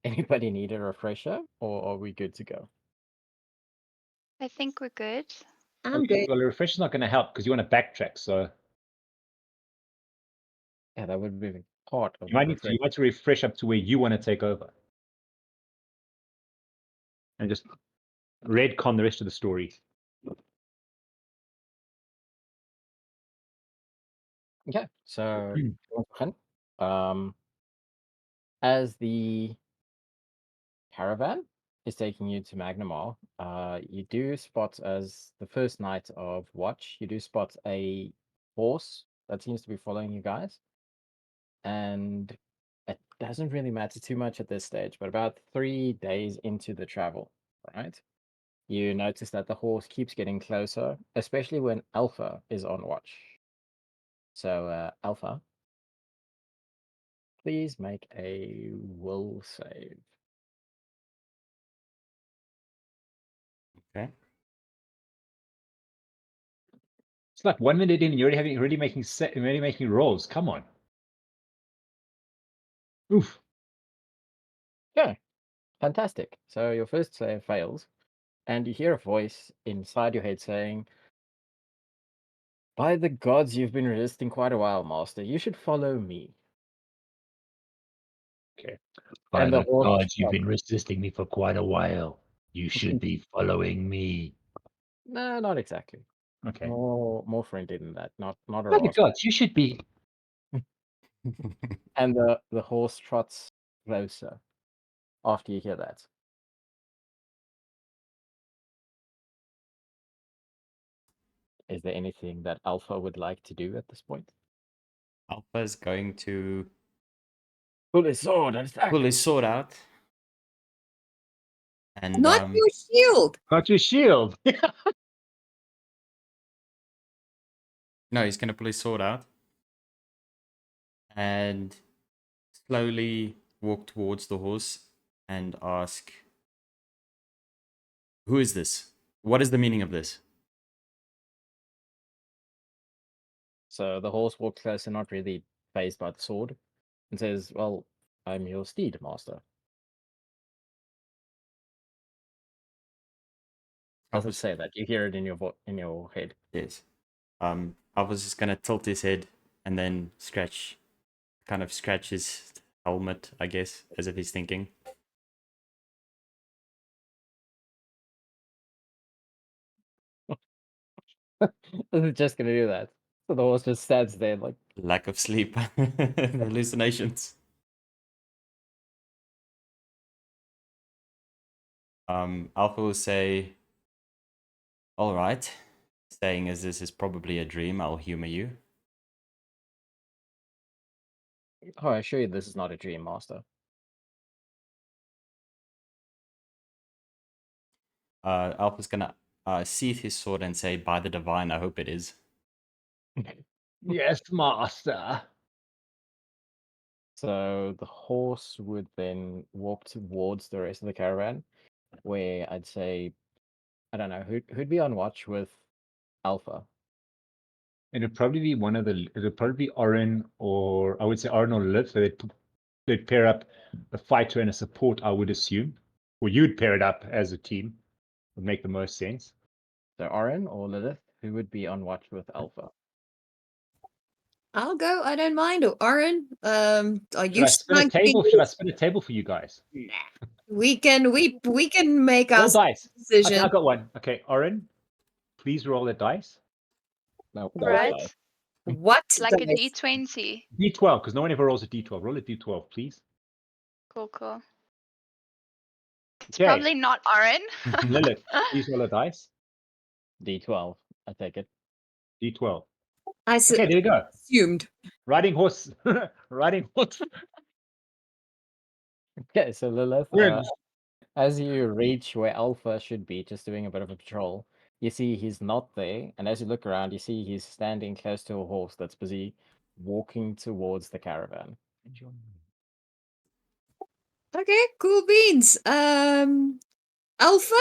Anybody need a refresher, or are we good to go? I think we're good. I'm good. Well, a refresher's not going to help because you want to backtrack. So Yeah, that would be part of you might the need to refresh up to where you want to take over, and just redcon the rest of the story. Okay, so as the caravan is taking you to Magnimar, you do spot, as the first night of watch, you do spot a horse that seems to be following you guys. And it doesn't really matter too much at this stage, but about 3 days into the travel, right? You notice that the horse keeps getting closer, especially when Alpha is on watch. So, Alpha, please make a will save. Okay. It's like 1 minute in, and you're already making rolls. Come on. Oof. Yeah, fantastic. So your first save fails, and you hear a voice inside your head saying, "By the gods, you've been resisting quite a while, Master. You should follow me." Okay. By the gods, you've been resisting me for quite a while. You should be following me. No, not exactly. Okay. More friendly than that. Not a By the rascal. gods, you should be. And the horse trots closer after you hear that. Is there anything that Alpha would like to do at this point? Alpha's going to Pull his sword and attack. pull his sword out. And Not your shield. Not your shield. no, he's gonna pull his sword out and slowly walk towards the horse and ask, "Who is this? What is the meaning of this?" So the horse walks closer, not really fazed by the sword, and says, "Well, I'm your steed, Master." Doesn't say that. You hear it in your head. Yes. Alpha's just gonna tilt his head and then kind of scratch his helmet, I guess, as if he's thinking. Is just gonna do that? So the horse just stands there like, Lack of sleep, hallucinations. Alpha will say, "All right, saying as this is probably a dream, I'll humor you." "Oh, I assure you this is not a dream, Master." Alpha's gonna sheath his sword and say, "By the divine, I hope it is." Yes, master. So the horse would then walk towards the rest of the caravan, where I'd say, I don't know, who'd be on watch with Alpha. It'd probably be it'd probably be Oryn, or I would say Oryn or Lillith. So they'd pair up a fighter and a support, I would assume. Or you'd pair it up as a team. Would make the most sense. So Oryn or Lilith, who would be on watch with Alpha? I'll go. I don't mind. Or Oryn, are Should you I spin a table? Should I spin a table for you guys? Nah. We can make Roll our dice. decision. Okay, I got one. Okay, Oryn, please roll a dice. No, Right? dice. What Like a dice? D20. D12, because no one ever rolls a D12. Roll a D12, please. Cool. It's Okay, probably not Oryn. Lilith, please roll a dice. D12. I take it. D12. I Okay, there you go. assumed. Riding horse. Riding horse. Okay, so Lilith, Wins. as you reach where Alpha should be, just doing a bit of a patrol, you see he's not there, and as you look around, you see he's standing close to a horse that's busy walking towards the caravan. Okay, cool beans. Alpha,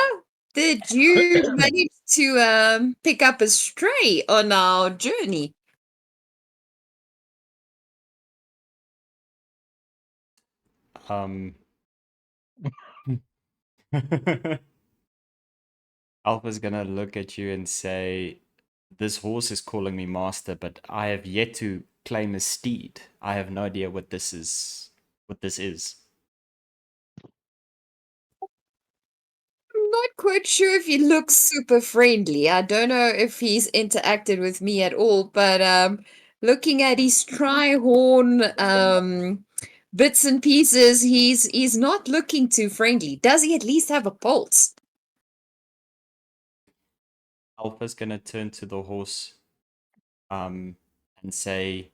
did you manage to pick up a stray on our journey? Alpha's gonna look at you and say, "This horse is calling me master, but I have yet to claim a steed. I have no idea what this is. What this is." I'm not quite sure if he looks super friendly. I don't know if he's interacted with me at all, but looking at his tri-horn bits and pieces, he's not looking too friendly. Does he at least have a pulse? Alpha's gonna turn to the horse, and say,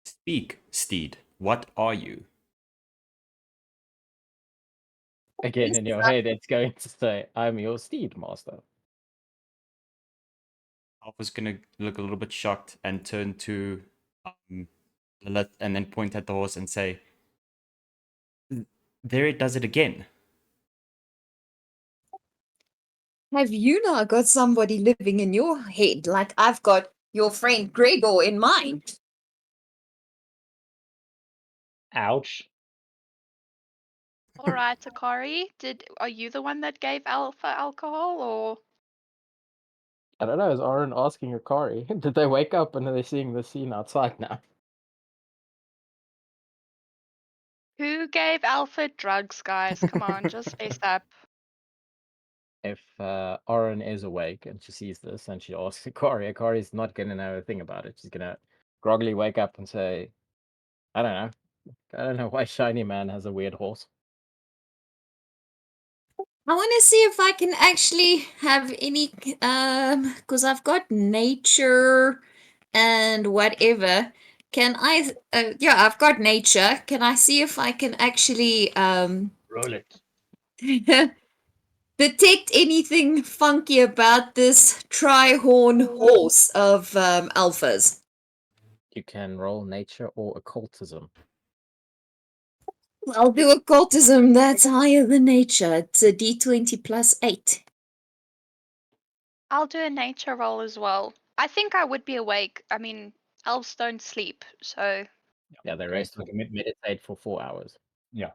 "Speak, steed. What are you?" Again, in your head, it's going to say, "I'm your steed, master." Alpha's gonna look a little bit shocked and turn to Lilith, and then point at the horse and say, "There it does it again." Have you now got somebody living in your head like I've got your friend Gregor in mine? Ouch. All right, Akari. Are you the one that gave Alpha alcohol, or I don't know. Is Oryn asking Akari? Did they wake up and are they seeing the scene outside now? who gave Alpha drugs, guys? Come on, just face up. If Oryn is awake and she sees this and she asks Akari, Akari's not going to know a thing about it. She's going to groggily wake up and say, I don't know. I don't know why Shiny Man has a weird horse. I want to see if I can actually have any because I've got nature and whatever. Can I yeah, I've got nature. Can I see if I can actually Roll it. detect anything funky about this tri-horn horse of Alpha's? You can roll nature or occultism. I'll do occultism. That's higher than nature. It's a d20 plus 8. I'll do a nature roll as well. I think I would be awake. I mean, elves don't sleep, so Yeah, they Okay, rest so or meditate for 4 hours. yeah.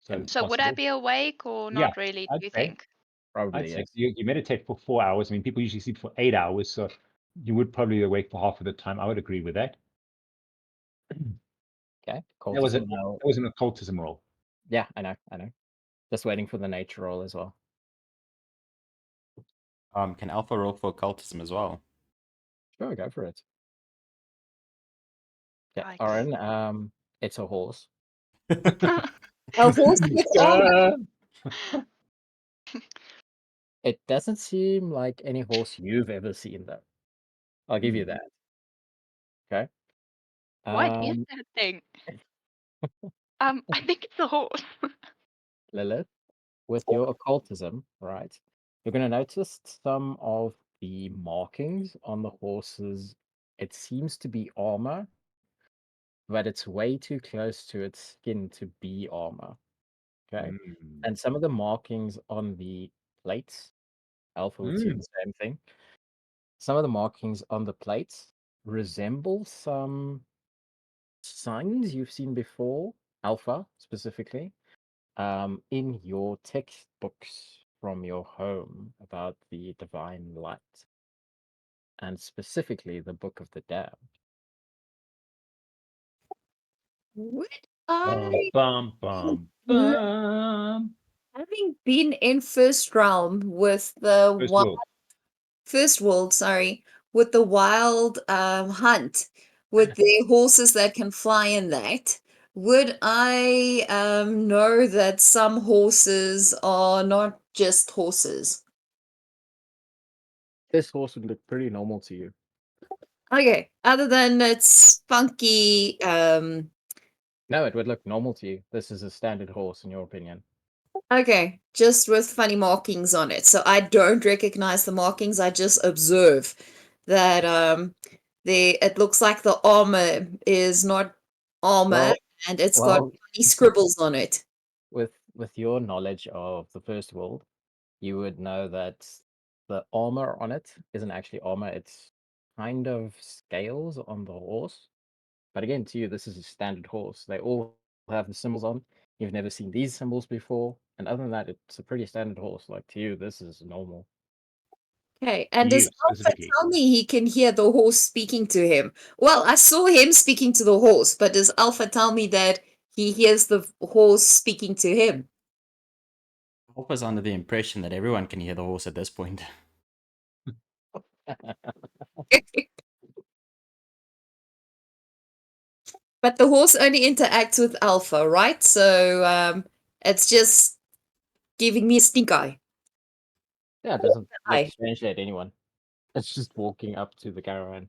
So And it's so would I possible. be awake or Yeah, not really? Do I'd you say. think? Probably, I'd say yes. so you meditate for 4 hours. I mean, people usually sleep for 8 hours, so you would probably be awake for half of the time. I would agree with that. Okay. That was Occultism now. that was an occultism roll. Yeah, I know. Just waiting for the nature roll as well. Can Alpha roll for occultism as well? Sure, go for it. Yeah, Yikes. Oryn, it's a horse. A horse with armor. It doesn't seem like any horse you've ever seen, though. I'll give you that. Okay. What is that thing? I think it's a horse. Lilith, with your occultism, right? You're going to notice some of the markings on the horses. It seems to be armor, but it's way too close to its skin to be armor. Okay. Mm. And some of the markings on the plates, Alpha would see the same thing. Some of the markings on the plates resemble some signs you've seen before, Alpha specifically, in your textbooks from your home about the divine light, and specifically the Book of the Damned. Would Bum, I, bum, bum, bum. having been in First Realm with the First wild, world. First World, sorry, with the wild hunt, with the horses that can fly in that, would I know that some horses are not just horses? This horse would look pretty normal to you. Okay, other than it's funky, No, it would look normal to you. This is a standard horse, in your opinion. okay, just with funny markings on it. So I don't recognize the markings, I just observe that it looks like the armor is not armor Well, and it's got funny scribbles on it. with your knowledge of the First World, you would know that the armor on it isn't actually armor, it's kind of scales on the horse. But again, to you, this is a standard horse. They all have the symbols on. You've never seen these symbols before, and other than that, it's a pretty standard horse. Like to you, this is normal. Okay, and You does Alpha specifically. tell me he can hear the horse speaking to him? Well, I saw him speaking to the horse, but does Alpha tell me that he hears the horse speaking to him? I was under the impression that everyone can hear the horse at this point. But the horse only interacts with Alpha, right? So it's just giving me a stink eye. Yeah, it doesn't look Eye. strangely at anyone. It's just walking up to the caravan.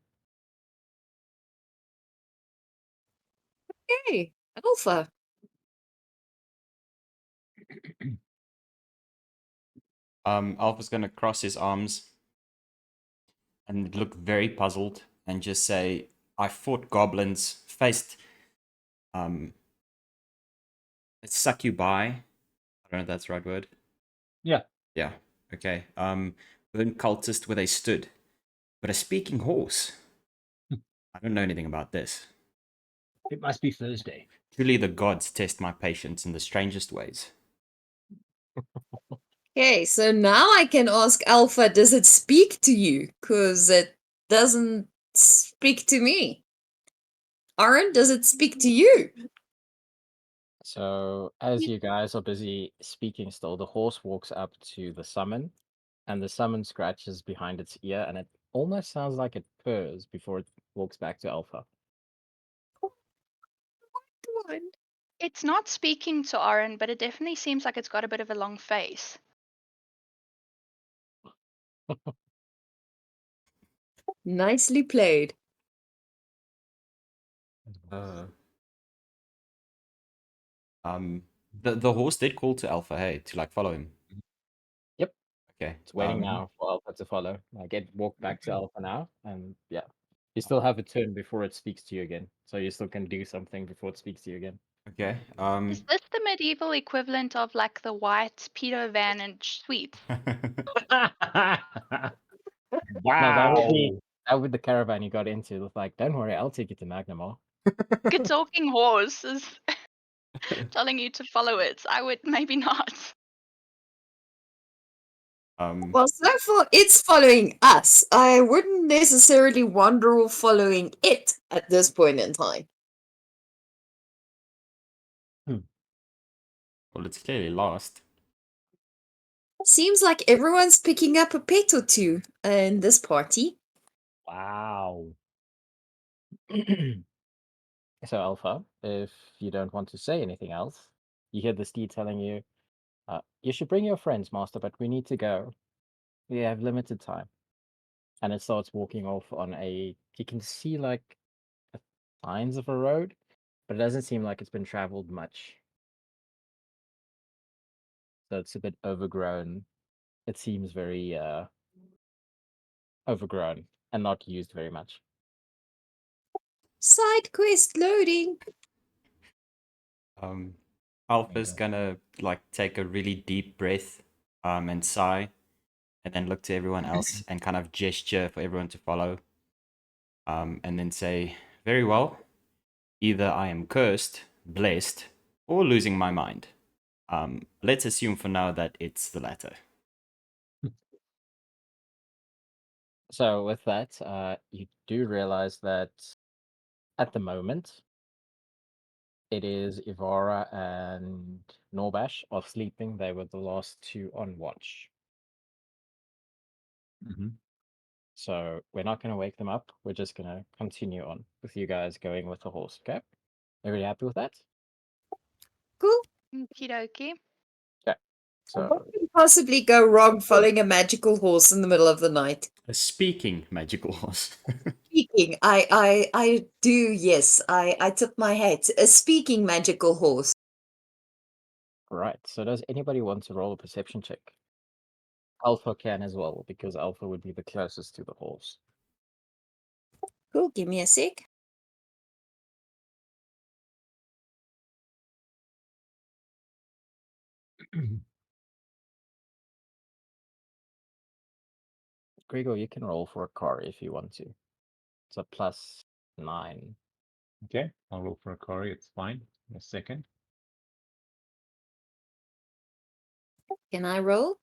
Okay, Alpha. Alpha's gonna cross his arms and look very puzzled and just say, I fought goblins, faced succubi. I don't know if that's the right word. Yeah. Yeah. Okay. Burned cultist where they stood. But a speaking horse. I don't know anything about this. It must be Thursday. Truly the gods test my patience in the strangest ways. Okay, so now I can ask Alpha, does it speak to you? Because it doesn't speak to me. Oryn, does it speak to you? So as you guys are busy speaking still, the horse walks up to the summon, and the summon scratches behind its ear, and it almost sounds like it purrs before it walks back to Alpha. Come on. It's not speaking to Oryn, but it definitely seems like it's got a bit of a long face. Nicely played. The horse did call to Alpha, hey, to like follow him. Yep. Okay. It's waiting now for Alpha to follow. Like it walked back to Alpha now, and yeah. You still have a turn before it speaks to you again. So you still can do something before it speaks to you again. Okay. Is this the medieval equivalent of like the white pedo van and sweet? No, that would be Wow. that would the caravan you got into. It's like, don't worry, I'll take you to Magnimar. A talking horse is telling you to follow it. I would maybe not. Well, so far it's following us. I wouldn't necessarily wander off following it at this point in time. Well, it's clearly lost. Seems like everyone's picking up a pet or two in this party. Wow. So Alpha, if you don't want to say anything else, you hear the steed telling you, you should bring your friends, Master, but we need to go. We have limited time. And it starts walking off on you can see like signs of a road, but it doesn't seem like it's been traveled much. So it's a bit overgrown. It seems very overgrown and not used very much. Side quest loading. Alpha's gonna like take a really deep breath and sigh, and then look to everyone else and kind of gesture for everyone to follow. And then say, very well, either I am cursed, blessed, or losing my mind. Let's assume for now that it's the latter. So with that, you do realize that at the moment, it is Evara and Norbash are sleeping. They were the last two on watch. So we're not going to wake them up. We're just going to continue on with you guys going with the horse, okay? Everybody happy with that? Cool. Okie dokie. Okay. What So can possibly go wrong following a magical horse in the middle of the night? A speaking magical horse. Speaking, I do, yes. I tip my hat. A speaking magical horse. right. So does anybody want to roll a perception check? Alpha can as well, because Alpha would be the closest to the horse. Cool, give me a sec. Gregor, you can roll for Akari if you want to. It's a +9. Okay, I'll roll for Akari. It's fine. In a second. Can I roll?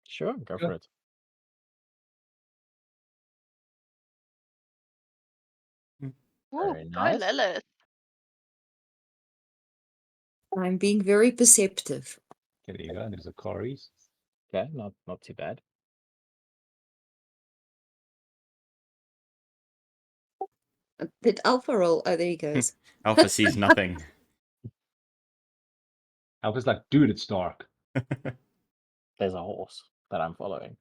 Sure, go Sure. for it. Ooh, Very go nice. Lillith. I'm being very perceptive. Okay, there you go. There's Akari's. Okay, not too bad. Did Alpha roll? Oh, there he goes. Alpha sees nothing. I was like, dude, it's dark. There's a horse that I'm following.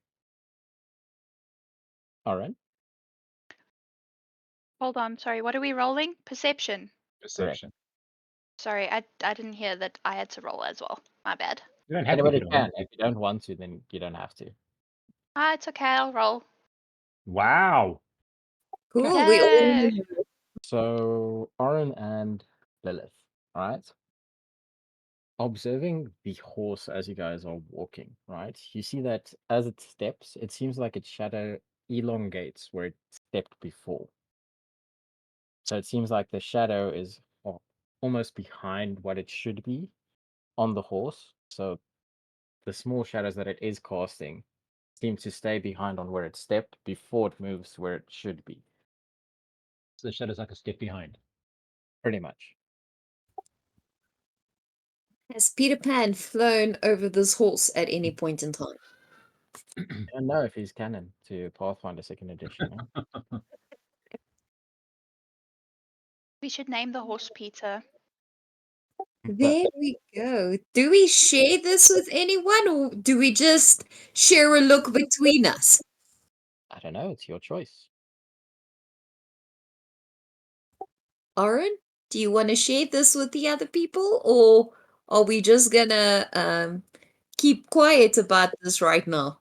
All right. Hold on, sorry. What are we rolling? Perception. Perception. Sorry, I didn't hear that I had to roll as well. My bad. You don't have to if Anybody you don't want can. to. If you don't want to, then you don't have to. Ah, it's okay. I'll roll. Wow. Cool. We all Yay. So Oryn and Lillith, all right? Observing the horse as you guys are walking, right? You see that as it steps, it seems like its shadow elongates where it stepped before. So it seems like the shadow is almost behind what it should be on the horse. So the small shadows that it is casting seem to stay behind on where it stepped before it moves where it should be. So the shadow's like a step behind. Pretty much. Has Peter Pan flown over this horse at any point in time? I don't know if he's canon to Pathfinder 2nd edition. Eh? We should name the horse Peter. There we go. Do we share this with anyone, or do we just share a look between us? I don't know. It's your choice. Oryn, do you want to share this with the other people, or are we just gonna keep quiet about this right now?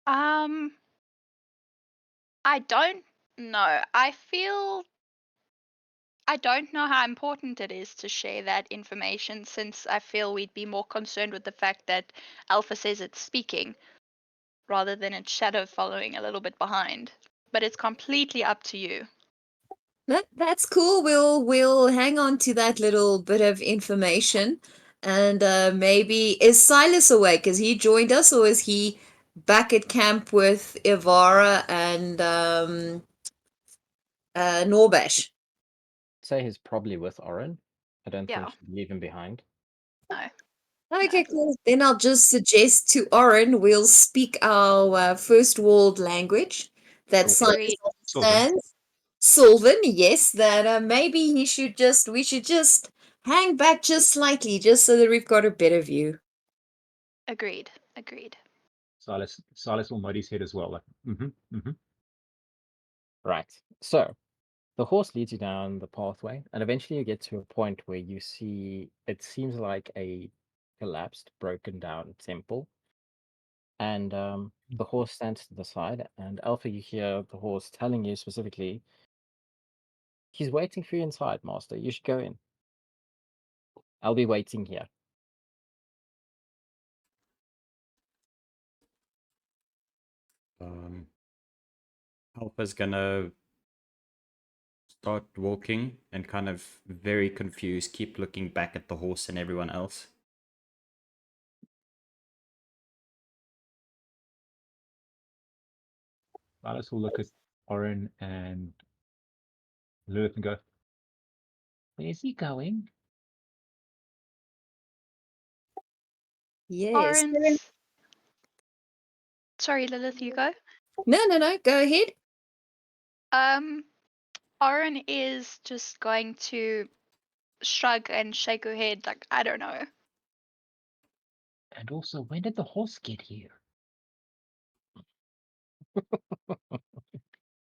I don't know. I don't know how important it is to share that information, since I feel we'd be more concerned with the fact that Alpha says it's speaking rather than its shadow following a little bit behind. But it's completely up to you. That's cool. We'll hang on to that little bit of information, and maybe is Silas awake? Has he joined us, or is he back at camp with Evara and Norbash? I'd say he's probably with Oryn. I don't Yeah. think she'd leave him behind. No. Okay, cool. Then I'll just suggest to Oryn we'll speak our first world language that Silas Agreed. understands. Sylvan, yes, that maybe we should just hang back just slightly, just so that we've got a better view. Agreed. Agreed. Silas will nod his head as well. Like, Right. So the horse leads you down the pathway, and eventually you get to a point where you see it seems like a collapsed, broken down temple. And the horse stands to the side, and Alpha, you hear the horse telling you specifically, he's waiting for you inside, Master. You should go in. I'll be waiting here. Alpha's gonna start walking and kind of very confused, keep looking back at the horse and everyone else. Silas will look at Oryn and Lillith and go, where's he going? Yes. Orange. Sorry, Lillith, you go. No, go ahead. Oryn is just going to shrug and shake her head like, I don't know. And also, when did the horse get here?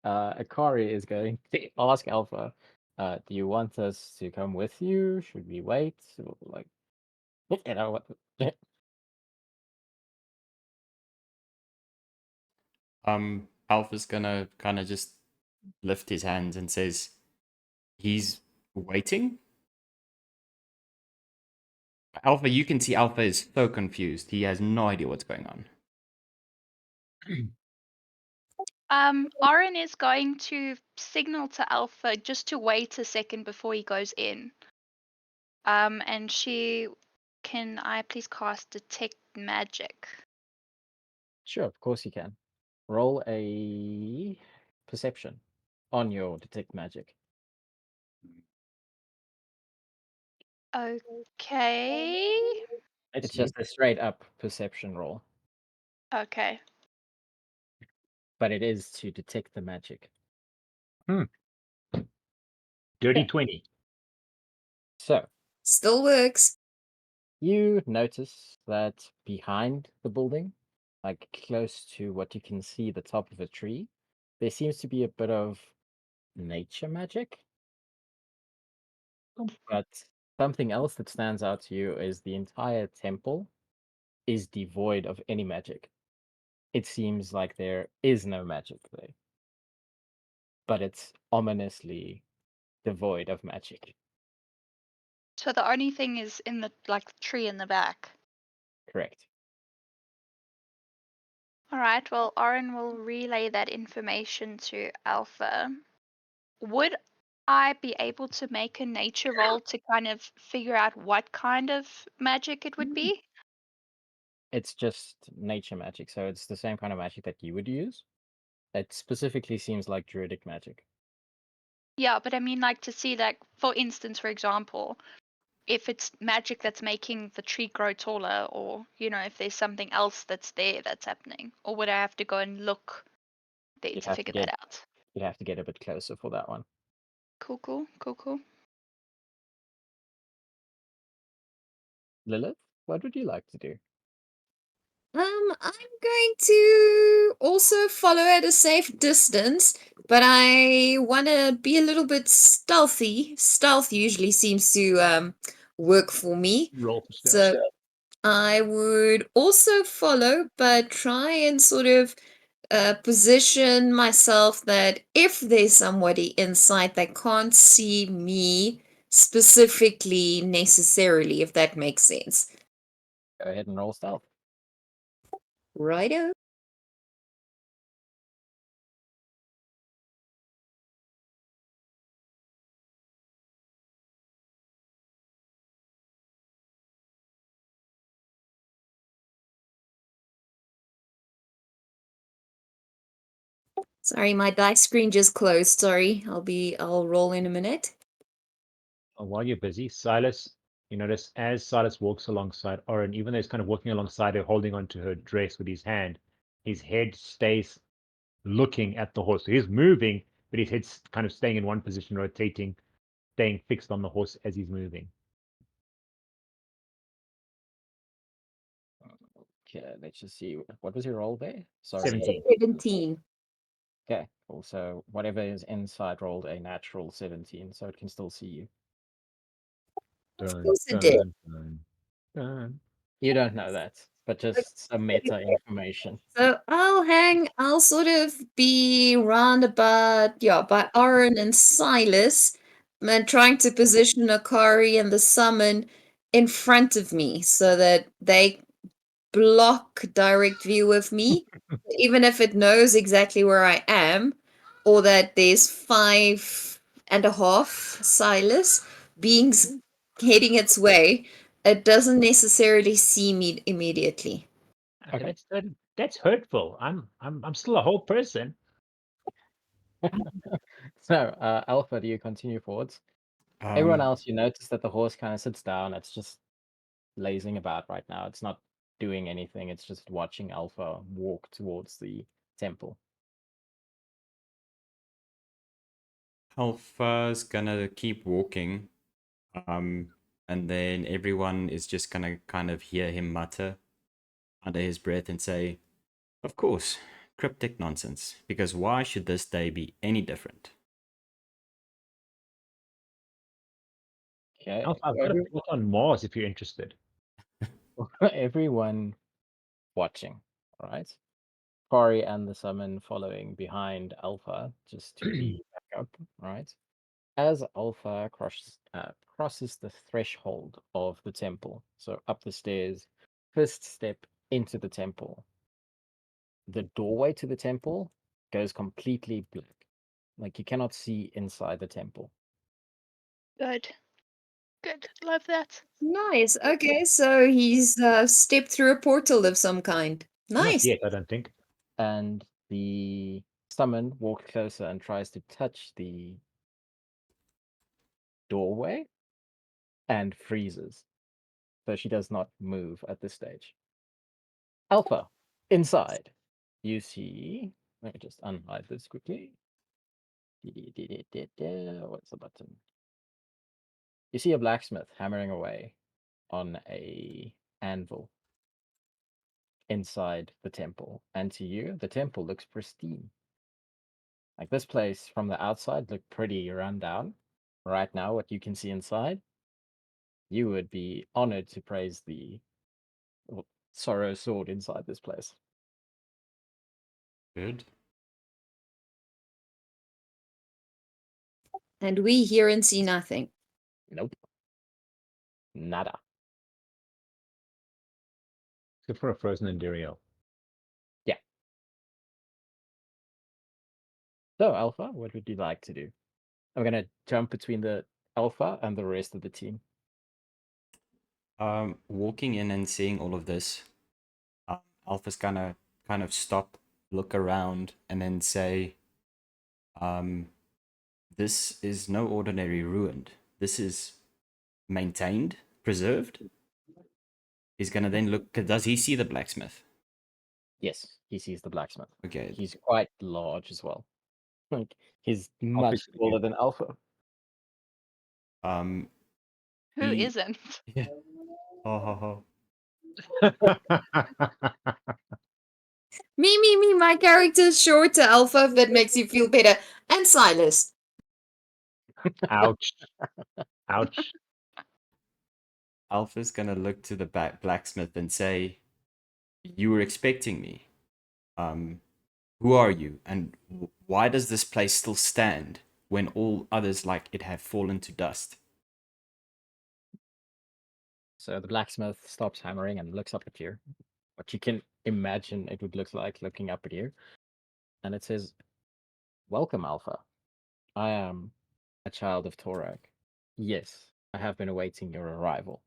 Akari is going to ask Alpha, do you want us to come with you? Should we wait? Or, like, you know what? Alpha's gonna kind of just lift his hands and says, he's waiting? Alpha, you can see Alpha is so confused. He has no idea what's going on. Oryn is going to signal to Alpha just to wait a second before he goes in. And she can I please cast Detect Magic? Sure, of course you can. Roll a perception on your detect magic. Okay. It's just a straight up perception roll, Okay. but it is to detect the magic. Dirty Yeah. 20. So Still works. you notice that behind the building, like close to what you can see the top of a tree, there seems to be a bit of nature magic. But something else that stands out to you is the entire temple is devoid of any magic. It seems like there is no magic there, but it's ominously devoid of magic. So the only thing is in the tree in the back. Correct. All right. Well, Oryn will relay that information to Alpha. Would I be able to make a nature roll to kind of figure out what kind of magic it would be? It's just nature magic, so it's the same kind of magic that you would use. It specifically seems like druidic magic. Yeah, but I mean, like to see, like, for instance, for example, if it's magic that's making the tree grow taller, or, you know, if there's something else that's there that's happening, or would I have to go and look there You'd to have to figure get that out? you'd have to get a bit closer for that one. Cool, cool, cool, cool. Lilith, what would you like to do? I'm going to also follow at a safe distance, but I want to be a little bit stealthy. Stealth usually seems to work for me. Roll for stealth. So I would also follow, but try and sort of position myself that if there's somebody inside, they can't see me specifically necessarily, if that makes sense. Go ahead and roll stealth. Righto. Sorry, my dice screen just closed. Sorry, I'll roll in a minute. While you're busy, Silas, you notice as Silas walks alongside Oryn, even though he's kind of walking alongside her, holding onto her dress with his hand, his head stays looking at the horse. So he's moving, but his head's kind of staying in one position, rotating, staying fixed on the horse as he's moving. Okay, let's just see. What was your roll there? Sorry. 17. 17. Okay, cool. So whatever is inside rolled a natural 17, so it can still see you. Of course it did. Dun. You don't know that, but just some meta information. So I'll sort of be roundabout, yeah, by Oryn and Silas, and trying to position Akari and the summon in front of me so that they block direct view of me, even if it knows exactly where I am, or that there's 5.5 Silas beings heading its way. It doesn't necessarily see me immediately. Okay. That's hurtful. I'm still a whole person. So, Alpha, do you continue forwards? Everyone else, you notice that the horse kind of sits down. It's just lazing about right now. It's not doing anything. It's just watching Alpha walk towards the temple. Alpha's gonna keep walking, and then everyone is just gonna kind of hear him mutter under his breath and say, "Of course, cryptic nonsense, because why should this day be any different?" Okay. Alpha, I've got a plot on Mars if you're interested. Everyone watching, all right? Cory and the summon following behind Alpha, just to be back up, right? As Alpha crosses the threshold of the temple, so up the stairs, first step into the temple, the doorway to the temple goes completely black. Like you cannot see inside the temple. Good. Good. Love that. Nice. Okay, so he's stepped through a portal of some kind. Not Nice. yet, I don't think. And the summon walks closer and tries to touch the doorway and freezes. So she does not move at this stage. Alpha, inside. You see. Let me just unhide this quickly. What's the button? You see a blacksmith hammering away on a anvil inside the temple. And to you, the temple looks pristine. Like this place from the outside looked pretty run down. Right now, what you can see inside, you would be honored to praise the sorrow sword inside this place. Good. And we hear and see nothing. Nope. Nada. Except for a frozen Andariel. So, Alpha, what would you like to do? I'm going to jump between the Alpha and the rest of the team. Walking in and seeing all of this, Alpha's gonna kind of stop, look around, and then say, this is no ordinary ruin. This is maintained, preserved. He's gonna then look. Does he see the blacksmith? Yes, he sees the blacksmith. Okay. He's quite large as well. Like he's much Alpha's taller than Alpha. Who He- isn't? Yeah. Oh, ho, ho. Me, my character's short to Alpha, if that makes you feel better. And Silas. Ouch. Ouch. Alpha's gonna look to the blacksmith and say, "You were expecting me. Who are you, and why does this place still stand when all others like it have fallen to dust?" So the blacksmith stops hammering and looks up at you. What you can imagine it would look like looking up at you. And it says, "Welcome, Alpha. I am a child of Torag. Yes, I have been awaiting your arrival."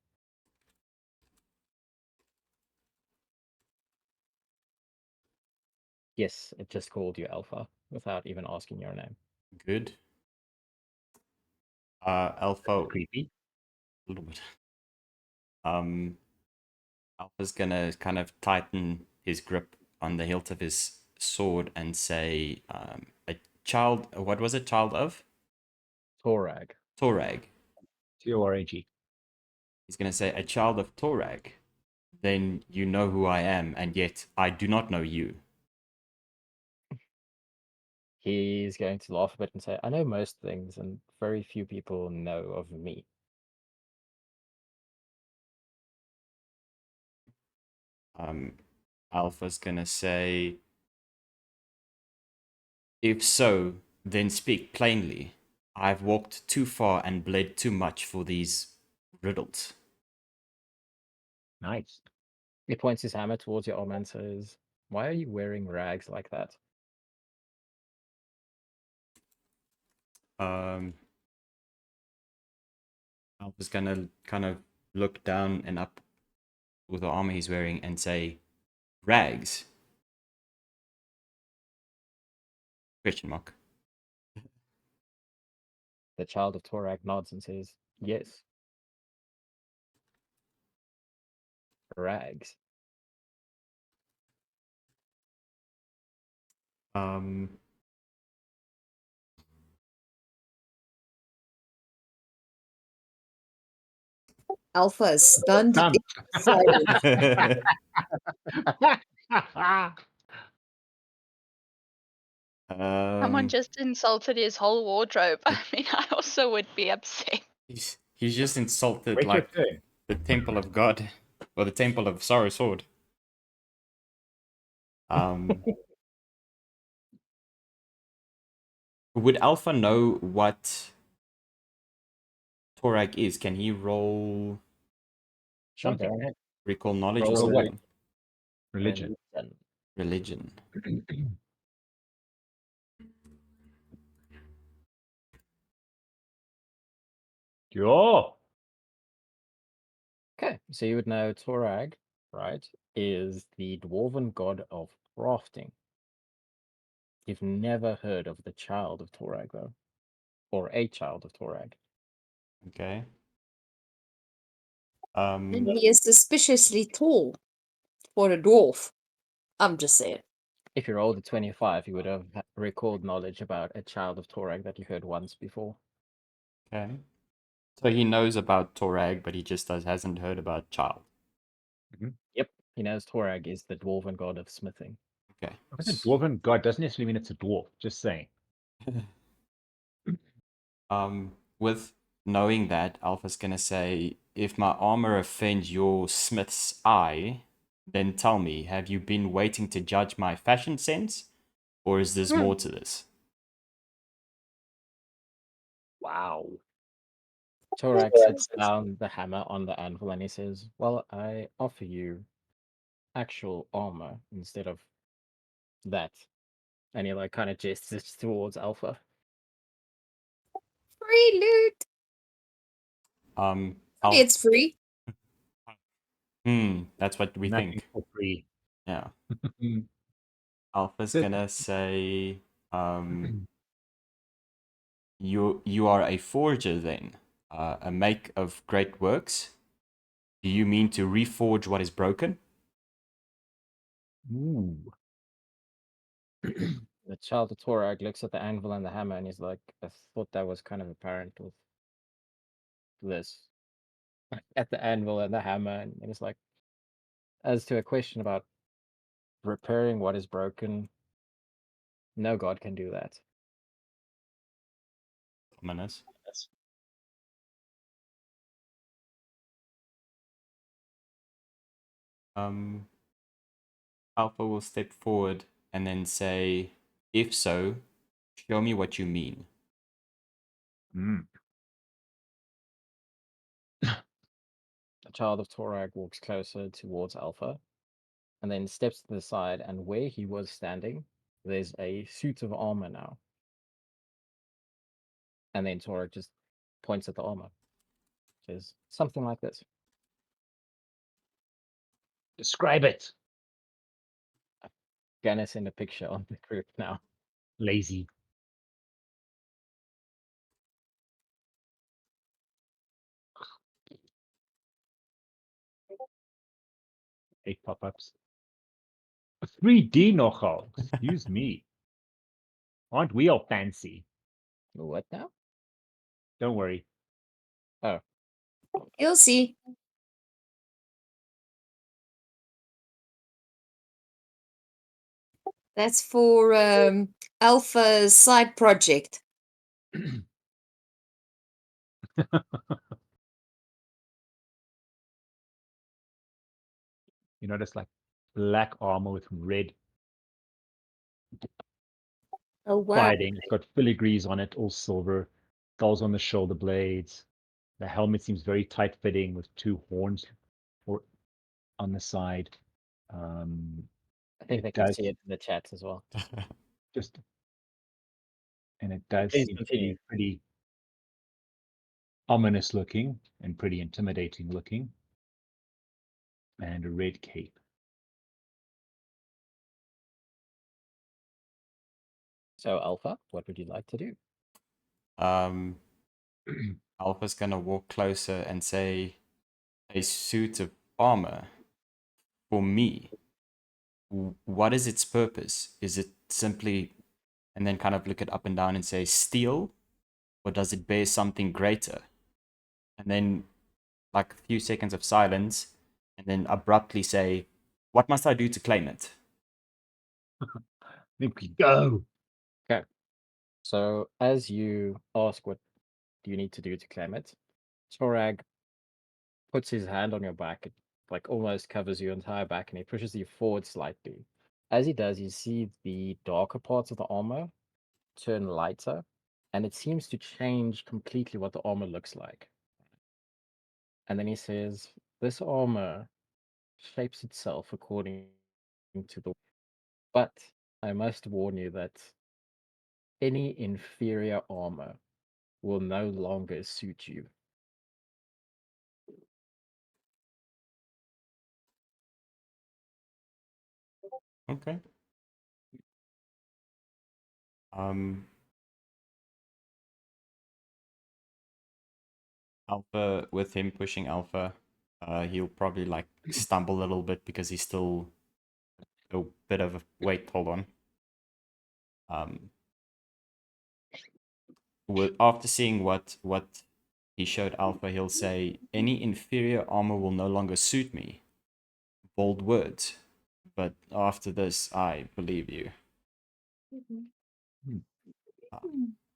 Yes, it just called you Alpha without even asking your name. Good. Alpha, Creepy. a little bit. Alpha's gonna kind of tighten his grip on the hilt of his sword and say, "A child. What was it? Child of Torag. Torag." Torag. He's gonna say, "A child of Torag. Then you know who I am, and yet I do not know you." He's going to laugh a bit and say, "I know most things, and very few people know of me." Alpha's gonna say, "If so, then speak plainly. I've walked too far and bled too much for these riddles." Nice. He points his hammer towards your arm and says, "Why are you wearing rags like that?" Alpha's gonna kind of look down and up with the armor he's wearing and say, "Rags?" Question mark. The child of Torag nods and says, "Yes. Rags." Alpha is stunned. Dumb. Silence. Someone just insulted his whole wardrobe. I mean, I also would be upset. he's just insulted Wait your like turn. the temple of God or the temple of Sorrow Sword. Would Alpha know what Torag is? Can he roll Something. Go ahead. recall knowledge or Roll what? something? Religion. Religion. Yo. Okay, so you would know Torag, right, is the dwarven god of crafting. You've never heard of the child of Torag, though, or a child of Torag. Okay. And he is suspiciously tall for a dwarf. I'm just saying. If you're older 25, you would have recalled knowledge about a child of Torag that you heard once before. Okay. So he knows about Torag, but he just hasn't heard about Child. Yep, he knows Torag is the dwarven god of smithing. Okay. If it's a dwarven god, doesn't necessarily mean it's a dwarf. Just saying. With knowing that, Alpha's gonna say, if my armor offends your smith's eye, then tell me, have you been waiting to judge my fashion sense? Or is there more to this? Wow. Torag sits down the hammer on the anvil and he says, well, I offer you actual armor instead of that. And he like kind of gestures towards Alpha. Free loot. It's free. That's what we Nothing think. for free. Yeah. Alpha's gonna say, you are a forger then, a make of great works. Do you mean to reforge what is broken? Ooh. The child of Torag looks at the anvil and the hammer and he's like, I thought that was kind of apparent with this. At the anvil and the hammer, and it's like, as to a question about repairing what is broken, no god can do that. Ominous. Alpha will step forward and then say, if so, show me what you mean. The child of Torag walks closer towards Alpha and then steps to the side, and where he was standing, there's a suit of armor now. And then Torag just points at the armor, which is something like this. Describe it. Gonna send a picture on the group now. Lazy. Eight pop-ups. 3D nogal. Excuse me. Aren't we all fancy? What now? Don't worry. Oh. You'll see. That's for Alpha's side project. You notice like black armor with red Oh wow. siding. It's got filigrees on it, all silver. Skulls on the shoulder blades. The helmet seems very tight fitting with two horns on the side. I think they can see it in the chat as well. And it does Please seem to continue. be pretty ominous looking and pretty intimidating looking. And a red cape. So, Alpha, what would you like to do? Alpha's gonna walk closer and say, a suit of armor for me. What is its purpose? Is it simply, and then kind of look it up and down and say steel, or does it bear something greater? And then like a few seconds of silence, and then abruptly say, what must I do to claim it? Go. Okay. So, as you ask what do you need to do to claim it, Torag puts his hand on your back. It like almost covers your entire back, and he pushes you forward slightly. As he does, you see the darker parts of the armor turn lighter, and it seems to change completely what the armor looks like. And then he says, this armor shapes itself according to the... But I must warn you that any inferior armor will no longer suit you. Okay. Um, Alpha, with him pushing Alpha, he'll probably like stumble a little bit because he's still a bit of a wait. Hold on. After seeing what he showed Alpha, he'll say, "Any inferior armor will no longer suit me." Bold words, but after this, I believe you.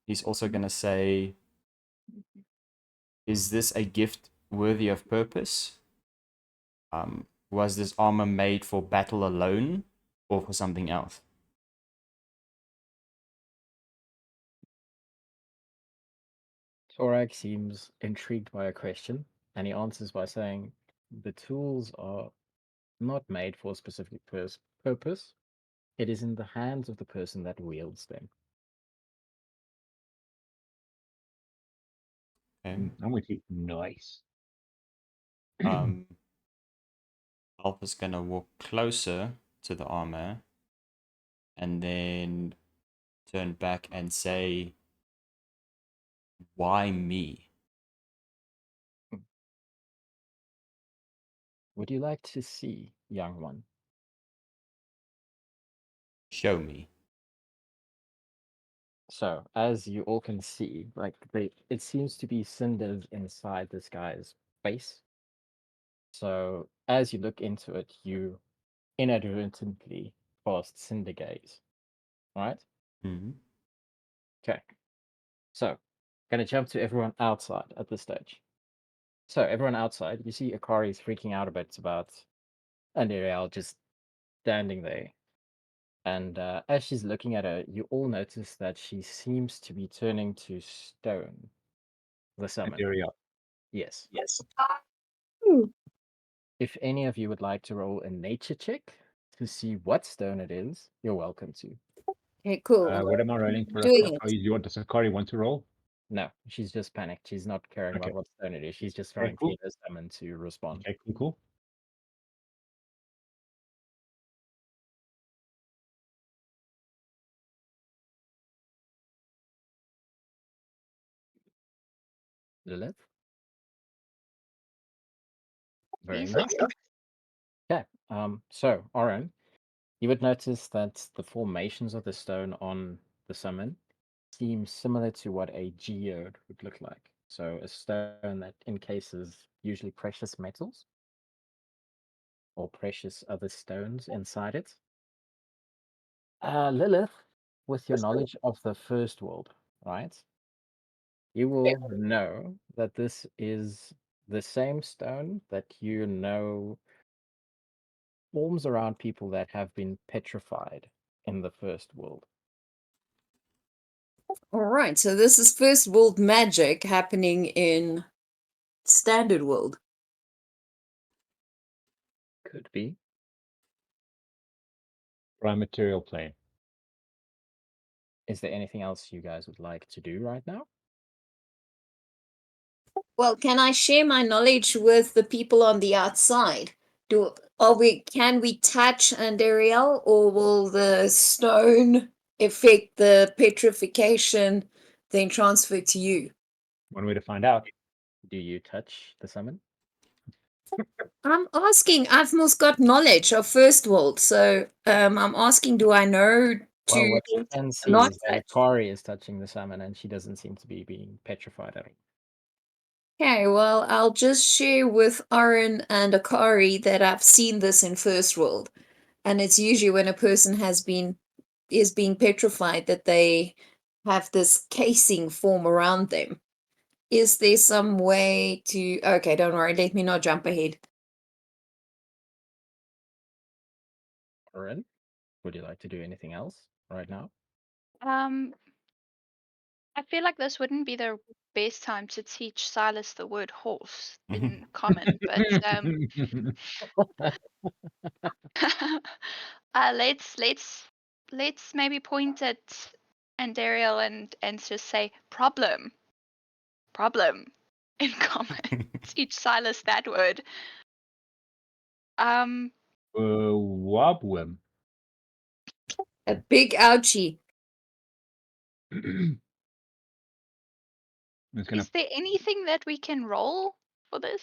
He's also gonna say, "Is this a gift worthy of purpose? Was this armor made for battle alone, or for something else?" Torag seems intrigued by a question, and he answers by saying, "The tools are not made for a specific purpose. It is in the hands of the person that wields them." Okay. I'm with you. Nice. Alpha's gonna walk closer to the armor, and then turn back and say, "Why me?" Would you like to see, young one? Show me. So, as you all can see, it seems to be cinders inside this guy's face. So, as you look into it, you inadvertently cast cinder gaze. Right? Mm-hmm. Okay. So, gonna jump to everyone outside at this stage. So, everyone outside, you see Akari is freaking out a bit about Andariel just standing there. And as she's looking at her, you all notice that she seems to be turning to stone. The summon. Andariel. Yes. Yes. If any of you would like to roll a nature check to see what stone it is, you're welcome to. Okay, cool. What am I rolling for? Doing it. Oh, does Akari want to roll? No, she's just panicked. She's not caring Okay. about what stone it is. She's just Okay, trying cool. to get her summon to respond. Okay, cool. Lilith? Very Please. nice. Okay. So, Oryn, you would notice that the formations of the stone on the summon seem similar to what a geode would look like. So, a stone that encases usually precious metals or precious other stones inside it. Lilith, with your knowledge of the first world, right? You will know that this is the same stone that you know forms around people that have been petrified in the first world. All right, so this is first world magic happening in standard world. Could be. Prime material plane. Is there anything else you guys would like to do right now? Well, can I share my knowledge with the people on the outside? Can we touch Andariel, or will the stone affect the petrification, then transfer to you? One way to find out. Do you touch the summon? I'm asking, I've most got knowledge of first world, so I'm asking, do I know Well, to what you can see not is that touch? Akari is touching the summon and she doesn't seem to be being petrified at all. Okay, well, I'll just share with Oryn and Akari that I've seen this in first world. And it's usually when a person is being petrified that they have this casing form around them. Is there some way to okay, don't worry, let me not jump ahead. Oryn, would you like to do anything else right now? I feel like this wouldn't be the best time to teach Silas the word horse in common, but let's maybe point at Andariel and just say problem in common. Teach Silas that word. Wobwim. A big ouchie. It's gonna Is there anything that we can roll for this?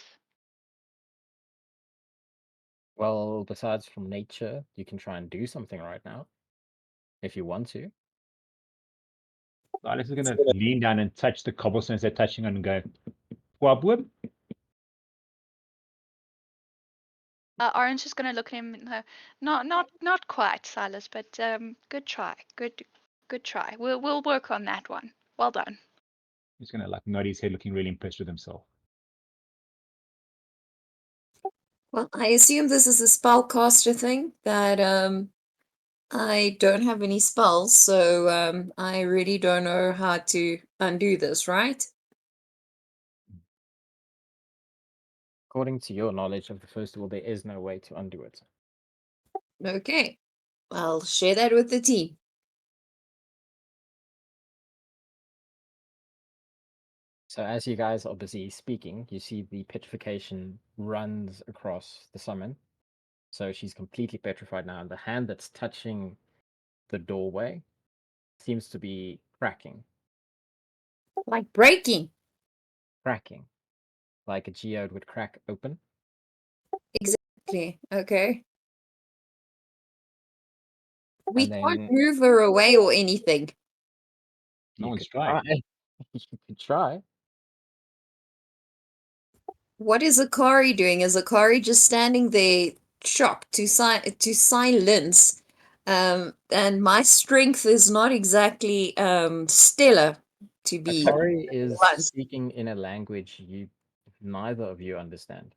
Well, besides from nature, you can try and do something right now, if you want to. Alex is gonna lean down and touch the cobblestones they're touching on and go, wub wub. Orange is gonna look at him and go, not quite, Silas, but good try. Good try. We'll work on that one. Well done. He's gonna like nod his head, looking really impressed with himself. Well, I assume this is a spellcaster thing that I don't have any spells, so I really don't know how to undo this, right? According to your knowledge of the festival, there is no way to undo it. Okay. I'll share that with the team. So as you guys are busy speaking, you see the petrification runs across the summon. So she's completely petrified now, and the hand that's touching the doorway seems to be cracking, Like breaking. like a geode would crack open. Exactly. Okay. We And can't then move her away or anything. No you one's could trying. try. You could try. What is Akari doing? Is Akari just standing there shocked to silence? And my strength is not exactly stellar to be Akari is blunt. speaking in a language neither of you understand.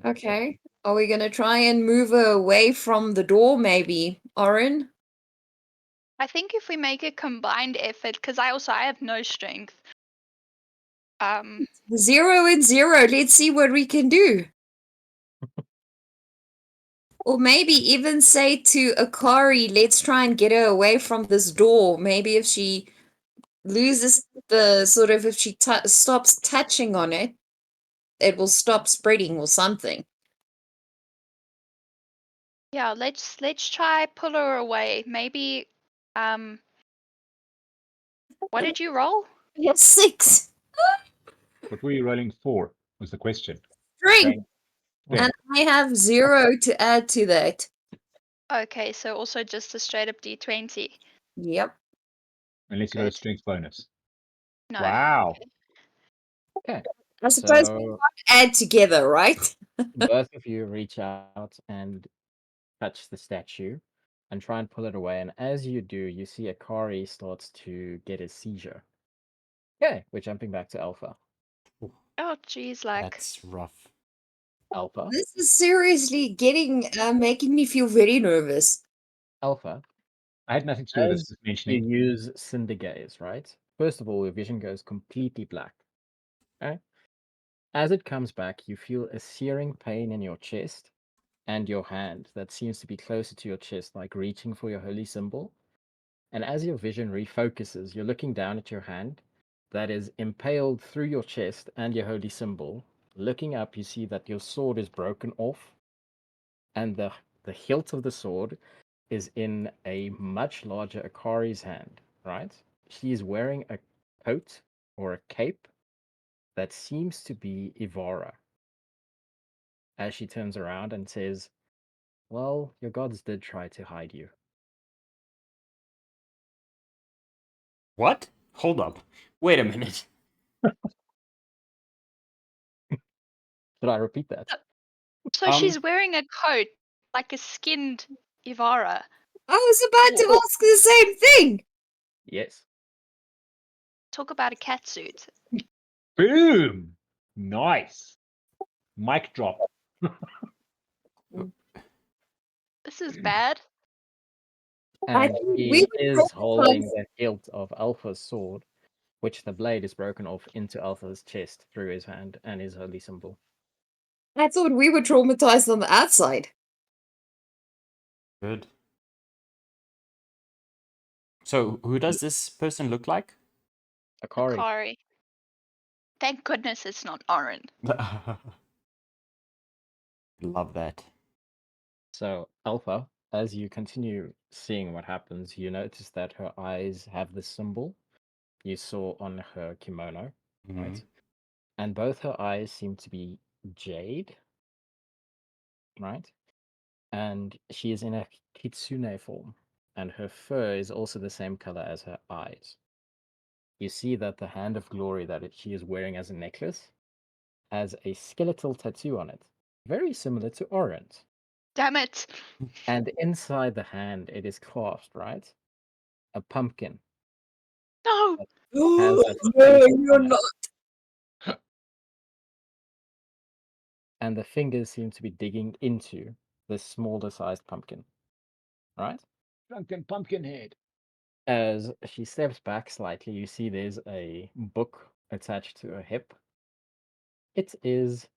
Okay. Are we gonna try and move her away from the door, maybe, Oryn? I think if we make a combined effort, because I have no strength. 0 and 0. Let's see what we can do. Or maybe even say to Akari, let's try and get her away from this door. Maybe if she loses the sort of, if she stops touching on it, it will stop spreading or something. Yeah, let's try pull her away. Maybe what did you roll? Yes, 6. What were you rolling for? Was the question. Strength. Yeah. And I have 0 to add to that. Okay, so also just a straight up D20. Yep. Unless you got a Good. strength bonus. No. Wow. Okay. I suppose we So can't add together, right? both of you reach out and touch the statue and try and pull it away. And as you do, you see Akari starts to get a seizure. Okay, we're jumping back to Alpha. Oh, geez, like. That's rough. Alpha. This is seriously making me feel very nervous. Alpha. I had nothing to do with this, As just you mentioning. use Cinder Gaze, right? First of all, your vision goes completely black. Okay? As it comes back, you feel a searing pain in your chest and your hand that seems to be closer to your chest, like reaching for your holy symbol. And as your vision refocuses, you're looking down at your hand that is impaled through your chest and your holy symbol. Looking up, you see that your sword is broken off, and the hilt of the sword is in a much larger Akari's hand, right? She is wearing a coat or a cape that seems to be Evara. As she turns around and says, well, your gods did try to hide you. What? Hold up. Wait a minute. Should I repeat that? So she's wearing a coat like a skinned Evara. I was about to Or- ask the same thing. Yes. Talk about a cat suit. Boom! Nice. Mic drop. This is bad. I And think he we would is holding traumatized. the hilt of Alpha's sword, which the blade is broken off into Alpha's chest through his hand and his holy symbol. I thought we were traumatized on the outside. Good. So, who does this person look like? Akari. Akari. Thank goodness it's not Oryn. Love that. So, Alpha, as you continue seeing what happens, you notice that her eyes have the symbol you saw on her kimono, right? Mhm. And both her eyes seem to be jade, right? And she is in a kitsune form, and her fur is also the same color as her eyes. You see that the hand of glory that she is wearing as a necklace has a skeletal tattoo on it, very similar to Oryn's. Damn it. And inside the hand, it is clasped, right? A pumpkin No. has Oh, a no, face you're on it, not. and the fingers seem to be digging into the smaller sized pumpkin, right? Drunken pumpkin head. As she steps back slightly, you see there's a book attached to her hip. It is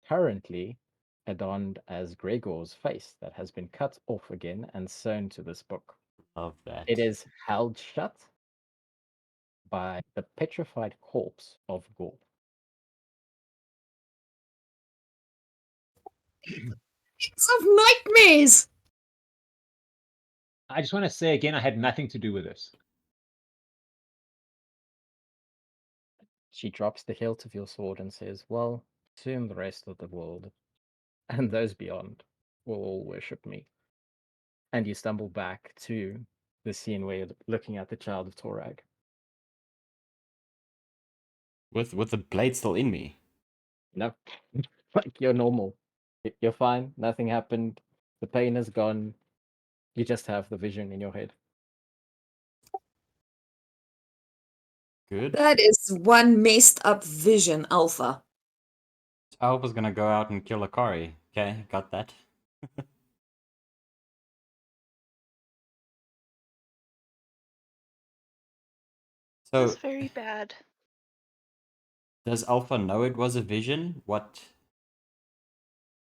currently adorned as Gregor's face that has been cut off again and sewn to this book. Love that. It is held shut by the petrified corpse of Gourd. It's of nightmares. I just want to say again, I had nothing to do with this. She drops the hilt of your sword and says, "Well, soon the rest of the world and those beyond will all worship me." And you stumble back to the scene where you're looking at the child of Torag. With the blade still in me. No, like you're normal. You're fine. Nothing happened. The pain is gone. You just have the vision in your head. Good. That is one messed up vision, Alpha. Alpha's gonna go out and kill Akari. Okay, got that. That's So, very bad. does Alpha know it was a vision? What?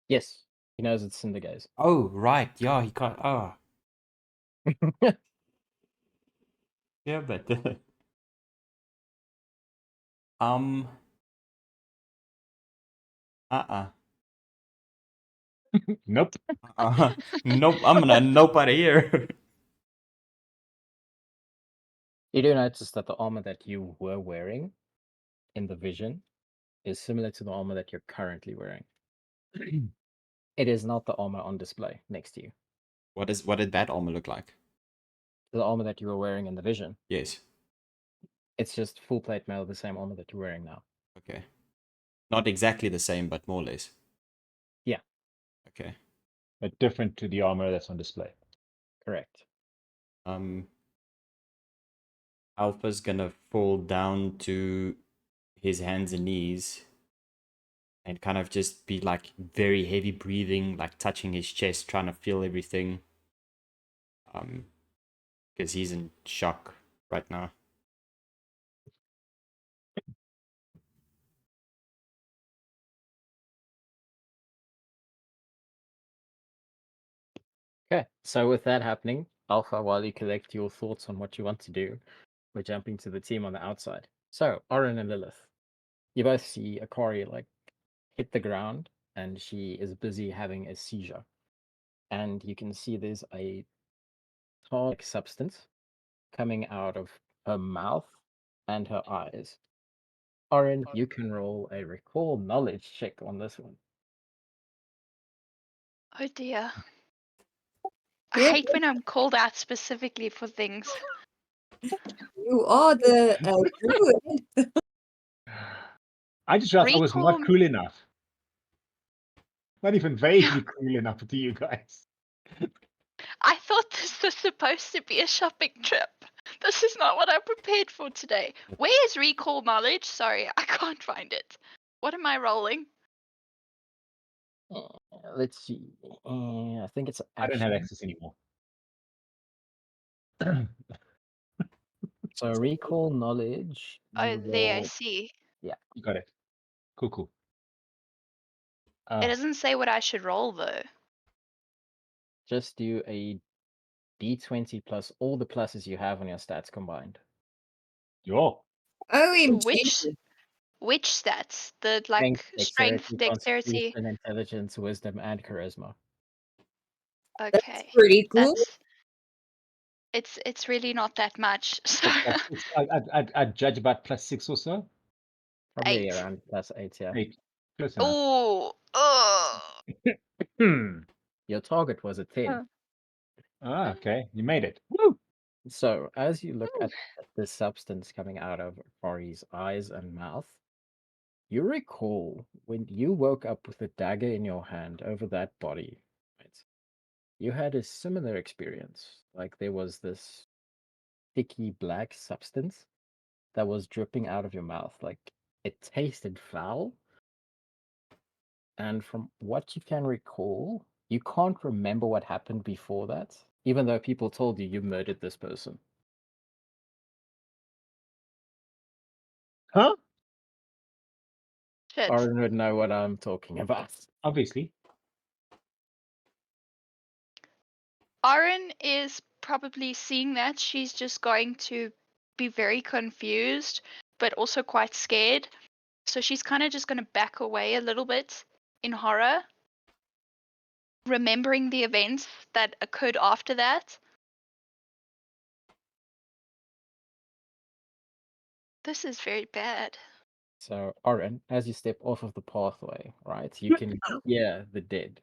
Yes, he knows it's Cindergaze. Oh, right. Yeah, he can't. Oh, yeah, but um, uh-uh. Nope. Nope. I'm gonna nope out of here. You do notice that the armor that you were wearing in the vision is similar to the armor that you're currently wearing. It is not the armor on display next to you. What did that armor look like? The armor that you were wearing in the vision, Yes. it's just full plate mail, the same armor that you're wearing now. Okay. Not exactly the same, but more or less. Yeah. Okay. But different to the armor that's on display. Correct. Alpha's gonna fall down to his hands and knees and kind of just be like very heavy breathing, like touching his chest, trying to feel everything. Because he's in shock right now. Okay, so with that happening, Alpha, while you collect your thoughts on what you want to do, we're jumping to the team on the outside. So, Oryn and Lillith, you both see Akari like hit the ground, and she is busy having a seizure. And you can see there's a tar-like substance coming out of her mouth and her eyes. Oryn, you can roll a recall knowledge check on this one. Oh dear. I Yeah. hate when I'm called out specifically for things. You are the druid. I just felt I was not Recall. cool enough. Not even vaguely cool enough to you guys. I thought this was supposed to be a shopping trip. This is not what I prepared for today. Where is recall knowledge? Sorry, I can't find it. What am I rolling? Let's see. I think it's I don't have action. access anymore. So recall knowledge. Oh, You there I roll. see. Yeah. You got it. Cool. It doesn't say what I should roll though. Just do a d20 plus all the pluses you have on your stats combined. Yo. OMG. Which stats? The Strength, strength, dexterity, dexterity. constitution, intelligence, wisdom, and charisma. Okay. Pretty cool. It's really not that much. So I'd judge about +6 or so. Probably 8. around +8, yeah. 8. Close enough. Oh, Your target was a 10. Okay. You made it. Woo! So as you look at the substance coming out of Ori's eyes and mouth, you recall when you woke up with a dagger in your hand over that body, right? You had a similar experience. Like there was this sticky black substance that was dripping out of your mouth. Like it tasted foul. And from what you can recall, you can't remember what happened before that, even though people told you murdered this person. Huh? shit. Oren would know what I'm talking about. Obviously. Oryn is probably seeing that. She's just going to be very confused, but also quite scared. So she's kind of just going to back away a little bit in horror, remembering the events that occurred after that. This is very bad. So, Oren, as you step off of the pathway, right, you can hear the dead.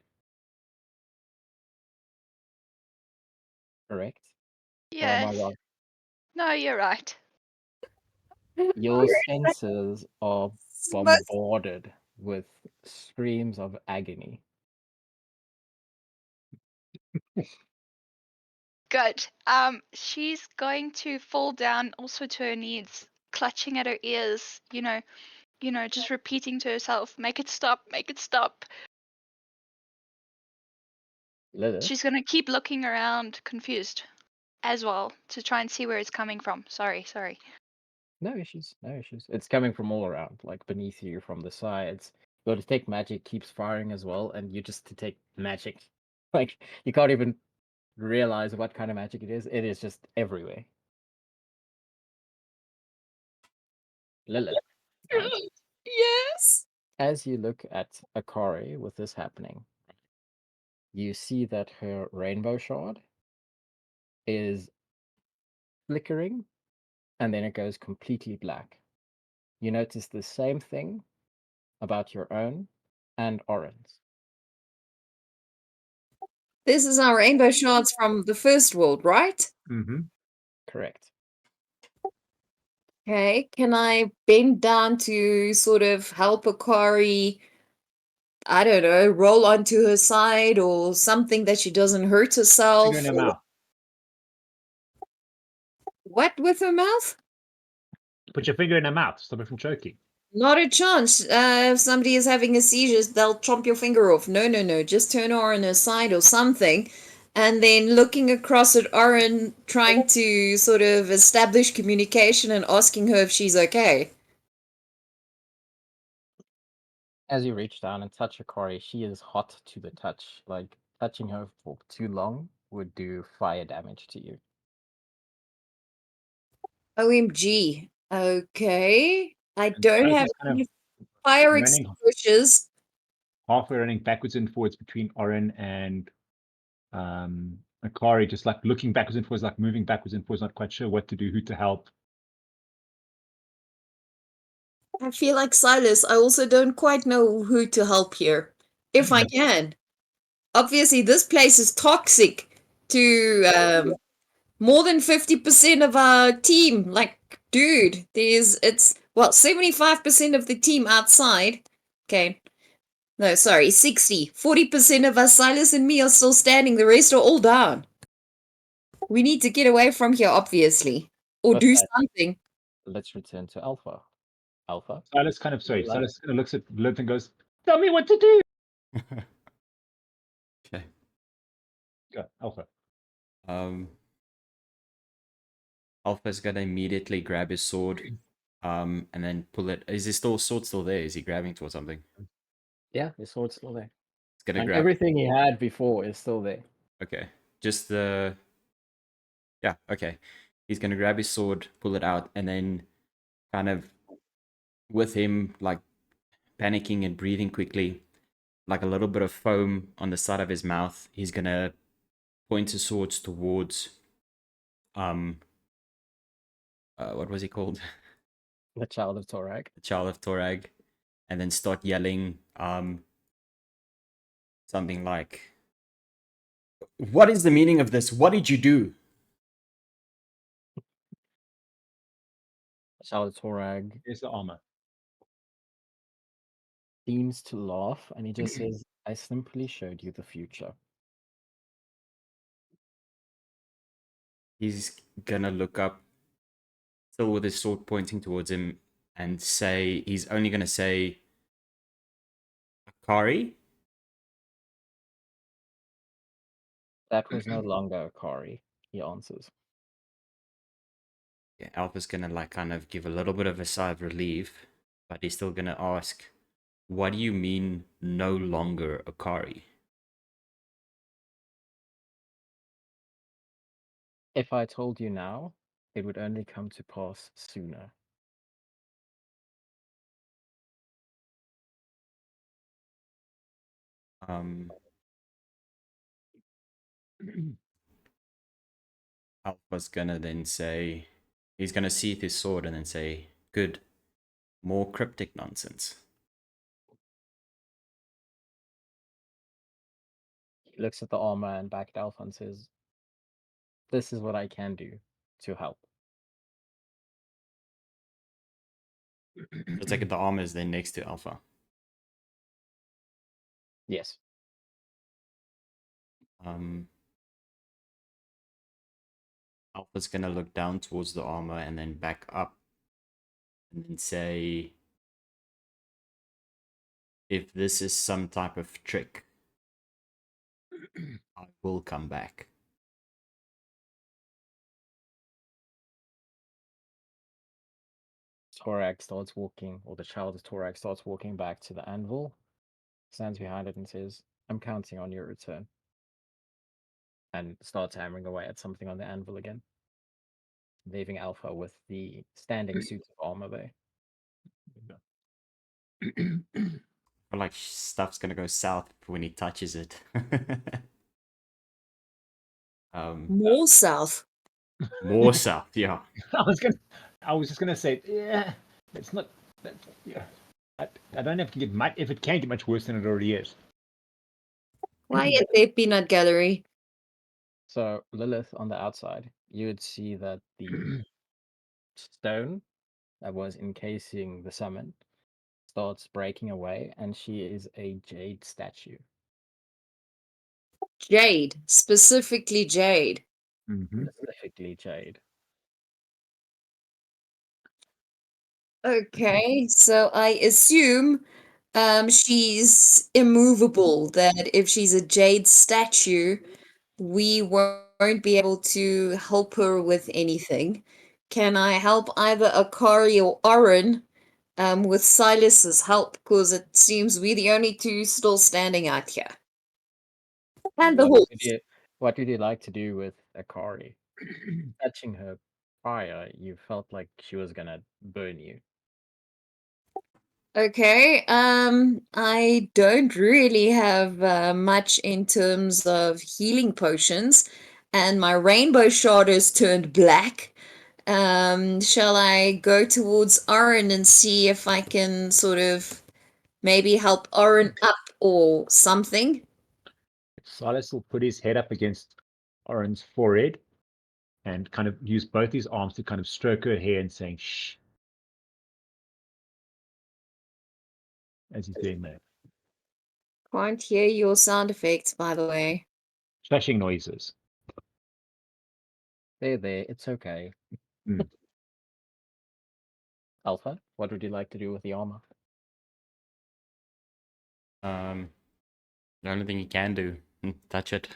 Correct? Or am I Yes. wrong? No, you're right. Your senses are Most bombarded with screams of agony. Good. She's going to fall down also to her knees, clutching at her ears, just repeating to herself, make it stop, make it stop. Lillith? She's gonna keep looking around, confused as well, to try and see where it's coming from. Sorry. No issues, no issues. It's coming from all around, like beneath you, from the sides. Your detect magic keeps firing as well, and you just detect magic. Like, you can't even realize what kind of magic it is. It is just everywhere. Lillith, right? Yes. As you look at Akari with this happening, you see that her rainbow shard is flickering and then it goes completely black. You notice the same thing about your own and Oryn's. This is our rainbow shards from the first world, right? Mm-hmm. Correct. Okay. Can I bend down to sort of help Akari, I don't know, roll onto her side or something that she doesn't hurt herself? Finger in your mouth. What with her mouth? Put your finger in her mouth. Stop her from choking. Not a chance. If somebody is having a seizure, they'll chomp your finger off. No. Just turn her on her side or something. And then looking across at Oryn, trying to sort of establish communication and asking her if she's okay. As you reach down and touch Akari, she is hot to the touch. Like, touching her for too long would do fire damage to you. OMG. Okay. I don't Silas have is kind any of fire running extinguishers. halfway running backwards and forwards between Oryn and Akari, just like looking backwards and forwards, like moving backwards and forwards, not quite sure what to do, who to help. I feel like Silas. I also don't quite know who to help here. If I can. Obviously, this place is toxic to more than 50% of our team. Like, dude, it's 75% of the team outside. Okay. No, sorry, 60. 40% of us, Silas and me, are still standing. The rest are all down. We need to get away from here, obviously. Or With do that, something. let's return to Alpha. Alpha? Silas kind of, sorry, Lillith? Silas kind of looks at Lillith and goes, tell me what to do. Okay. Go, Alpha. Alpha's gonna immediately grab his sword, and then pull it. Is his sword still there? Is he grabbing towards something? Yeah, his sword's still there. He's gonna And grab. everything he had before is still there. Okay, just the. Yeah. Okay, he's gonna grab his sword, pull it out, and then, kind of, with him like panicking and breathing quickly, like a little bit of foam on the side of his mouth, he's gonna points his swords towards what was he called? The child of Torag. The child of Torag, and then start yelling something like, "What is the meaning of this? What did you do?" The child of Torag Here's the armor. seems to laugh, and he just says, "I simply showed you the future." He's gonna look up, still with his sword pointing towards him, and say, he's only gonna say, "Akari?" That was no longer Akari, he answers. Yeah, Alpha's gonna like kind of give a little bit of a sigh of relief, but he's still gonna ask, "What do you mean no longer Akari?" If I told you now, it would only come to pass sooner. Alpha's gonna then say, he's gonna sheath his sword and then say, "Good, more cryptic nonsense." He looks at the armor and back at Alpha and says, "This is what I can do to help." It's like the armor is then next to Alpha. Yes. Alpha's gonna look down towards the armor and then back up and then say, "If this is some type of trick, I will come back." Torag starts walking, or the child of Torag starts walking back to the anvil, stands behind it and says, "I'm counting on your return." And starts hammering away at something on the anvil again, leaving Alpha with the standing suit of armor there. Or like stuff's gonna go south when he touches it. More south. More south, yeah. I was just gonna say, yeah, it's not. Yeah, I don't know if it can get much. If it can get much worse than it already is. Quiet there, peanut gallery. So Lillith on the outside, you would see that the stone that was encasing the summon starts breaking away, and she is a jade statue. Jade. Specifically Jade. Specifically jade. Okay, so I assume she's immovable, that if she's a jade statue, we won't be able to help her with anything. Can I help either Akari or Oryn with Silas's help? Because it seems we're the only two still standing out here. And the horse. What would you like to do with Akari? Touching her prior, you felt like she was gonna burn you. Okay, I don't really have much in terms of healing potions, and my rainbow shard is turned black. Shall I go towards Oryn and see if I can sort of maybe help Oryn up or something? Silas will put his head up against Oryn's forehead and kind of use both his arms to kind of stroke her hair and saying "shh" as he's doing that. Can't hear your sound effects, by the way. Shushing noises. There, it's okay. Mm. Alpha, what would you like to do with the armor? The only thing he can do, touch it.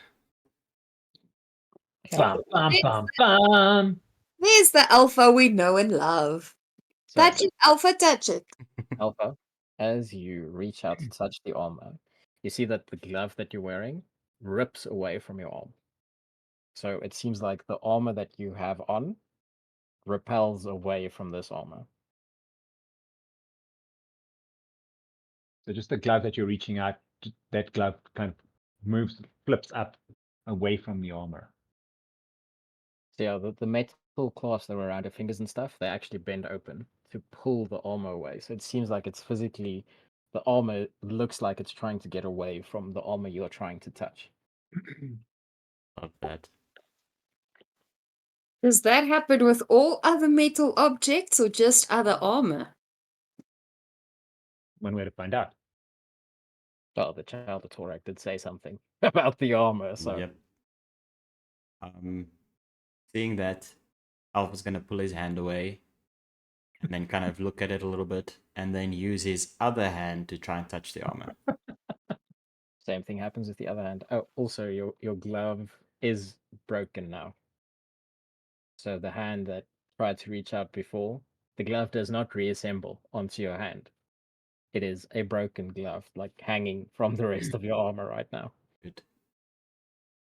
Bum, bum, bum, bum. There's the Alpha we know and love. So, Touch it, Alpha, touch it. Alpha, as you reach out to touch the armor, you see that the glove that you're wearing rips away from your arm. So it seems like the armor that you have on repels away from this armor. So just the glove that you're reaching out, that glove kind of moves, flips up away from the armor. So yeah, the metal clasps that were around your fingers and stuff, they actually bend open to pull the armor away. So it seems like it's physically, the armor looks like it's trying to get away from the armor you're trying to touch. Love that. Does that happen with all other metal objects or just other armor? One way to find out. Well, the child of Torak did say something about the armor, so Yep. Seeing that, Alpha's gonna pull his hand away and then kind of look at it a little bit and then use his other hand to try and touch the armor. same thing happens with the other hand. Oh, also your glove is broken now. So the hand that tried to reach out before, the glove does not reassemble onto your hand. It is a broken glove, like hanging from the rest of your armor right now. Good.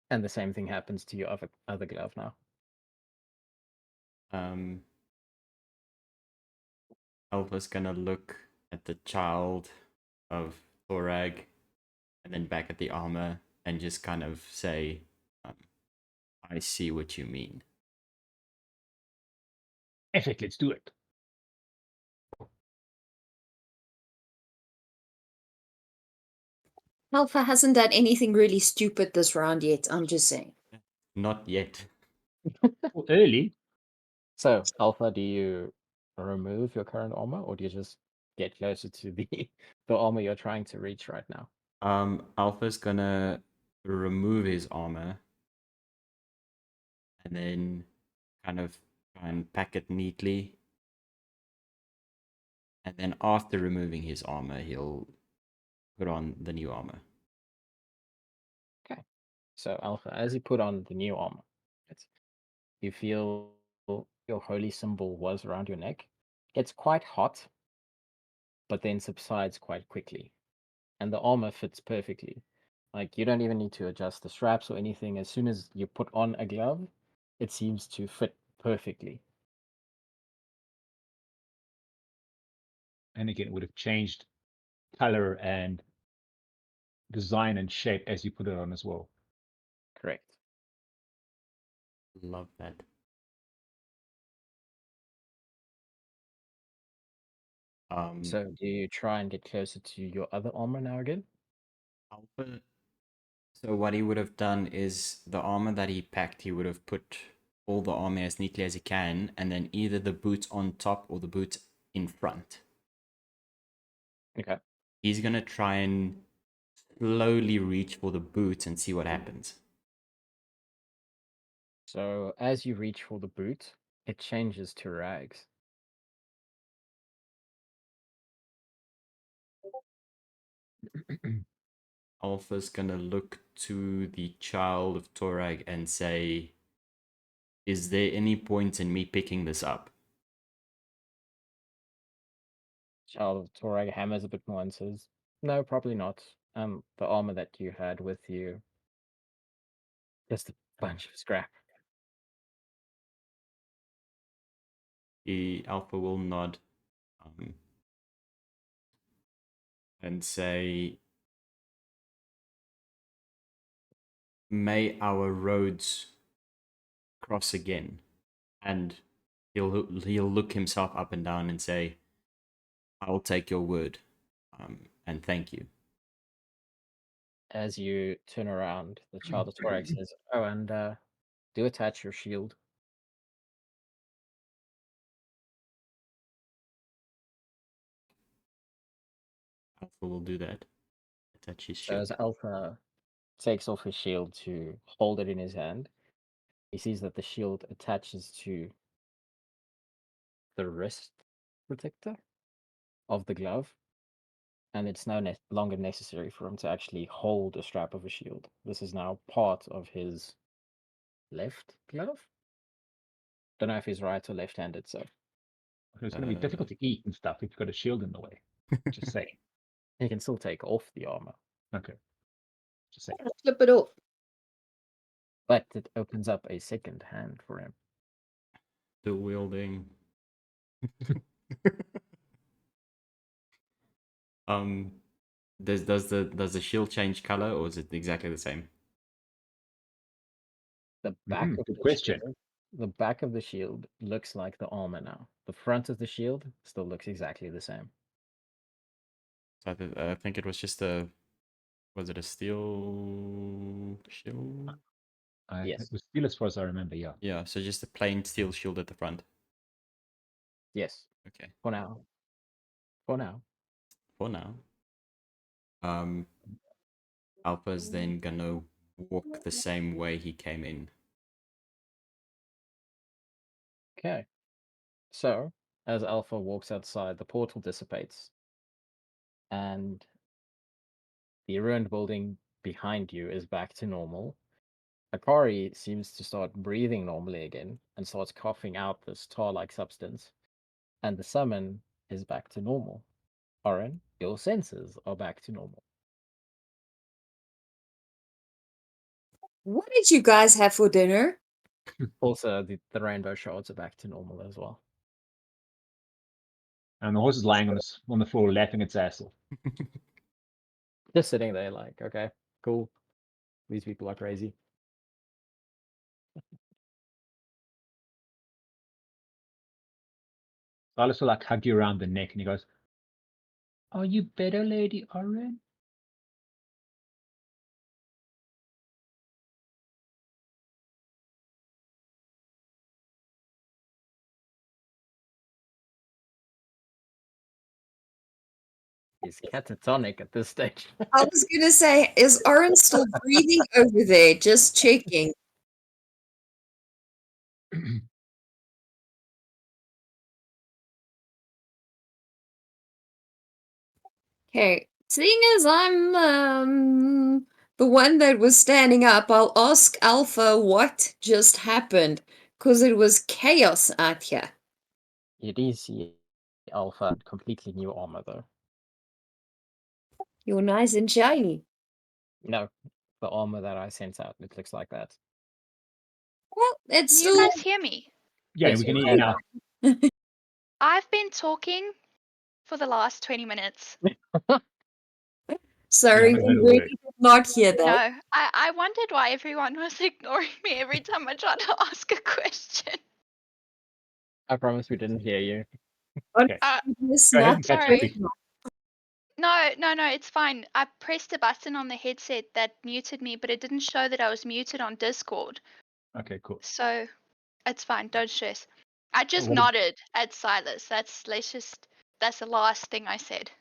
And the same thing happens to your other glove now. Alpha's gonna look at the child of Thorag and then back at the armor and just kind of say, I see what you mean. Epic, let's do it. Alpha hasn't done anything really stupid this round yet, I'm just saying. Not yet. Well, early. So, Alpha, do you remove your current armor, or do you just get closer to the armor you're trying to reach right now? Alpha's gonna remove his armor and then kind of try and pack it neatly. And then after removing his armor, he'll put on the new armor. Okay. So, Alpha, as you put on the new armor, you feel your holy symbol was around your neck. Gets quite hot, but then subsides quite quickly. And the armor fits perfectly. Like, you don't even need to adjust the straps or anything. As soon as you put on a glove, it seems to fit perfectly. And again, it would have changed color and design and shape as you put it on as well. Correct. Love that. So do you try and get closer to your other armor now again? Alpha. So what he would have done is the armor that he packed, he would have put all the armor as neatly as he can, and then either the boots on top or the boots in front. Okay. He's gonna try and slowly reach for the boots and see what happens. So as you reach for the boot, it changes to rags. Alpha's gonna look to the child of Torag and say, is there any point in me picking this up? Child of Torag hammers a bit more and says, "No, probably not. The armor that you had with you, just a bunch of scrap." The Alpha will nod and say, may our roads cross again. And he'll look himself up and down and say, I'll take your word, and thank you. As you turn around, the child of Torag says, "Oh, and do attach your shield." Alpha will do that. Attach his So as shield. Alpha takes off his shield to hold it in his hand, he sees that the shield attaches to the wrist protector of the glove, and it's now longer necessary for him to actually hold a strap of a shield. This is now part of his left glove. Don't know if he's right or left-handed, so It's going to be difficult to eat and stuff if you've got a shield in the way. Just saying. he can still take off the armor, Okay. Just saying. Flip it off. but it opens up a second hand for him. The wielding. Does the shield change color or is it exactly the same? The back of Good the question. shield, the back of the shield looks like the armor now. The front of the shield still looks exactly the same. So I think it was just a. Was it a steel shield? Yes. It was steel as far as I remember, yeah. Yeah, so just a plain steel shield at the front. Yes. Okay. For now. For now. For now. Alpha's then gonna walk the same way he came in. Okay. So, as Alpha walks outside, the portal dissipates. And the ruined building behind you is back to normal. Akari seems to start breathing normally again and starts coughing out this tar-like substance. And the summon is back to normal. Oryn, your senses are back to normal. What did you guys have for dinner? Also, the rainbow shards are back to normal as well. And the horse is lying on the floor laughing its ass off. Just sitting there like, okay, cool. These people are crazy. Silas will like hug you around the neck and he goes, "Are you better, Lady Oryn?" He's catatonic at this stage. I was gonna say, is Oryn still breathing over there? Just checking. Okay, seeing as I'm the one that was standing up, I'll ask Alpha what just happened, because it was chaos out here. You do see Alpha in completely new armor though. You're nice and shiny. No, the armor that I sent out, it looks like that. Well, it's Can you still guys hear me? Yeah, Yes, we can you hear you can. now. I've been talking for the last 20 minutes. sorry, haven't we heard a really word. did not hear that. No, I wondered why everyone was ignoring me every time I tried to ask a question. I promise we didn't hear you. Okay. Goodness, Go ahead not and catch Sorry. up. Vicky. No, it's fine. I pressed a button on the headset that muted me, but it didn't show that I was muted on Discord. Okay, cool. So it's fine. Don't stress. I just what- nodded at Silas. That's the last thing I said.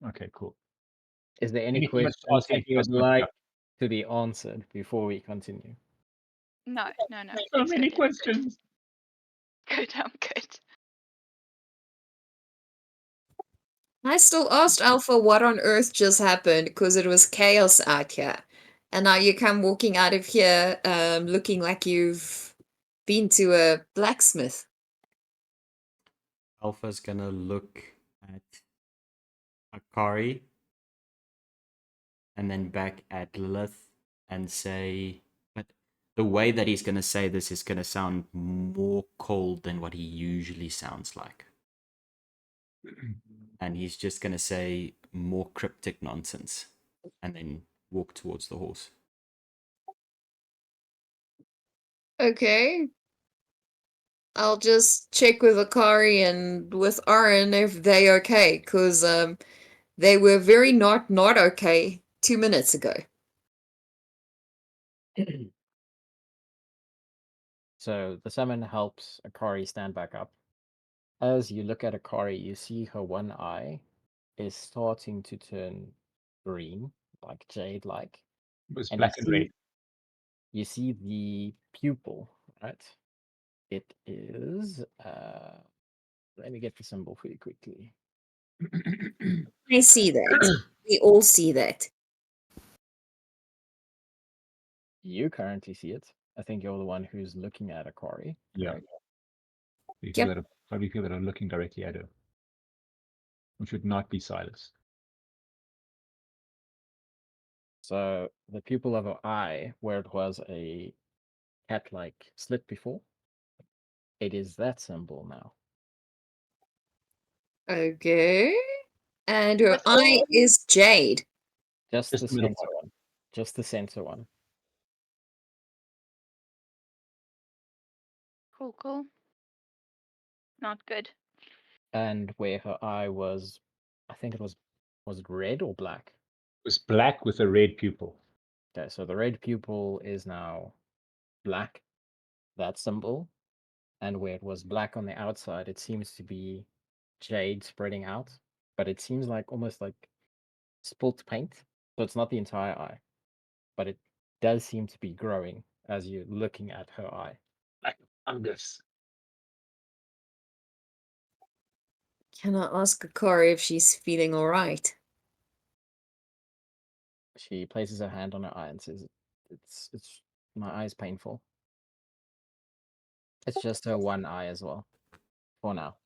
Okay, cool. Is there any Anything else to questions ask that anything you else would about the like to be answered before we continue? No. So It's many good. questions. Good, I'm good. I still asked Alpha what on earth just happened because it was chaos out here. And now you come walking out of here looking like you've been to a blacksmith. Alpha's gonna look at Akari and then back at Lilith and say, but the way that he's gonna say this is gonna sound more cold than what he usually sounds like. And he's just gonna say more cryptic nonsense and then walk towards the horse. Okay. I'll just check with Akari and with Oryn if they okay, because they were very not okay 2 minutes ago. So the summon helps Akari stand back up. As you look at Akari, you see her one eye is starting to turn green, like jade-like. It was And black and red. you see the pupil, right? It is let me get the symbol for you quickly. I see that. We all see that. You currently see it. I think you're the one who's looking at Akari. Yeah. Correct? People Yep. that are probably people that are looking directly at her. Which would not be Silas. So the pupil of her eye, where it was a cat-like slit before, it is that symbol now. Okay. And her With eye all is jade. Just Just the the middle center one. Just the center one. Cool. Not good. And where her eye was, I think it was it red or black? It was black with a red pupil. Okay, so the red pupil is now black, that symbol. And where it was black on the outside, it seems to be jade spreading out, but it seems like almost like spilt paint. So it's not the entire eye, but it does seem to be growing as you're looking at her eye. Like a fungus. Can I ask Akari if she's feeling all right? She places her hand on her eye and says, "It's my eye is painful. It's just her one eye as well, for now."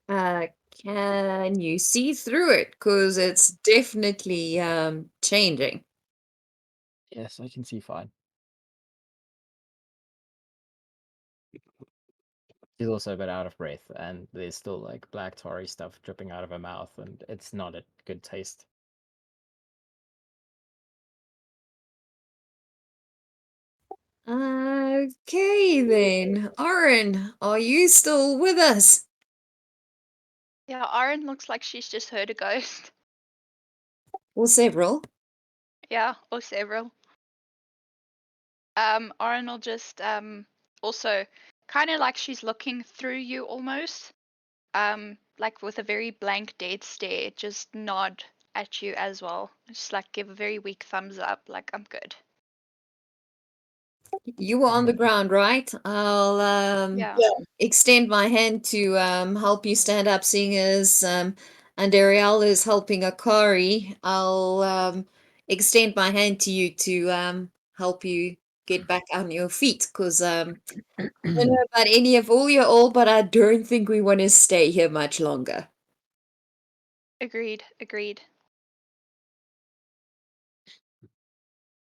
Can you see through it? Because it's definitely changing. Yes, I can see fine. She's also a bit out of breath, and there's still like black tarry stuff dripping out of her mouth, and it's not a good taste. Okay then. Oryn, are you still with us? Yeah, Oryn looks like she's just heard a ghost. Or several? Yeah, or several. Oryn will just also kind of like she's looking through you almost. Like with a very blank dead stare, just nod at you as well. Just like give a very weak thumbs up, like I'm good. You were on the ground, right? I'll Yeah. extend my hand to help you stand up, seeing as Andariel is helping Akari. I'll extend my hand to you to help you get back on your feet, because I don't know about any of all you all, but I don't think we want to stay here much longer. Agreed.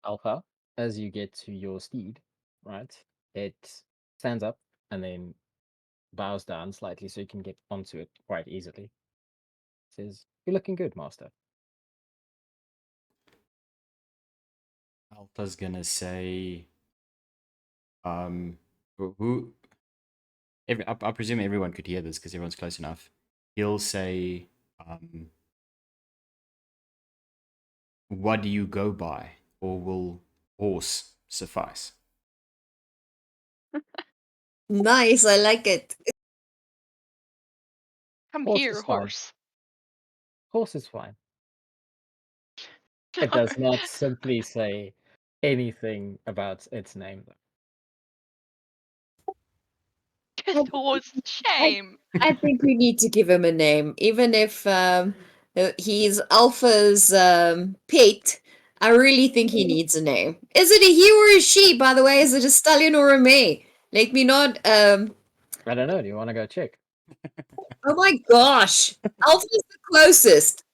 Alpha, as you get to your steed, right, it stands up and then bows down slightly so you can get onto it quite easily. Says, "You're looking good, master." Alpha's gonna say, who? I presume everyone could hear this because everyone's close enough. He'll say, "What do you go by, or will horse suffice?" Nice, I like it. Come Horse here, is fine. horse. Horse is fine. It does not simply say anything about its name, though. Just horse. Shame. I think we need to give him a name, even if he's Alpha's pet. I really think he needs a name. Is it a he or a she, by the way? Is it a stallion or a mare? Let me not. I don't know. Do you want to go check? Oh my gosh, Alpha's the closest.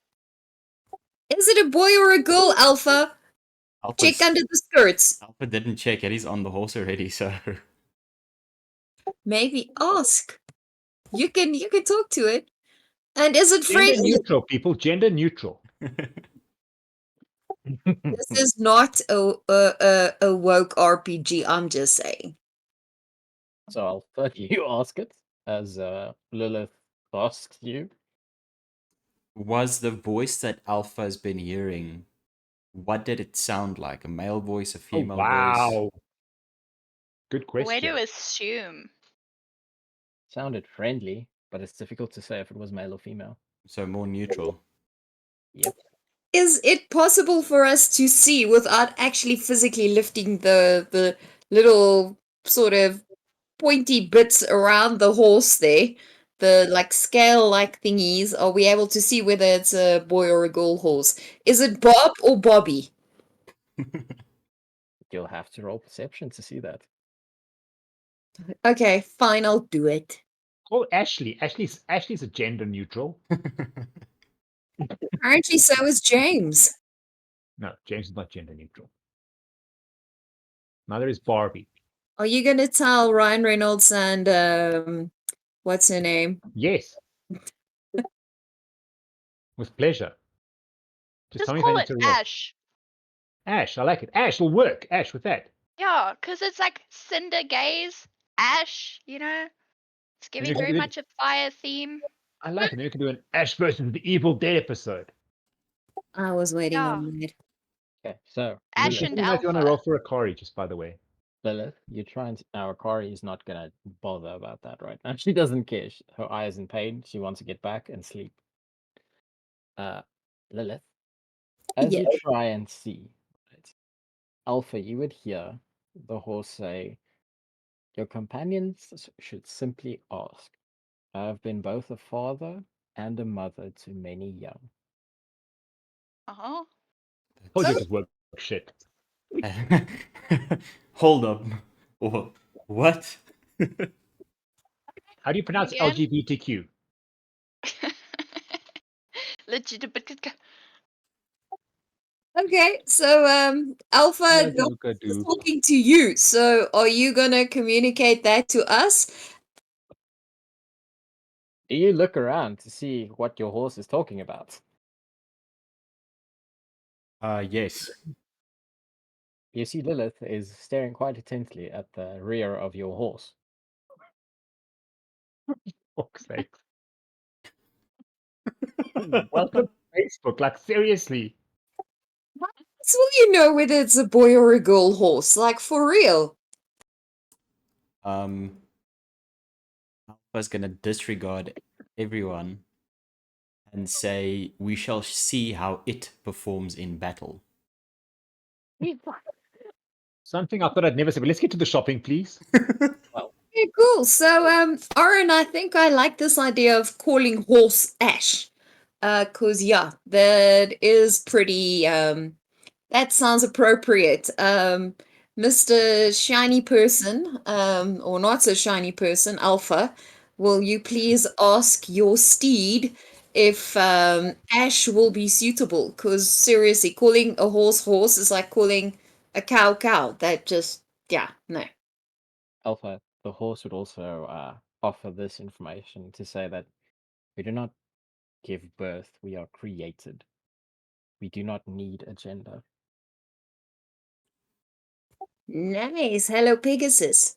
Is it a boy or a girl, Alpha? Check under the skirts. Alpha didn't check it. He's on the horse already, so Maybe ask. You can talk to it. And is it Gender friendly? neutral, people. Gender neutral. This is not a woke RPG. I'm just saying. So Alpha, you ask it as Lilith asks you. was the voice that Alpha's been hearing, what did it sound like? A male voice, a Oh, female voice? wow. Good Way question. to assume. Sounded friendly, but it's difficult to say if it was male or female. So more neutral. Yep. Is it possible for us to see without actually physically lifting the little sort of pointy bits around the horse there, the like scale like thingies? Are we able to see whether it's a boy or a girl horse? Is it Bob or Bobby? You'll have to roll perception to see that. Okay, fine, I'll do it. Oh, Ashley. Ashley's a gender neutral. Apparently, so is James. No, James is not gender neutral. Neither is Barbie. Are you gonna tell Ryan Reynolds and what's her name? Yes. With pleasure. Just Just tell me if I call need it to roll. Ash. Ash, I like it. Ash will work. Ash with that. Yeah, because it's like cinder gaze, ash, you know? It's you giving can very do- much a fire theme. I like it. Then you can do an Ash versus the Evil Dead episode. I was waiting Yeah. on that. Okay, so Ash Lilith, and You might want to alpha. roll for Akari, just by the way. Lilith, you're trying to. Now, Akari is not gonna bother about that right now. She doesn't care. Her eye is in pain. She wants to get back and sleep. Lilith, as Yeah. you try and see, right, Alpha, you would hear the horse say, "Your companions should simply ask. I have been both a father and a mother to many young." Uh-huh. Told you Oh. it just work shit. Hold up. What? How do you pronounce Again? LGBTQ? Legitimate. Okay, so Alpha is talking to you. So are you gonna communicate that to us? Do you look around to see what your horse is talking about? Yes. You see Lilith is staring quite intently at the rear of your horse. Fuck's sake. Welcome to Facebook. Like, seriously. So will you know whether it's a boy or a girl horse? Like for real? Alpha's gonna disregard everyone and say, "We shall see how it performs in battle." Something I thought I'd never say, but let's get to the shopping, please. Okay, cool. So Oryn, I think I like this idea of calling horse Ash. Cause yeah, that is pretty that sounds appropriate. Mr. Shiny Person, or not so shiny person, Alpha, will you please ask your steed if Ash will be suitable? Because seriously, calling a horse horse is like calling a cow cow. That just, yeah, no. Alpha, the horse would also offer this information to say that we do not give birth, we are created. We do not need a gender. Nice. Hello, Pegasus.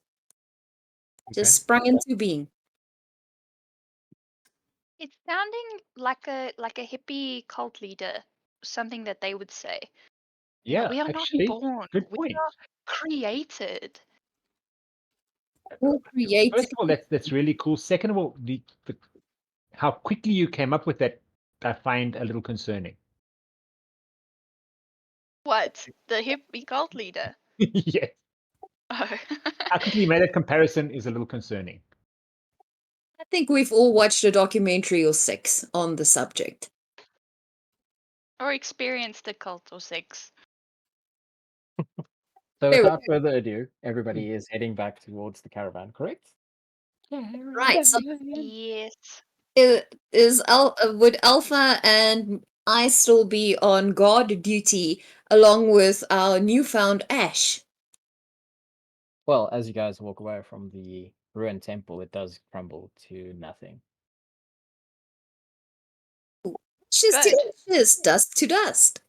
Just sprung into being. It's sounding like a hippie cult leader, something that they would say. Yeah, We are actually, not born. good We point. are created. All created. First of all, that's really cool. Second of all, the how quickly you came up with that, I find a little concerning. What? The hippie cult leader? Yes. Oh. How quickly you made that comparison is a little concerning. I think we've all watched a documentary or six on the subject. Or experienced a cult or six. So There we without further ado, everybody is heading back towards the caravan, correct? Right. So Yes. would Alpha and I still be on guard duty along with our newfound Ash? Well, as you guys walk away from the ruined temple, it does crumble to nothing. Just Good. ashes, dust to dust.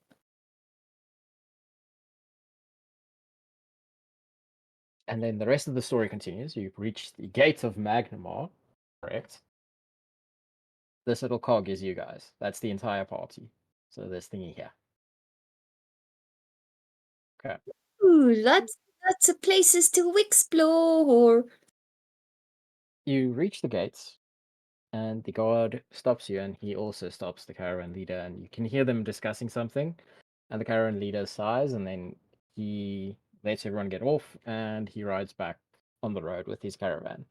And then the rest of the story continues. You've reached the gate of Magnimar, correct? This little cog is you guys. That's the entire party. So this thingy here. Okay. Ooh, lots of places to explore. You reach the gates, and the guard stops you, and he also stops the caravan leader, and you can hear them discussing something. And the caravan leader sighs, and then he lets everyone get off, and he rides back on the road with his caravan.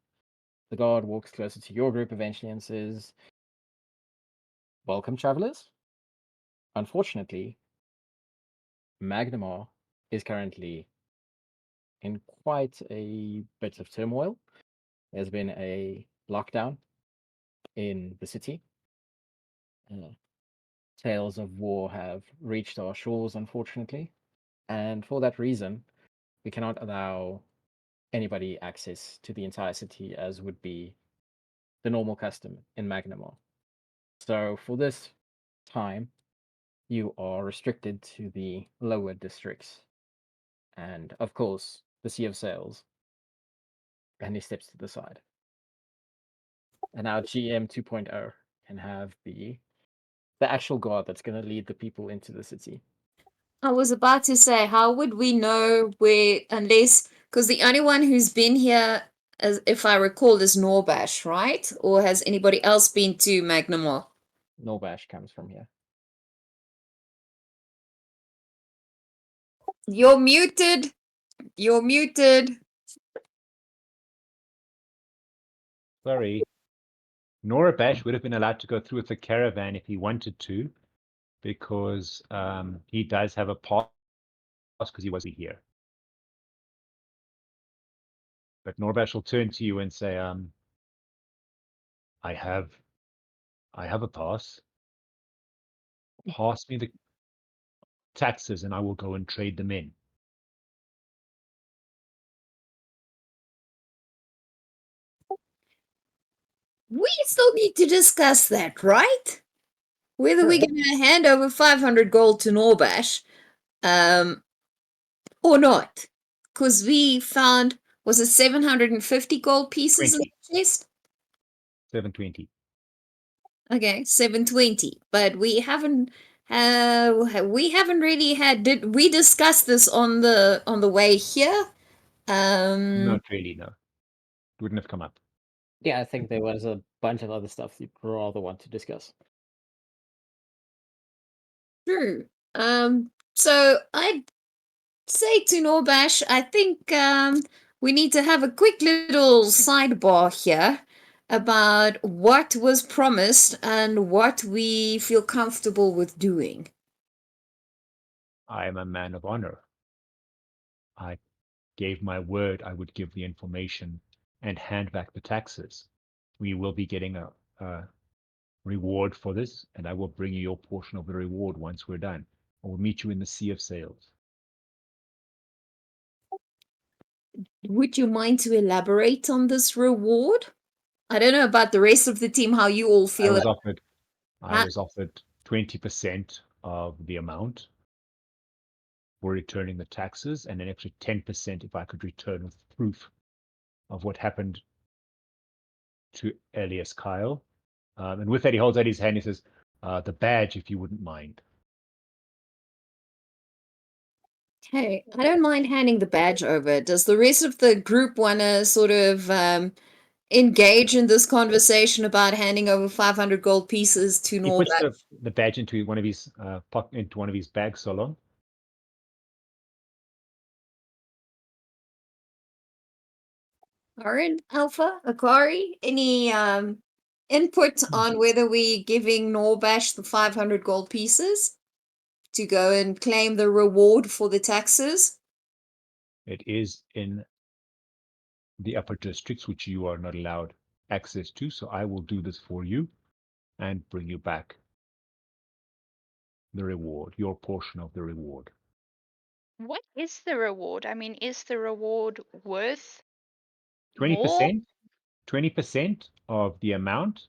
The guard walks closer to your group eventually and says, "Welcome, travelers. Unfortunately, Magnimar is currently in quite a bit of turmoil. There's been a lockdown in the city. Tales of war have reached our shores, unfortunately, and for that reason, we cannot allow anybody access to the entire city as would be the normal custom in Magnimar. So for this time, you are restricted to the lower districts. And of course, the Sea of Sails. And he steps to the side. And now GM 2.0 can have the actual god that's going to lead the people into the city. I was about to say, how would we know where, unless, because the only one who's been here, as if I recall, is Norbash, right? Or has anybody else been to Magnimar? Norbash comes from here. You're muted. You're muted. Sorry. Norabash would have been allowed to go through with the caravan if he wanted to, because he does have a pass because he wasn't here. But Norbash will turn to you and say, I have a pass. Pass me the taxes and I will go and trade them in. We still need to discuss that, right? Whether we're going to hand over 500 gold to Norbash, or not. Because we found, was it 750 gold pieces in 20. the chest? 720. Okay, 720. But we haven't really had, did we discuss this on the way here? Not really, no. It wouldn't have come up. Yeah, I think there was a bunch of other stuff you'd rather want to discuss. True. So I'd say to Norbash, I think we need to have a quick little sidebar here about what was promised and what we feel comfortable with doing. I am a man of honor. I gave my word I would give the information and hand back the taxes. We will be getting a reward for this, and I will bring you your portion of the reward once we're done. I will meet you in the Sea of Sails. Would you mind to elaborate on this reward? I don't know about the rest of the team, how you all I feel. was offered Huh? 20% of the amount for returning the taxes, and an extra 10% if I could return with proof of what happened to Elias Kyle. And with that, he holds out his hand. He says, "The badge, if you wouldn't mind." Hey, I don't mind handing the badge over. Does the rest of the group want to sort of engage in this conversation about handing over 500 gold pieces to He puts Norbash? the badge into one of his into one of his bags, so long. Oryn, Alpha, Akari, any input on whether we giving Norbash the 500 gold pieces to go and claim the reward for the taxes? It is in the upper districts, which you are not allowed access to. So I will do this for you and bring you back the reward, your portion of the reward. What is the reward? I mean, is the reward worth more? 20%, 20% of the amount,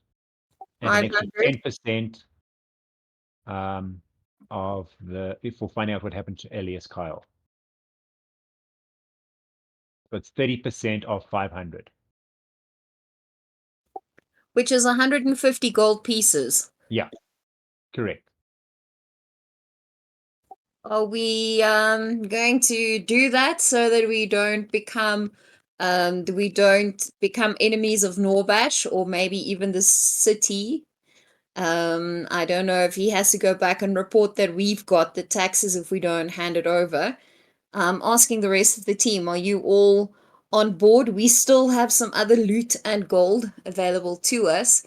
and an extra 500. 10% of the if we'll find out what happened to Elias Kyle. So it's 30% of 500. Which is 150 gold pieces. Yeah, correct. Are we going to do that so that we don't become enemies of Norbash or maybe even the city? I don't know if he has to go back and report that we've got the taxes if we don't hand it over. Asking the rest of the team, are you all on board? We still have some other loot and gold available to us,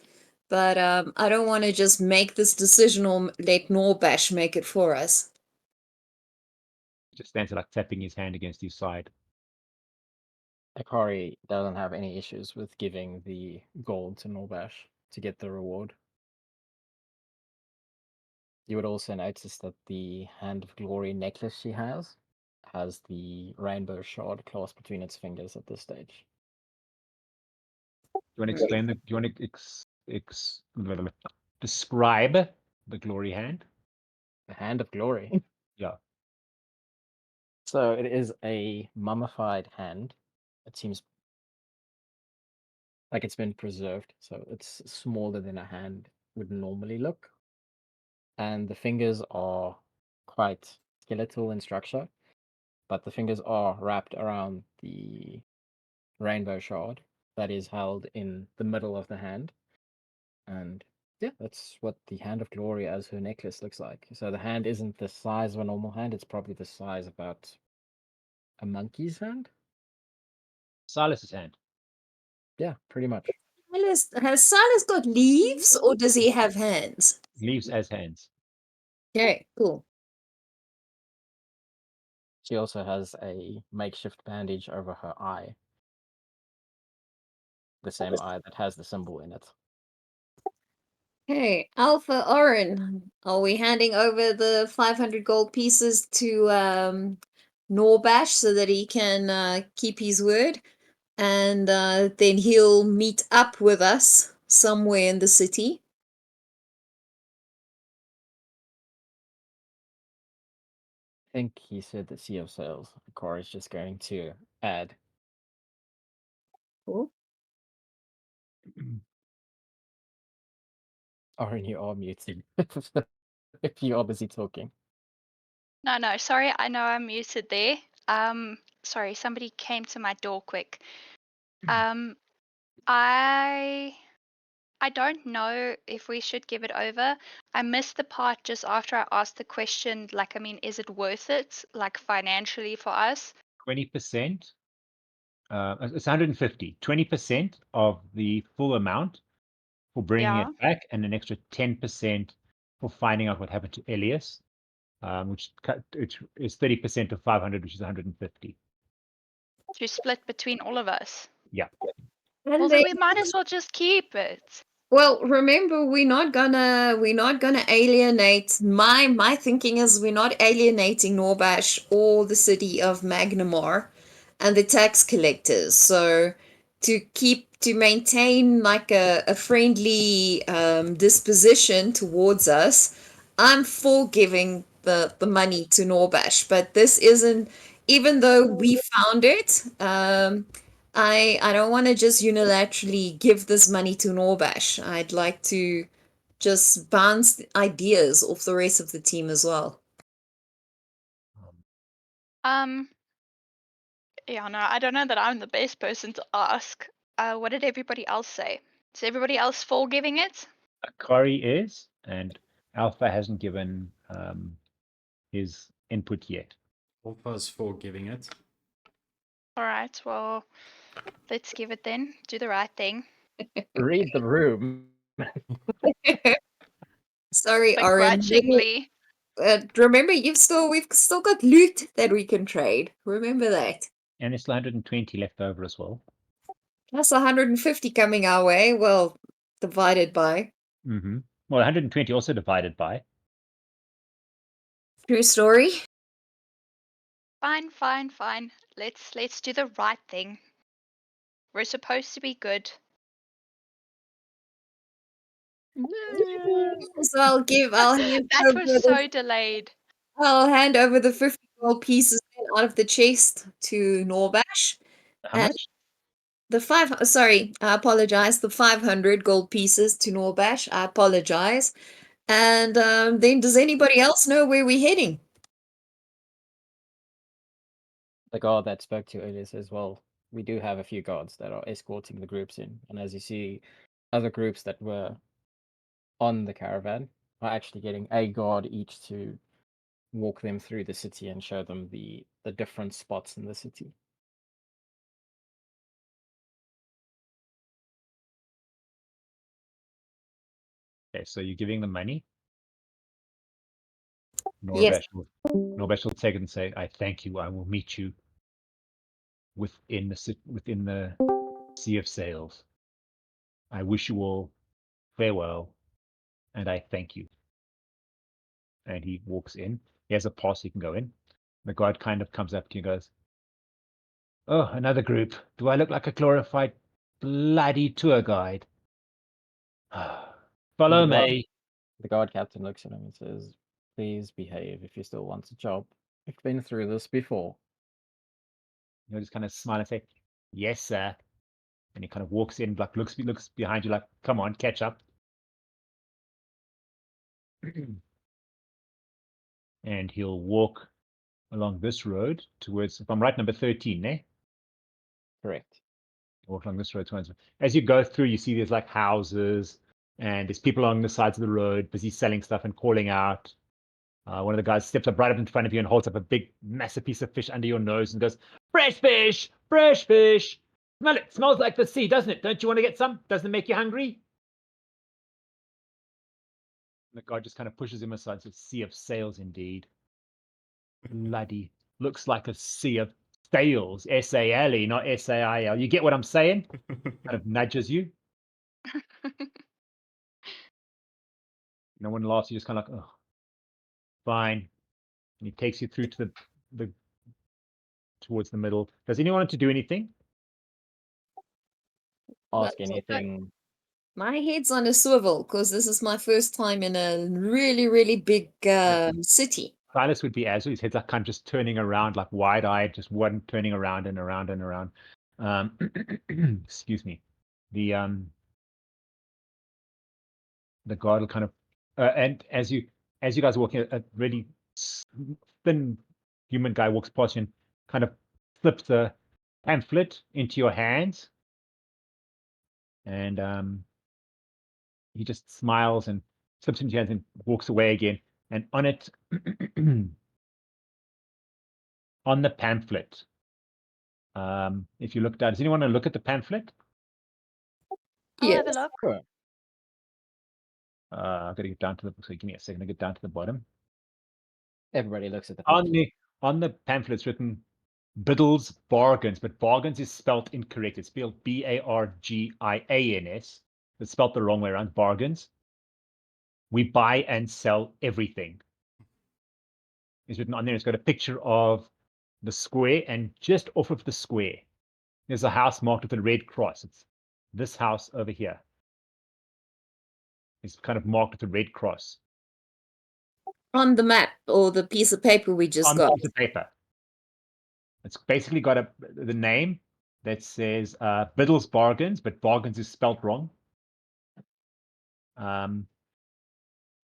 but I don't want to just make this decision or let Norbash make it for us. Just stands like tapping his hand against his side. Akari doesn't have any issues with giving the gold to Norbash to get the reward. You would also notice that the Hand of Glory necklace she has the rainbow shard clasped between its fingers at this stage. Do you want to explain do you want to describe the glory hand? The Hand of Glory. Yeah. So it is a mummified hand. It seems like it's been preserved, so it's smaller than a hand would normally look. And the fingers are quite skeletal in structure, but the fingers are wrapped around the rainbow shard that is held in the middle of the hand. And yeah, that's what the Hand of Glory as her necklace looks like. So the hand isn't the size of a normal hand, it's probably the size about a monkey's hand. Silas's hand. Yeah, pretty much. Has Silas got leaves or does he have hands? Leaves as hands. Okay, cool. She also has a makeshift bandage over her eye. The same eye that has the symbol in it. Hey, Alpha Oryn, are we handing over the 500 gold pieces to Norbash so that he can keep his word? And then he'll meet up with us somewhere in the city. I think he said the Sea of Sails. Akari is just going to add. Cool. Orin, you are muted. If you are busy talking. No, sorry, I know I'm muted there. Sorry, somebody came to my door quick. I don't know if we should give it over. I missed the part just after I asked the question, like, I mean, is it worth it, like, financially for us? 20%. It's 150. 20% of the full amount for bringing Yeah. it back, and an extra 10% for finding out what happened to Elias, which is 30% of 500, which is 150. To split between all of us. Yeah. And Well, then, then we might as well just keep it. well, remember, we're not gonna alienate. My thinking is we're not alienating Norbash or the city of Magnimar and the tax collectors. So to maintain like a friendly disposition towards us, I'm for giving the money to Norbash. But this isn't, even though we found it, I don't want to just unilaterally give this money to Norbash. I'd like to just bounce ideas off the rest of the team as well. Yeah, no, I don't know that I'm the best person to ask. What did everybody else say? Is everybody else for giving it? Akari is, and Alpha hasn't given his input yet. Alpha's for giving it. All right, well, let's give it then. Do the right thing. Read the room. Sorry, Oryn. Begrudgingly. Remember, we've still got loot that we can trade. Remember that. And it's 120 left over as well. Plus 150 coming our way. Well, divided by. Mm-hmm. Well, 120 also divided by. True story. Fine. Let's do the right thing. We're supposed to be good. So I'll That was so delayed. I'll hand over the 50 gold pieces out of the chest to Norbash. How And much? I apologize. The 500 gold pieces to Norbash. I apologize. And then does anybody else know where we're heading? The guard that spoke to you earlier says, well, we do have a few guards that are escorting the groups in. And as you see, other groups that were on the caravan are actually getting a guard each to walk them through the city and show them the different spots in the city. Okay, so you're giving them money. Yes. Norbash will take it and say, "I thank you. I will meet you within the Sea of Sails. I wish you all farewell, and I thank you." And he walks in. He has a pass. He can go in. The guard kind of comes up to you and goes, "Oh, another group. Do I look like a glorified bloody tour guide?" Follow The guard, me. the guard captain looks at him and says, please behave if you still want a job. I've been through this before. You'll just kind of smile and say, "Yes, sir." And he kind of walks in, like looks behind you, like, "Come on, catch up." And he'll walk along this road towards, if I'm right, number 13, eh? Correct. Walk along this road towards. As you go through, you see there's like houses, and there's people along the sides of the road, busy selling stuff and calling out. One of the guys steps up right up in front of you and holds up a big, massive piece of fish under your nose and goes, "Fresh fish! Fresh fish! Smell it! Smells like the sea, doesn't it? Don't you want to get some? Doesn't it make you hungry?" The guy just kind of pushes him aside and says, "Sea of sails, indeed. Bloody. Looks like a sea of sails. S-A-L-E, not S-A-I-L. You get what I'm saying?" Kind of nudges you. No one laughs. You just kind of like, "Oh, fine." And he takes you through to the towards the middle. Does anyone want to do anything? Ask Well, anything. My head's on a swivel because this is my first time in a really, really big city. Silas would be as his head's like kind of just turning around, like wide-eyed, just one turning around and around and around. Excuse me. The guard will kind of and as you guys are walking, a really thin human guy walks past you and kind of slips a pamphlet into your hands, and he just smiles and slips into your hands and walks away again. And on it, on the pamphlet, if you look down, does anyone want to look at the pamphlet? I'll have a Yes. look. Sure. I've got to get down to the. So give me a second to get down to the bottom. Everybody looks at the On pamphlet. the pamphlet, it's written Biddle's Bargains, but bargains is spelled incorrect. It's spelled Bargians. It's spelled the wrong way around. Bargains. We buy and sell everything. It's written on there. It's got a picture of the square, and just off of the square, there's a house marked with a red cross. It's this house over here. It's kind of marked with a red cross On the map or the piece of paper we just on the got. piece of paper. It's basically got the name that says Biddle's Bargains, but bargains is spelt wrong.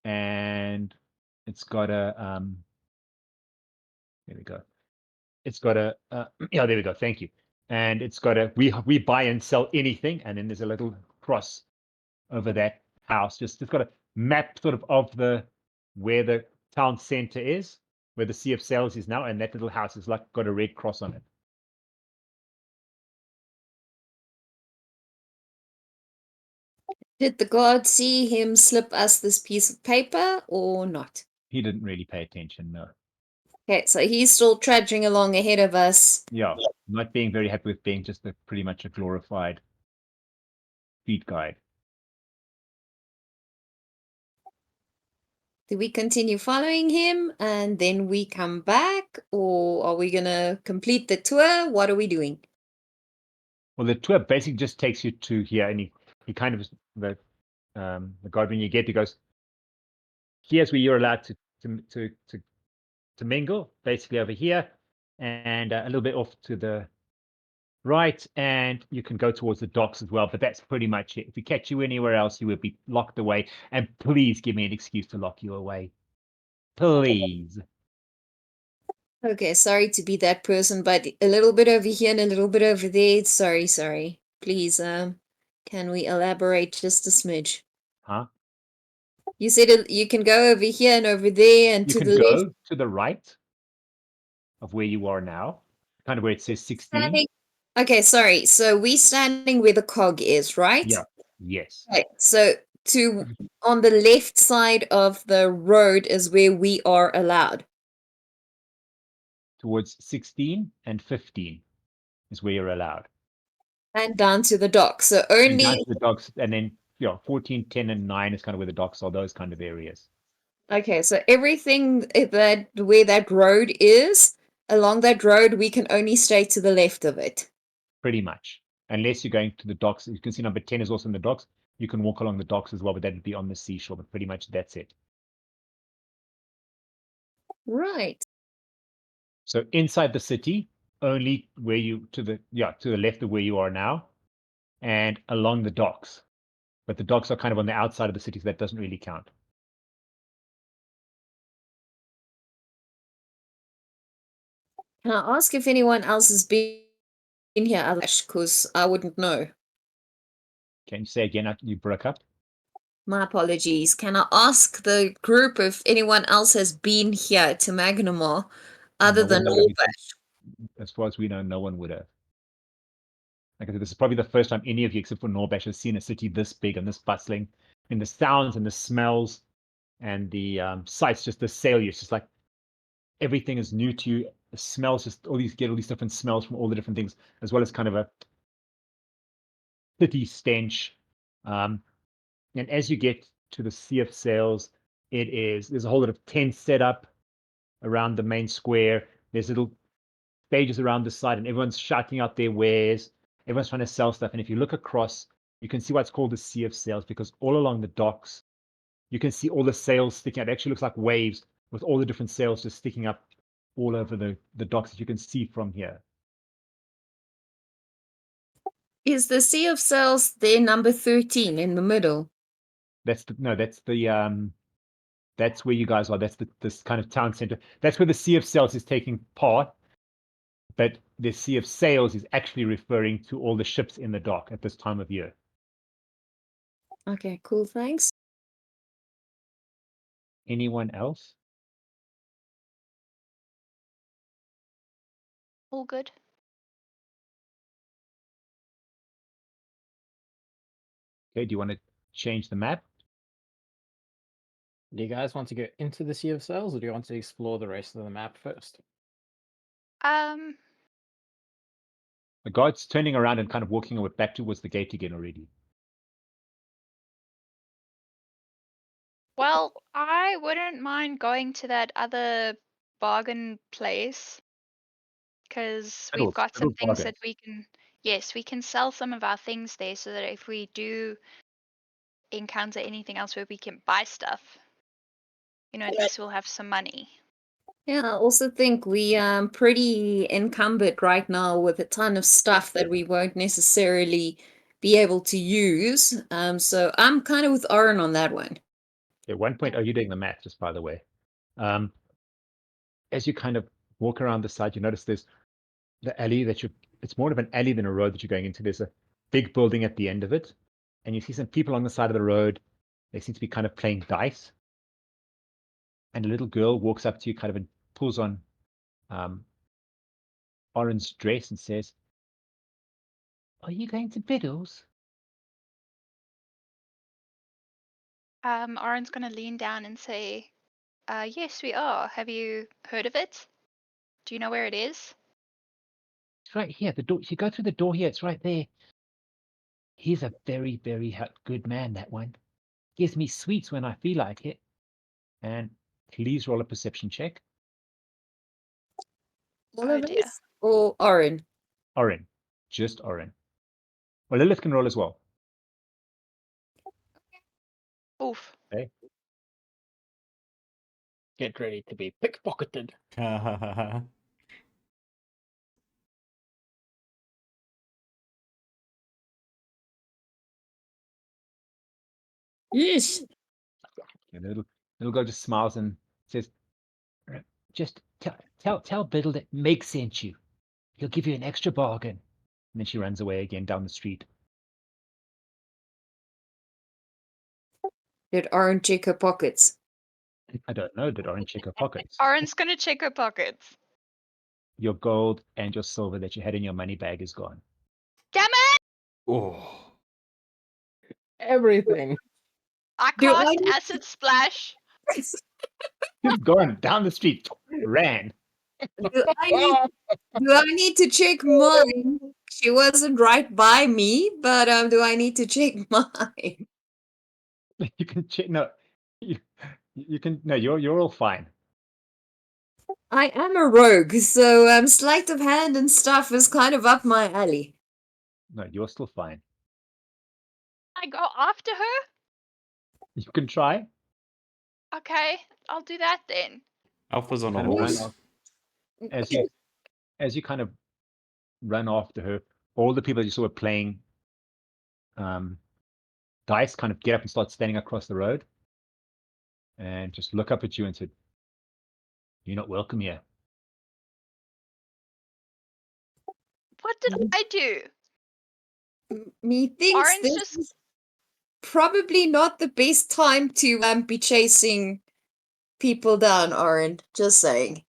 And it's got a there we go. It's got a yeah, there we go. Thank you. And it's got a we buy and sell anything, and then there's a little cross over that house. It's got a map sort of the where the town center is, where the Sea of Sails is now, and that little house is like got a red cross on it. Did the guard see him slip us this piece of paper or not? He didn't really pay attention, no. Okay, so he's still trudging along ahead of us. Yeah, not being very happy with being just pretty much a glorified feed guide. Do we continue following him and then we come back, or are we gonna complete the tour? What are we doing? Well, the tour basically just takes you to here, and he kind of the guard, when you get, he goes, "Here's where you're allowed to mingle, basically over here, and a little bit off to the right, and you can go towards the docks as well, but that's pretty much it. If we catch you anywhere else, you will be locked away, and please give me an excuse to lock you away. Please." Okay, sorry to be that person, but a little bit over here and a little bit over there. Sorry. Please, can we elaborate just a smidge? Huh? You said you can go over here and over there and You to can the left. go to the right of where you are now, kind of where it says 16. Standing. Okay, sorry. So we standing where the cog is, right? Yeah. Yes. Okay, so on the left side of the road is where we are allowed. Towards 16 and 15 is where you're allowed. And down to the dock. So And only down to the docks, and then 14, 10, and 9 is kind of where the docks are, those kind of areas. okay, so everything that where that road is, along that road we can only stay to the left of it. Pretty much. Unless you're going to the docks. You can see number 10 is also in the docks. You can walk along the docks as well, but that would be on the seashore, but pretty much that's it. Right. So inside the city, only where you to the left of where you are now, and along the docks. But the docks are kind of on the outside of the city, so that doesn't really count. Can I ask if anyone else has been here, because I wouldn't know. Can you say again? You broke up. My apologies. Can I ask the group if anyone else has been here to Magnimar other No than one would have, Orbash? as far as we know, no one would have. Like I said, this is probably the first time any of you, except for Norbash, has seen a city this big and this bustling. And the sounds and the smells and the sights, just the sail. It's just like everything is new to you. The smells, just all these different smells from all the different things, as well as kind of a city stench. And as you get to the Sea of Sails, there's a whole lot of tents set up around the main square. There's little stages around the side, and everyone's shouting out their wares. Everyone's trying to sell stuff. And if you look across, you can see why it's called the Sea of Sails, because all along the docks, you can see all the sails sticking out. It actually looks like waves with all the different sails just sticking up all over the docks that you can see from here. Is the Sea of Sails there number 13 in the middle? That's where you guys are. That's this kind of town center. That's where the Sea of Sails is taking part. But the Sea of Sails is actually referring to all the ships in the dock at this time of year. Okay, cool, thanks. Anyone else? All good. Okay, do you want to change the map? Do you guys want to go into the Sea of Sails, or do you want to explore the rest of the map first? Um, The guard's turning around and kind of walking back towards the gate again already. well, I wouldn't mind going to that other bargain place because we've got some things bargain. that we can. Yes, we can sell some of our things there so that if we do encounter anything else where we can buy stuff, at least we'll have some money. Yeah, I also think we pretty encumbered right now with a ton of stuff that we won't necessarily be able to use. So I'm kind of with Oryn on that one. At one point, are you doing the math, just by the way? As you kind of walk around the side, you notice there's the alley it's more of an alley than a road that you're going into. There's a big building at the end of it, and you see some people on the side of the road. They seem to be kind of playing dice. And a little girl walks up to you, kind of, and pulls on Oryn's dress and says, "Are you going to Biddles?" Oryn's gonna lean down and say, yes, we are. Have you heard of it? Do you know where it is? It's right here. The door. If you go through the door here, it's right there. He's a very, very good man, that one. Gives me sweets when I feel like it. And please roll a perception check. All Oh of dear. us? Or Oryn? Oryn. Just Oryn. Well, Lillith can roll as well. Oof. Okay. Get ready to be pickpocketed. Yes. And the little girl just smiles and says, "Just tell Biddle that Meg sent you. He'll give you an extra bargain." And then she runs away again down the street. Did Oryn check her pockets? I don't know. Did Oryn check her pockets? Oryn's gonna check her pockets. Your gold and your silver that you had in your money bag is gone. Damn it! Oh. Everything. I Do I cast need acid splash. Just gone down the street. Ran. Do I need to check mine? She wasn't right by me, but do I need to check mine? You can check. No, you can. No, you're all fine. I am a rogue, so sleight of hand and stuff is kind of up my alley. No, you're still fine. I go after her? You can try. Okay, I'll do that then. Alpha's on a Kind of horse. run. as you kind of run after her, all the people that you saw were playing dice kind of get up and start standing across the road and just look up at you and said, "You're not welcome here." What did I do? Methinks Orange this just is probably not the best time to be chasing people down, Oryn. Just saying.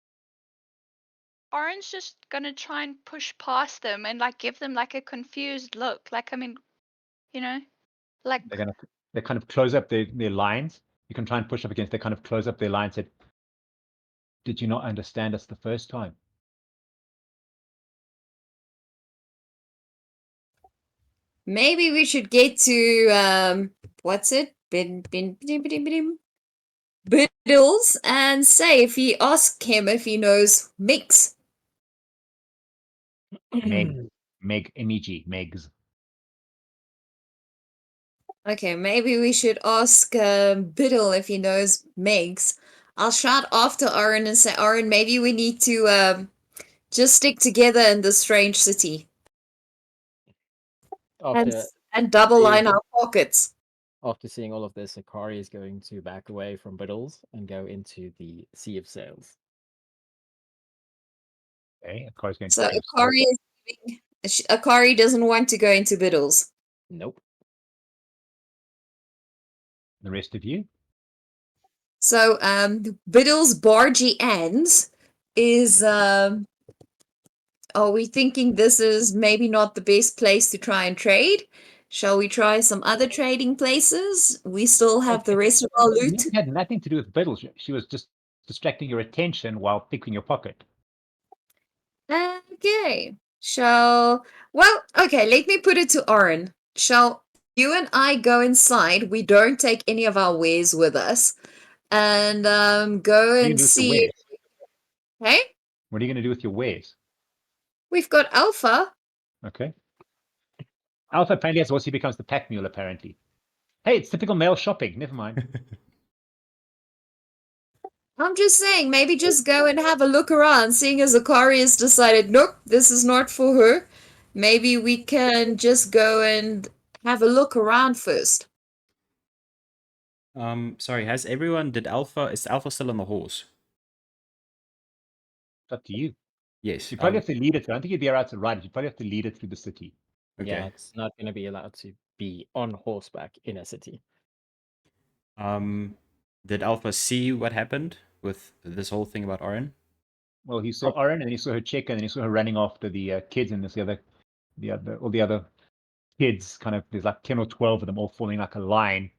Orange just gonna try and push past them and like give them like a confused look. Like I mean, you know, like They kind of close up their lines. You can try and push up against. They kind of close up their lines. Said, "Did you not understand us the first time?" Maybe we should get to what's it? Biddles and say if he asks him if he knows Mix. Meg, MEG, Megs. Okay, maybe we should ask Biddle if he knows Megs. I'll shout after Oryn and say, Oryn, maybe we need to just stick together in this strange city and, After and double seeing, line our pockets. after seeing all of this, Akari is going to back away from Biddles and go into the Sea of Sails. Okay, of course, going So to Akari is leaving. Akari doesn't want to go into Biddles. Nope. the rest of you. So Biddle's bargee ends is are we thinking this is maybe not the best place to try and trade? Shall we try some other trading places? We still have the rest of our loot. It had nothing to do with Biddles. She was just distracting your attention while picking your pocket. Okay. Okay, let me put it to Oryn. Shall you and I go inside? We don't take any of our wares with us. And go What are you and gonna do with your see. wares? Hey? What are you going to do with your wares? We've got Alpha. Okay. Alpha apparently has also becomes the pack mule, apparently. Hey, it's typical male shopping. Never mind. I'm just saying, maybe just go and have a look around, seeing as Akari has decided, nope, this is not for her. Maybe we can just go and have a look around first. Sorry, is Alpha still on the horse? It's up to you. Yes. You probably have to lead it. I don't think you'd be allowed to ride it. You probably have to lead it through the city. Okay. Yeah, it's not going to be allowed to be on horseback in a city. Did Alpha see what happened with this whole thing about Oryn? Well, he saw Oryn, and then he saw her chick, and then he saw her running after the kids, and all the other kids. Kind of, there's like 10 or 12 of them all forming like a line,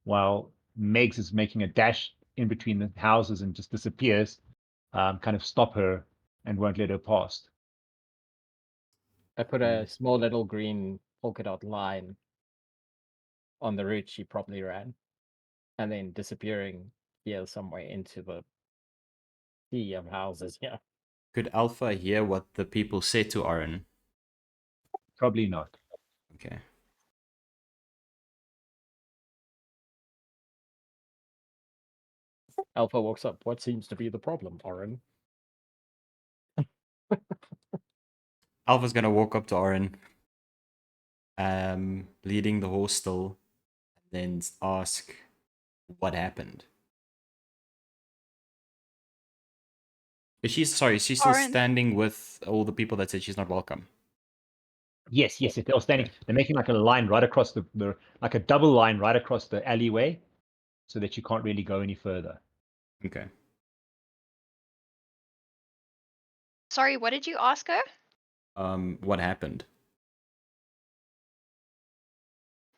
while Megs is making a dash in between the houses and just disappears. Kind of stop her and won't let her past. I put a small little green polka dot line on the route she probably ran, and then disappearing here somewhere into the sea of houses. Yeah. Could Alpha hear what the people said to Oryn? Probably not. Okay. Alpha walks up. What seems to be the problem, Oryn? Alpha's gonna walk up to Oryn, leading the horse still, and then ask what happened. Is she still Oryn. standing with all the people that said she's not welcome? Yes. They're all standing. They're making like a line right across like a double line right across the alleyway, so that you can't really go any further. Okay. Sorry, what did you ask her? What happened?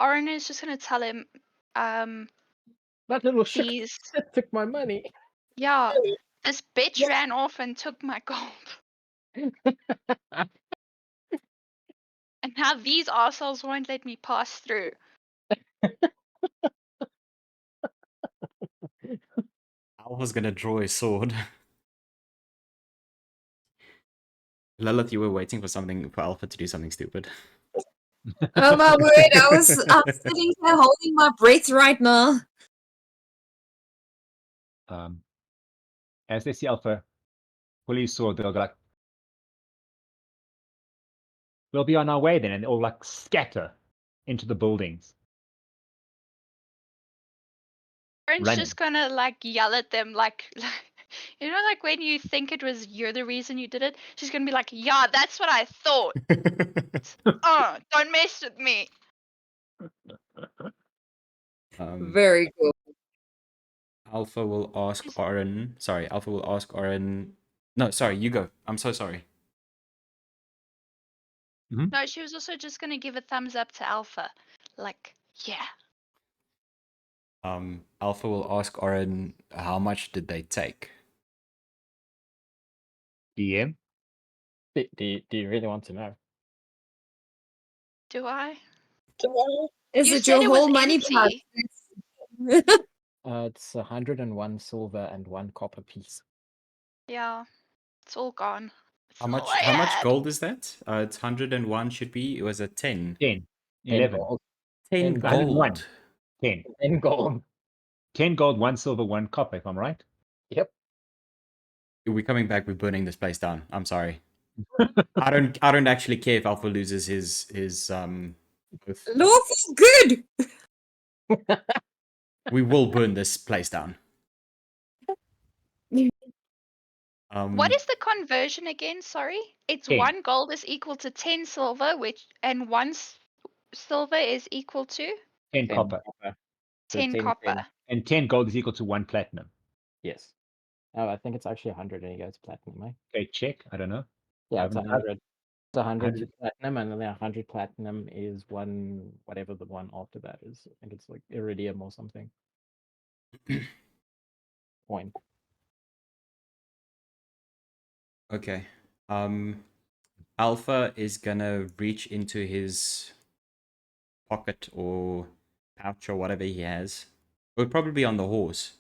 Oryn is just gonna tell him, That little shit these took my money. yeah, this bitch ran off and took my gold. And now these arseholes won't let me pass through. Alpha's gonna draw his sword. Lillith, you were waiting for Alpha to do something stupid. Oh my word, I'm sitting here holding my breath right now. As they see Alpha police sword, they'll go like, we'll be on our way then, and they'll like scatter into the buildings. Oryn's Running. just gonna like yell at them like you know, like when you think it was you're the reason you did it, she's gonna be like, yeah, that's what I thought. Don't mess with me. Very cool. Alpha will ask Oryn. Sorry, Alpha will ask Oryn. No, sorry, you go. I'm so sorry. No, she was also just gonna give a thumbs up to Alpha. Like, yeah. Alpha will ask Oryn, how much did they take? DM. Do you really want to know? Do I? Is You it said your it was whole money pot? empty. It's 101 silver and 1 copper piece. Yeah. It's all gone. It's How all much? I How much had. gold is that? It's 101. Should be. It was a 10. 10. 10 11. gold. 10 10 gold. 101. gold. 10. 10 gold. 10 gold, 1 silver, 1 copper, if I'm right. Yep. We're coming back. We're burning this place down. I'm sorry. I don't actually care if Alpha loses his oath. Lawful good. We will burn this place down. What is the conversion again? Sorry, it's 10. 1 gold is equal to 10 silver, and 1 silver is equal to 10 10 copper. So 10 copper. And 10 gold is equal to 1 platinum. Yes. Oh, I think it's actually 100 and you go to platinum, right? Okay, check. I don't know. Yeah, I it's haven't done it. 100. It's 100 to 100. platinum, and then 100 platinum is one, whatever the one after that is. I think it's like iridium or something. Point. Okay. Alpha is gonna reach into his pocket or pouch or whatever he has. It would probably be on the horse.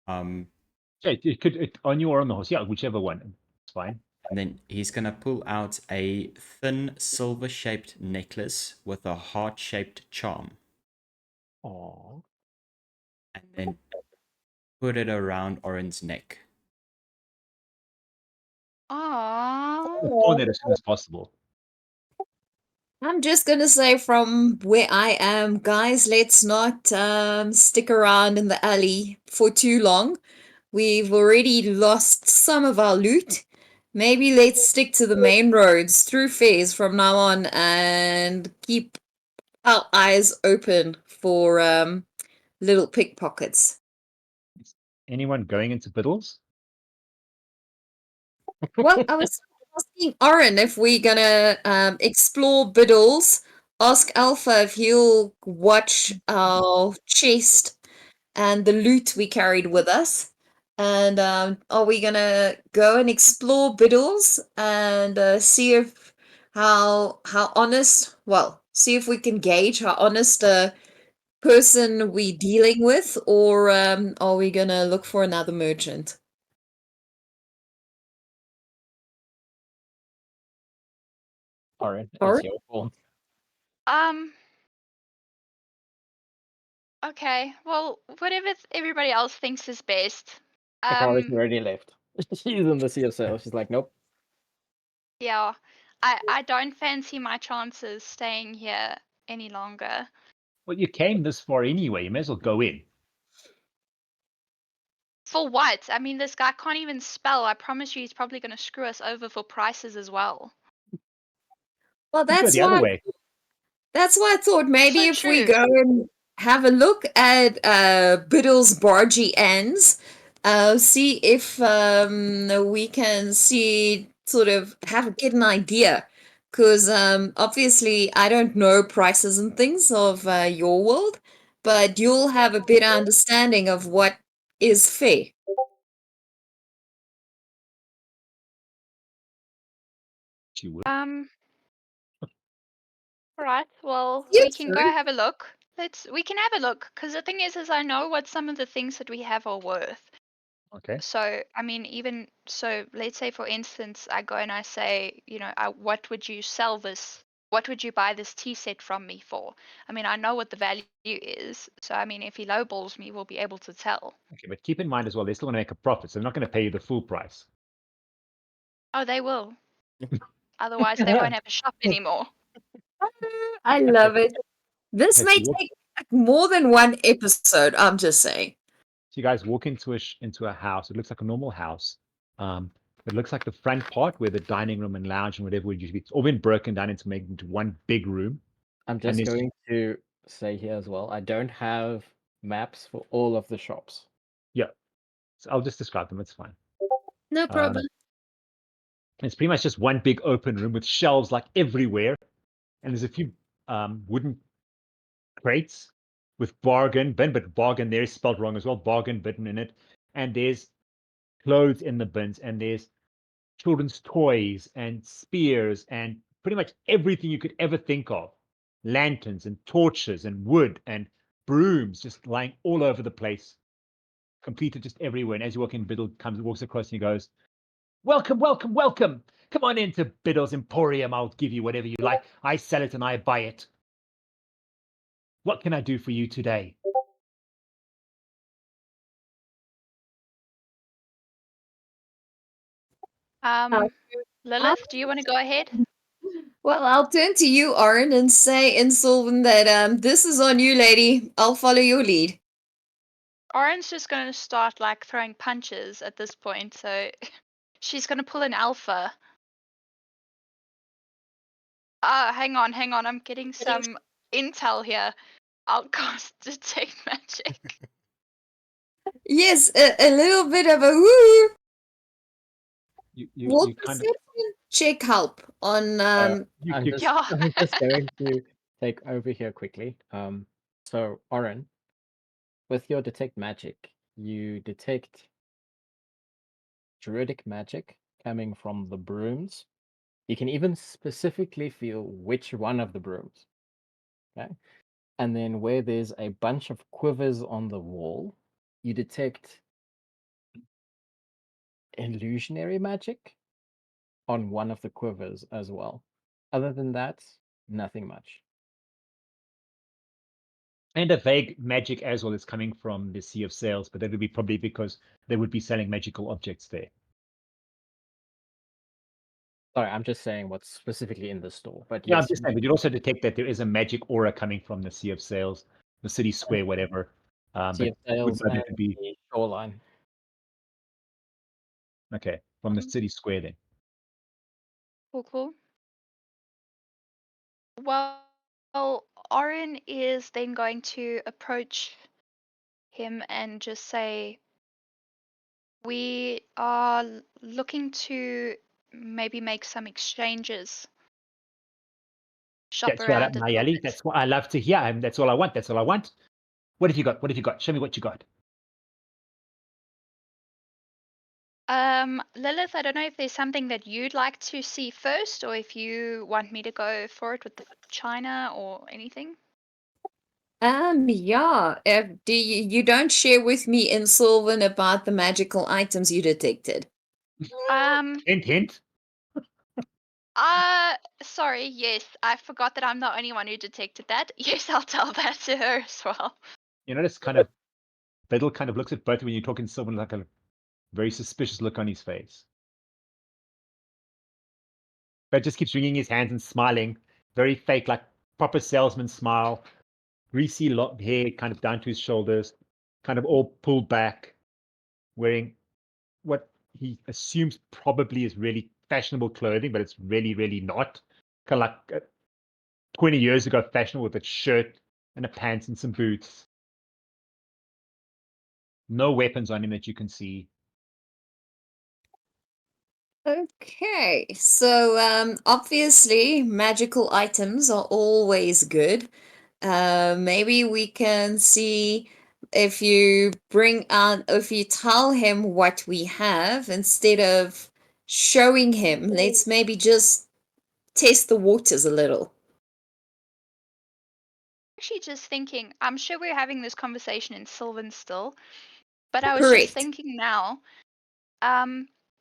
Okay, on you or on the horse. Yeah, whichever one. It's fine. And then he's gonna pull out a thin silver-shaped necklace with a heart-shaped charm, Oh. and then put it around Oryn's neck. Aww. On that as soon as possible. I'm just gonna say from where I am, guys, let's not stick around in the alley for too long. We've already lost some of our loot. Maybe let's stick to the main roads through Fez from now on and keep our eyes open for little pickpockets. Anyone going into Biddles? Well, I was asking Oryn if we're gonna explore Biddles. Ask Alpha if he'll watch our chest and the loot we carried with us. And are we gonna go and explore Biddles and see if how honest? Well, see if we can gauge how honest a person we dealing with, or are we gonna look for another merchant? Oryn, Oryn? it's your call. Okay. Well, whatever everybody else thinks is best. Akari's already left. She's in the sea of sails. She's like, nope. Yeah. I don't fancy my chances staying here any longer. Well, you came this far anyway. You may as well go in. For what? I mean, this guy can't even spell. I promise you, he's probably going to screw us over for prices as well. Well, You go the other way. that's why I thought maybe So if we true. go and have a look at Biddle's bargee ends, see if we can see sort of get an idea. Because obviously I don't know prices and things of your world, but you'll have a better understanding of what is fair. She would. Right. Well, Yes, we can go sir. have a look. We can have a look, because the thing is I know what some of the things that we have are worth. Okay. So, I mean, even so, let's say for instance, I go and I say, you know, what would you sell this? What would you buy this tea set from me for? I mean, I know what the value is. So, I mean, if he lowballs me, we'll be able to tell. Okay, but keep in mind as well, they still want to make a profit, so they're not going to pay you the full price. Oh, they will. Otherwise, they won't have a shop anymore. I love it. This Yes, may you walk- take more than one episode. I'm just saying. So you guys walk into a house. It looks like a normal house. It looks like the front part where the dining room and lounge and whatever would usually be. It's all been broken down into making into one big room. I'm And just there's- going to say here as well, I don't have maps for all of the shops. Yeah. So I'll just describe them. It's fine. No problem. It's pretty much just one big open room with shelves like everywhere, and there's a few wooden crates with bargain bin, but bargain there is spelled wrong as well. Bargain bin in it, and there's clothes in the bins, and there's children's toys and spears and pretty much everything you could ever think of. Lanterns and torches and wood and brooms just lying all over the place, completed just everywhere. And as you walk in, Biddle walks across and he goes, "Welcome, welcome, welcome. Come on into Biddle's Emporium. I'll give you whatever you like. I sell it and I buy it. What can I do for you today?" Lillith, do you want to go ahead? Well, I'll turn to you, Oryn, and say in Sylvan that this is on you, lady. I'll follow your lead. Oryn's just going to start like throwing punches at this point, so she's going to pull an alpha. Hang on. I'm getting some intel here. I'll cast Detect Magic. Yes, a little bit of a woo. You Will kind of perception check help on I'm you, just, Yeah. I'm just going to take over here quickly. So Oryn, with your detect magic, you detect druidic magic coming from the brooms. You can even specifically feel which one of the brooms. Okay. And then where there's a bunch of quivers on the wall, you detect illusionary magic on one of the quivers as well. Other than that, nothing much. and a vague magic as well is coming from the Sea of Sails, but that would be probably because they would be selling magical objects there. Sorry, I'm just saying what's specifically in the store. But Yeah, I'm yes, just saying, but you'd also detect that there is a magic aura coming from the Sea of Sails, the city square, whatever. Sea But of Sails outside and it could be the shoreline. okay from the city square then. Cool. Well, Oryn is then going to approach him and just say, we are looking to maybe make some exchanges. Shop That's right up around a my little alley. bit. That's what I love to hear. And that's all I want. That's all I want. What have you got? What have you got? Show me what you got. Lillith, I don't know if there's something that you'd like to see first, or if you want me to go for it with the China or anything. yeah. Do you don't share with me in Sylvan about the magical items you detected? Hint, hint. Sorry, yes, I forgot that I'm the only one who detected that. Yes, I'll tell that to her as well. You notice kind of Biddle kind of looks at both when you're talking to someone like a very suspicious look on his face. But just keeps wringing his hands and smiling, very fake, like proper salesman smile. Greasy hair kind of down to his shoulders, kind of all pulled back, wearing what he assumes probably is really fashionable clothing, but it's really, really not. Kind of like 20 years ago fashionable with a shirt and a pants and some boots. No weapons on him that you can see. Okay, so obviously magical items are always good. Maybe we can see if you if you tell him what we have instead of showing him, let's maybe just test the waters a little. Actually, just thinking, I'm sure we're having this conversation in Sylvan still, but I was just Correct. thinking now,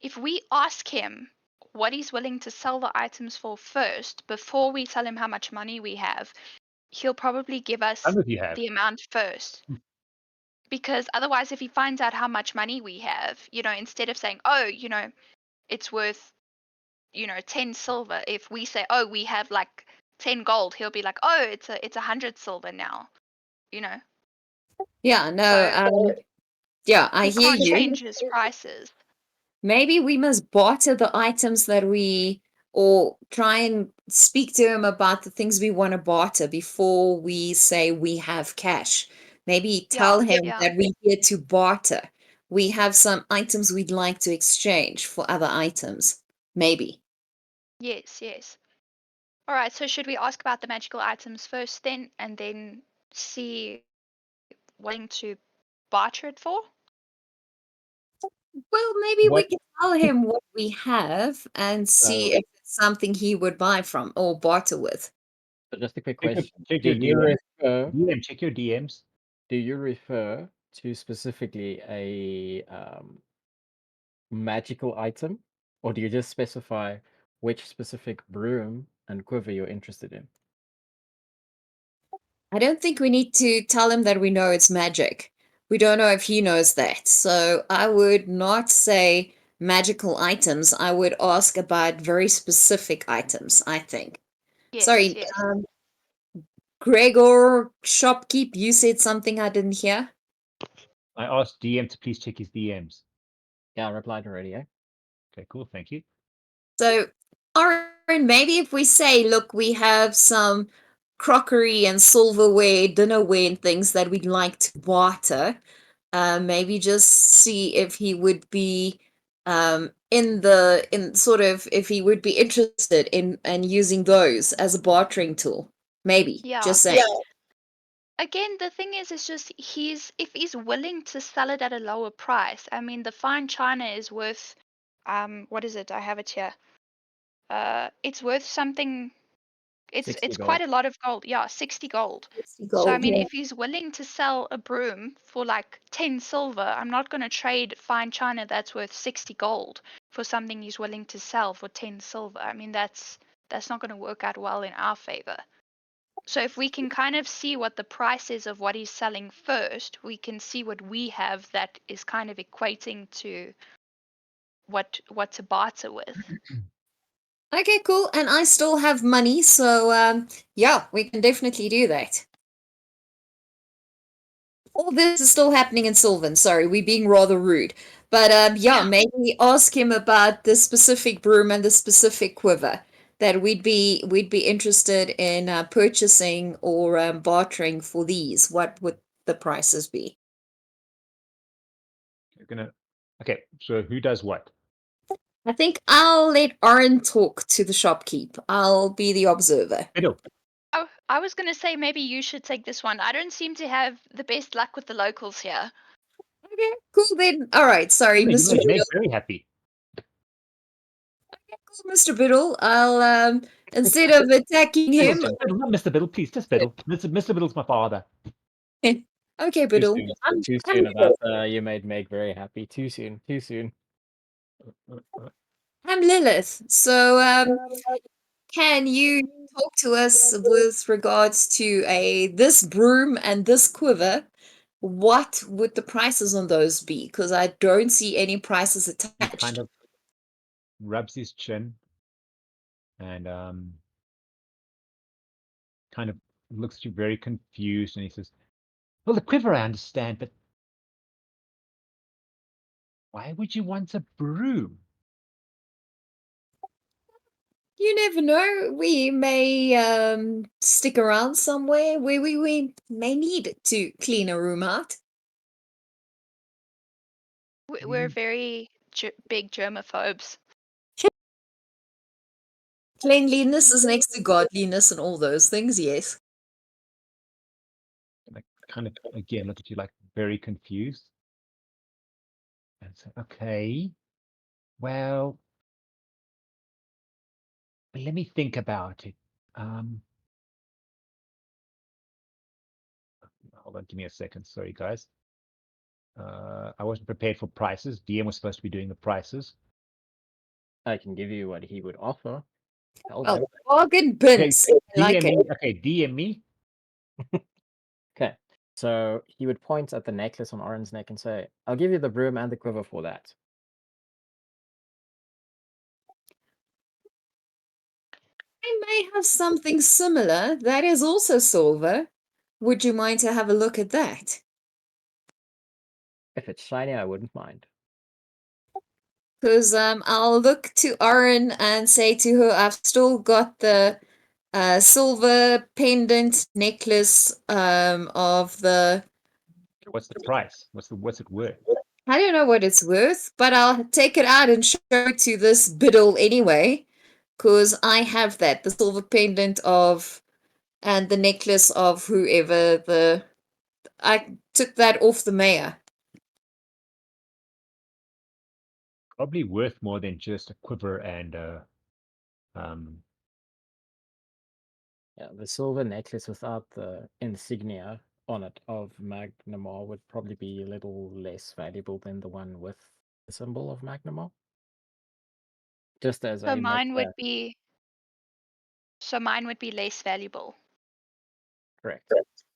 if we ask him what he's willing to sell the items for first, before we tell him how much money we have, he'll probably give us Some of you have. the amount first. Because otherwise, if he finds out how much money we have, instead of saying, oh, it's worth 10 silver. If we say, oh, we have like 10 gold, he'll be like, oh, it's 100 silver now. Yeah, no, So yeah, I he hear can't you. change his prices. Maybe we must barter the items or try and speak to him about the things we want to barter before we say we have cash. Maybe tell him that we're here to barter. We have some items we'd like to exchange for other items. Maybe. Yes. All right, so should we ask about the magical items first then, and then see wanting to barter it for? Well, maybe we What? can tell him what we have and see if it's something he would buy from or barter with. So just a quick Check your- question. check Do your you DMs. refer? Check your DMs. Do you refer to specifically a magical item, or do you just specify which specific broom and quiver you're interested in? I don't think we need to tell him that we know it's magic. We don't know if he knows that. So I would not say magical items. I would ask about very specific items, I think. Yes, Sorry, yes. Gregor, shopkeep, you said something I didn't hear? I asked DM to please check his DMs. Yeah, I replied already, eh? Okay, cool. Thank you. So, Oryn, maybe if we say, look, we have some crockery and silverware, dinnerware, and things that we'd like to barter, maybe just see if he would be if he would be interested in using those as a bartering tool. Maybe. Yeah. Just saying. Again, the thing is just if he's willing to sell it at a lower price. I mean, the fine china is worth, what is it? I have it here. It's worth something. It's 60 quite gold. a lot of gold. Yeah, 60 gold. 60 So I gold, mean, yeah. if he's willing to sell a broom for like 10 silver, I'm not going to trade fine china that's worth 60 gold for something he's willing to sell for 10 silver. I mean, that's not going to work out well in our favor. So if we can kind of see what the price is of what he's selling first, we can see what we have that is kind of equating to what to barter with. Okay, cool. And I still have money, so yeah, we can definitely do that. All this is still happening in Sylvan. Sorry, we're being rather rude. But yeah, maybe ask him about the specific broom and the specific quiver that we'd be interested in purchasing or bartering for these. What would the prices be? Okay, so who does what? I think I'll let Oryn talk to the shopkeep. I'll be the observer. Fiddle. Oh, I was going to say maybe you should take this one. I don't seem to have the best luck with the locals here. Okay, cool then. All right, sorry, You Mr. made Meg Biddle. very happy. Cool, Mr. Biddle. I'll instead of attacking him. Fiddle, not Mr. Biddle, please, just Fiddle. Mr. Biddle's my father. Okay, Too Biddle. soon. Too soon about you made Meg very happy. Too soon. Too soon. I'm Lillith. So, can you talk to us with regards to this broom and this quiver? What would the prices on those be? Because I don't see any prices He attached. kind of rubs his chin and kind of looks at you very confused, and he says, well, the quiver I understand, but why would you want a broom? You never know. We may stick around somewhere where we may need to clean a room out. We're very big germaphobes. Cleanliness is next to godliness and all those things, yes. And I kind of, again, look at you like very confused. And say, okay, well, let me think about it. Hold on, give me a second. Sorry, guys. I wasn't prepared for prices. DM was supposed to be doing the prices. I can give you what he would offer. Tell Well, him. bargain bins. I like DM it. me. Okay, DM me. Okay. So he would point at the necklace on Oryn's neck and say, I'll give you the broom and the quiver for that. I may have something similar that is also silver. Would you mind to have a look at that? If it's shiny, I wouldn't mind. Because I'll look to Oryn and say to her, I've still got the silver pendant necklace of the. What's the price? What's it worth? I don't know what it's worth, but I'll take it out and show it to this Biddle anyway, because I have that, the silver pendant of, and the necklace of whoever the. I took that off the mayor. Probably worth more than just a quiver and Yeah, the silver necklace without the insignia on it of Magnimar would probably be a little less valuable than the one with the symbol of Magnimar. Just as So a note mine would that, be. So mine would be less valuable. correct.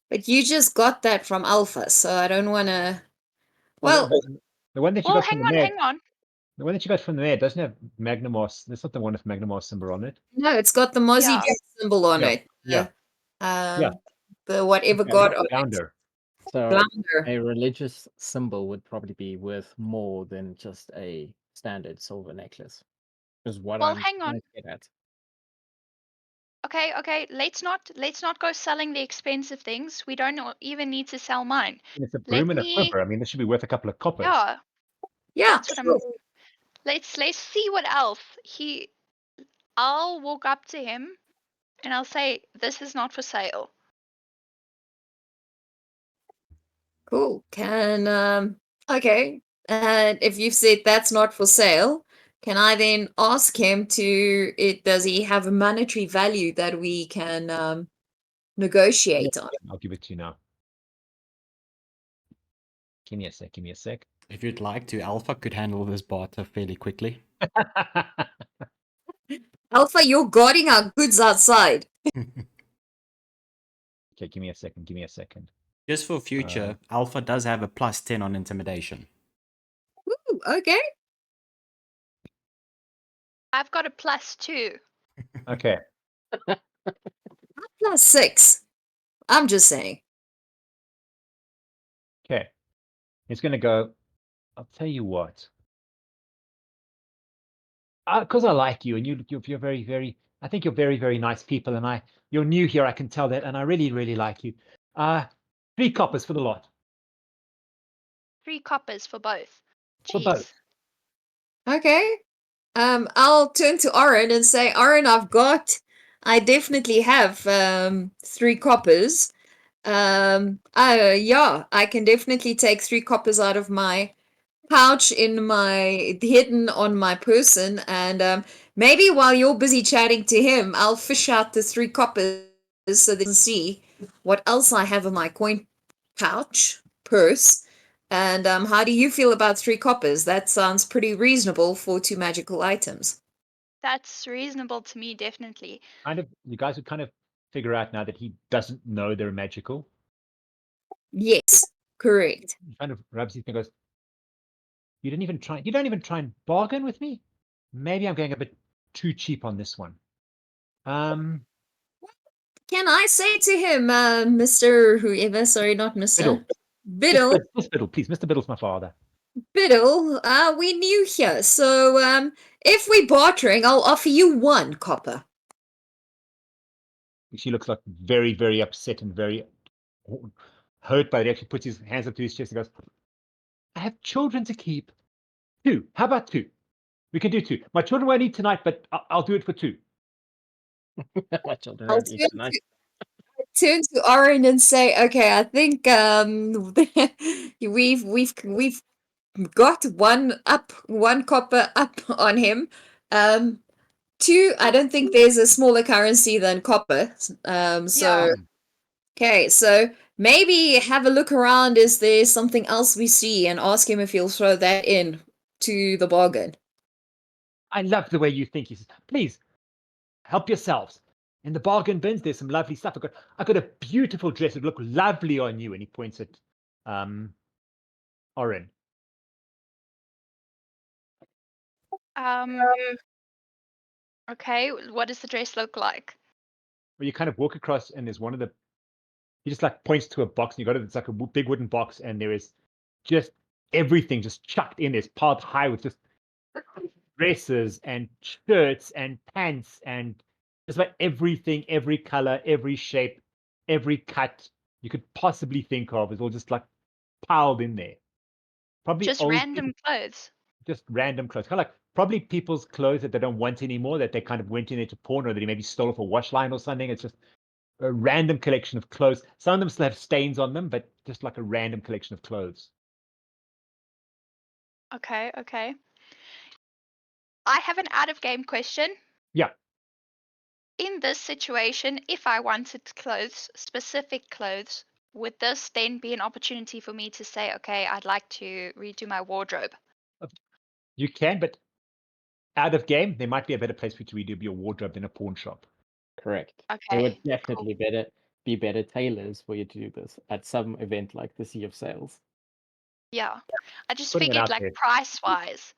But you just got that from Alpha, so I don't want to. Well, the one that you Well, got from the hang mayor, on. the one that you got from the mayor doesn't have Magnimar. That's not the one with Magnimar symbol on it. no, it's got the Mozzie Yeah. Jet symbol on Yeah, it. yeah. Yeah. The whatever Okay. god on it. Founder. So Flounder. a religious symbol would probably be worth more than just a standard silver necklace. Is what Well, I'm hang on. trying to get at. Okay. Let's not go selling the expensive things. We don't even need to sell mine. And it's a Let broom and a me. quiver. I mean, this should be worth a couple of coppers. Yeah, Yeah, that's what I'm. Let's see what else he. I'll walk up to him, and I'll say, "This is not for sale." cool. Okay. And if you've said that's not for sale, can I then ask him to it does he have a monetary value that we can negotiate on? I'll give it to you now. Give me a sec. Give me a sec. If you'd like to, Alpha could handle this barter fairly quickly. Alpha, you're guarding our goods outside. Okay, give me a second. Give me a second. Just for future, Alpha does have a +10 on intimidation. Ooh, okay. I've got a +2. Okay. +6. I'm just saying. Okay. It's going to go. I'll tell you what. Because I like you, and you're very, very. I think you're very, very nice people, and you're new here. I can tell that, and I really, really like you. 3 coppers for the lot. 3 coppers for both. For both. Jeez. Okay. I'll turn to Oryn and say, Oryn, I definitely have 3 coppers. Yeah, I can definitely take 3 coppers out of my pouch hidden on my person, and maybe while you're busy chatting to him, I'll fish out the 3 coppers so they can see what else I have in my coin purse. And how do you feel about 3 coppers? That sounds pretty reasonable for 2 magical items. That's reasonable to me, definitely. You guys would kind of figure out now that he doesn't know they're magical. Yes, correct. He kind of rubs his finger and goes, you don't even try and bargain with me? Maybe I'm going a bit too cheap on this one. Can I say to him, Mr. whoever, sorry, not Mr. Biddle. Mr. Biddle, please. Mr. Biddle's my father. Biddle, we're new here, so if we're bartering, I'll offer you 1 copper. She looks like very, very upset and very hurt by it. He actually puts his hands up to his chest and goes, I have children to keep. 2. How about 2? We can do 2. My children won't eat tonight, but I'll do it for 2. My children I'll won't eat tonight. turn to Oryn and say, okay, I think we've got 1 copper up on him. 2, I don't think there's a smaller currency than copper. Yeah. Okay, so maybe have a look around. Is there something else we see? And ask him if he'll throw that in to the bargain. I love the way you think. He says, please, help yourselves. In the bargain bins, there's some lovely stuff. I've got a beautiful dress. It would look lovely on you. And he points at Oryn. Okay, what does the dress look like? Where you kind of walk across, and there's one of the. He just like points to a box, and you got it. It's like a big wooden box, and there is just everything just chucked in. It's piled high with just dresses and shirts and pants and just about everything, every color, every shape, every cut you could possibly think of is all just like piled in there. Probably Just old random clothes. just random clothes. Kind of like probably people's clothes that they don't want anymore, that they kind of went in there to pawn, or that he maybe stole off a wash line or something. It's just a random collection of clothes. Some of them still have stains on them, but just like a random collection of clothes. Okay, okay. I have an out of game question. Yeah. In this situation, if I wanted clothes, specific clothes, would this then be an opportunity for me to say, okay, I'd like to redo my wardrobe? You can, but out of game, there might be a better place for you to redo your wardrobe than a pawn shop. Correct. There Okay, would cool. definitely be better tailors for you to do this at some event like the Sea of Sales. Yeah. I just Putting it figured out like there. price wise.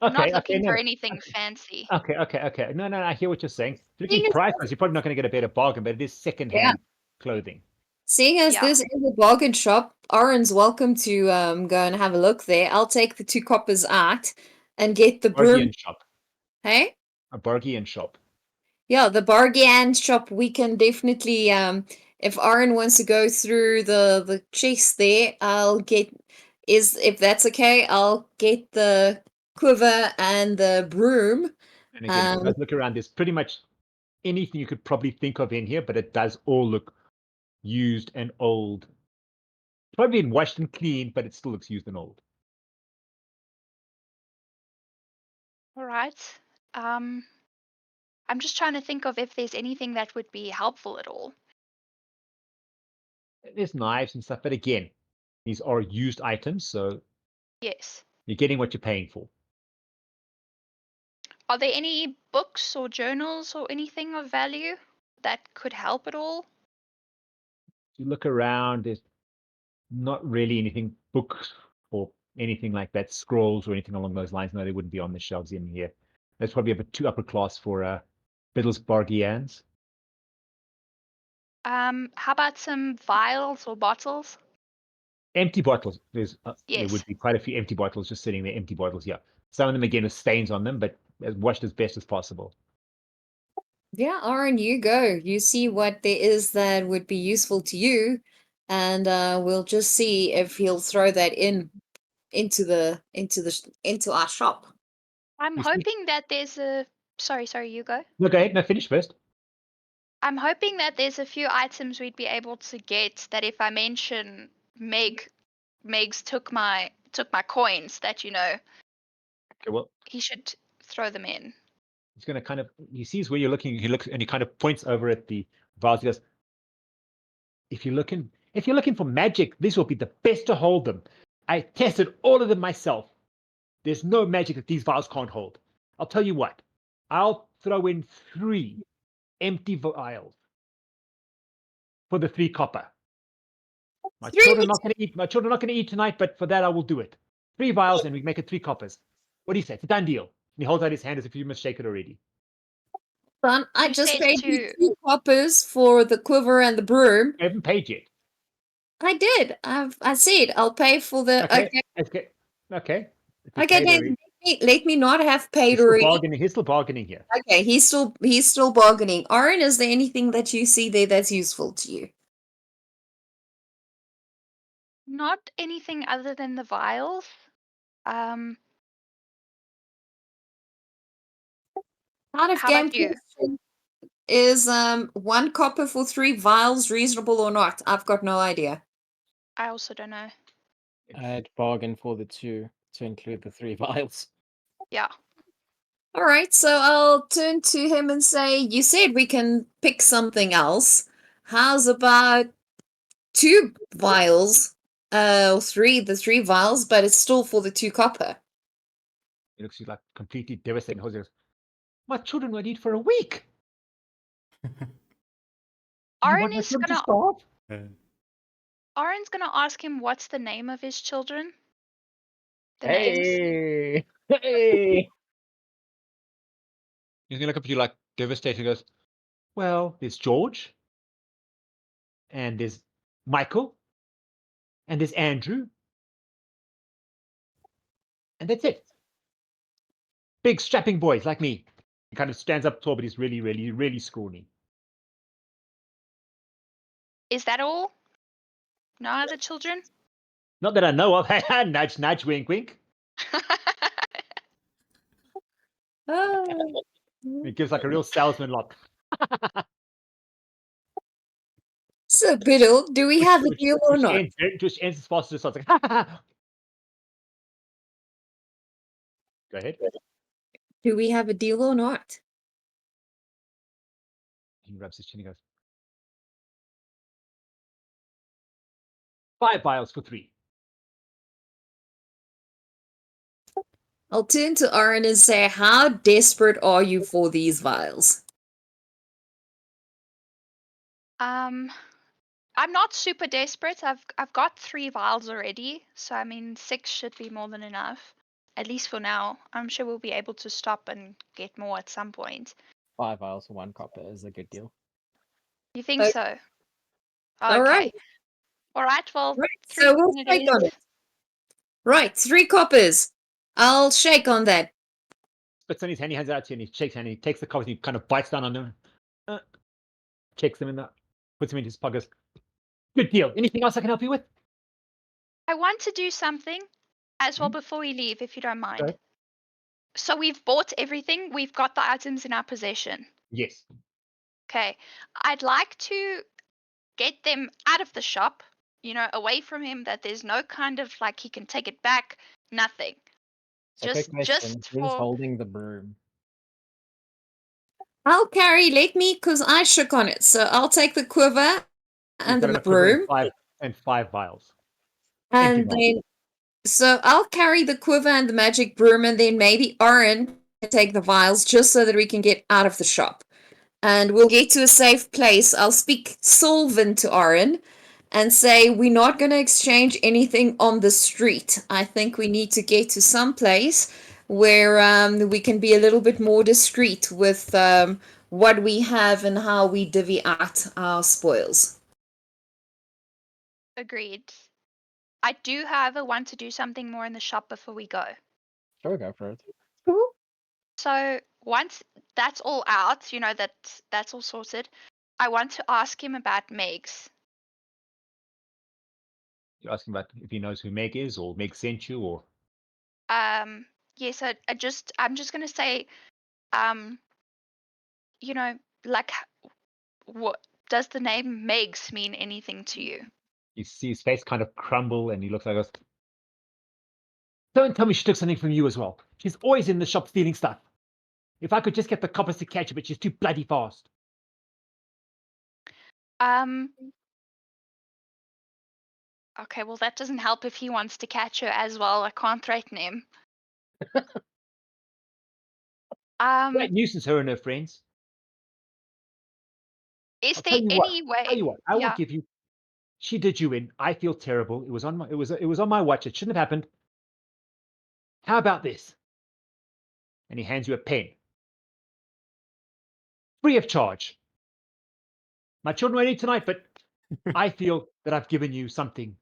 I'm not Okay, looking no. for anything fancy. Okay. No, I hear what you're saying. Looking Seeing as, price wise, you're probably not going to get a better bargain, but it is yeah, second-hand clothing. seeing as Yeah. this is a bargain shop, Oryn's welcome to go and have a look there. I'll take the 2 coppers out and get the broom. Bargain shop. Hey? A bargain shop. Yeah, the bargain shop, we can definitely if Oryn wants to go through the chest there, if that's okay, I'll get the quiver and the broom. And again, if you guys look around, there's pretty much anything you could probably think of in here, but it does all look used and old. Probably been washed and cleaned, but it still looks used and old. All right. I'm just trying to think of if there's anything that would be helpful at all. There's knives and stuff, but again, these are used items, so Yes. you're getting what you're paying for. Are there any books or journals or anything of value that could help at all? If you look around, there's not really anything books or anything like that, scrolls or anything along those lines. No, they wouldn't be on the shelves in here. That's probably a bit too upper class for Biddle's Bargians. How about some vials or bottles? Empty bottles. There Yes. would be quite a few empty bottles just sitting there. Empty bottles, yeah. Some of them again with stains on them, but as washed as best as possible. Yeah, Oryn, you go. You see what there is that would be useful to you, and we'll just see if he'll throw that into our shop. I'm You see- hoping that there's a sorry, you go. No, go ahead. No, finish first. I'm hoping that there's a few items we'd be able to get that if I mention Meg's took my coins, that Okay, well, he should throw them in. he's going to kind of, he sees where you're looking. He looks and he kind of points over at the vials. He goes, if you're looking for magic, this will be the best to hold them. I tested all of them myself. There's no magic that these vials can't hold. I'll tell you what. I'll throw in 3 empty vials for the 3 copper. My 3 children are not going to eat. My children are not going to eat tonight, but for that I will do it. 3 vials, and we make it 3 coppers. What do you say? It's a done deal. And he holds out his hand as if you must shake it already. fun. I You just said paid you to 2 coppers for the quiver and the broom. I haven't paid yet. I did. I said I'll pay for the Okay. Okay. If you Okay, paid then already, let me not have paid he's still already. bargaining. He's still bargaining here. Okay, he's still bargaining. Oryn, is there anything that you see there that's useful to you? not anything other than the vials. Out of How game about you? question, is 1 copper for 3 vials reasonable or not? I've got no idea. I also don't know. I'd bargain for the 2 to include the 3 vials. Yeah. All right, so I'll turn to him and say, you said we can pick something else. How's about 2 vials? The 3 vials, but it's still for the 2 copper. He looks like completely devastated. He goes, my children would eat for a week. You Oryn want my is children to gonna starve? Oryn's gonna ask him what's the name of his children. The names. Hey. He's gonna look up at you like devastated and goes, well, there's George, and there's Michael, and there's Andrew, and that's it. Big strapping boys like me. He kind of stands up tall, but he's really, really, really scrawny. Is that all? No other children? Not that I know of. Nudge, nudge, wink, wink. Ah. It gives like a real salesman look. So, Biddle, do we have a deal or not? Just ends as fast as it starts. Like, go ahead. Do we have a deal or not? He rubs his chin and goes, 5 vials for 3. I'll turn to Oryn and say, how desperate are you for these vials? I'm not super desperate. I've got 3 vials already, so I mean 6 should be more than enough. At least for now. I'm sure we'll be able to stop and get more at some point. 5 vials for 1 copper is a good deal. You think Okay. so? All right. All right. Well, Right, 3 so we'll then it shake is. on it. Right, 3 coppers. I'll shake on that. Spits on his hand, he hands it out to you, and he shakes hand, and he takes the coppers, and he kind of bites down on them, checks them in the, puts them in his pockets. Good deal. Anything else I can help you with? I want to do something as well Mhm. before we leave, if you don't mind. ahead. So we've bought everything. We've got the items in our possession. Yes. Okay. I'd like to get them out of the shop, away from him, that there's no kind of like he can take it back, nothing. A quick question, Just who's for holding the broom? I'll carry, because I shook on it. So I'll take the quiver He's and got the an equivalent broom. of 5 vials. Empty And vials. then, so I'll carry the quiver and the magic broom, and then maybe Oryn can take the vials just so that we can get out of the shop. And we'll get to a safe place. I'll speak Sylvan to Oryn and say, we're not going to exchange anything on the street. I think we need to get to some place where we can be a little bit more discreet with what we have and how we divvy out our spoils. agreed. I do, however, want to do something more in the shop before we go. Sure, go for it. Cool. So once that's all out, that's all sorted, I want to ask him about Megs. You're asking about if he knows who Meg is, or Meg sent you, or Yes, I'm just gonna say, like, what does the name Megs mean anything to you? you see his face kind of crumble, and he looks like us. Don't tell me she took something from you as well. She's always in the shop stealing stuff. If I could just get the coppers to catch her, but she's too bloody fast. Okay, well that doesn't help if he wants to catch her as well. I can't threaten him. Great nuisance, her and her friends. Is I'll there tell you any what. Tell way? you what. I will Yeah. give you. She did you in. I feel terrible. It was on my. It was on my watch. It shouldn't have happened. How about this? And he hands you a pen, free of charge. My children won't eat tonight, but I feel that I've given you something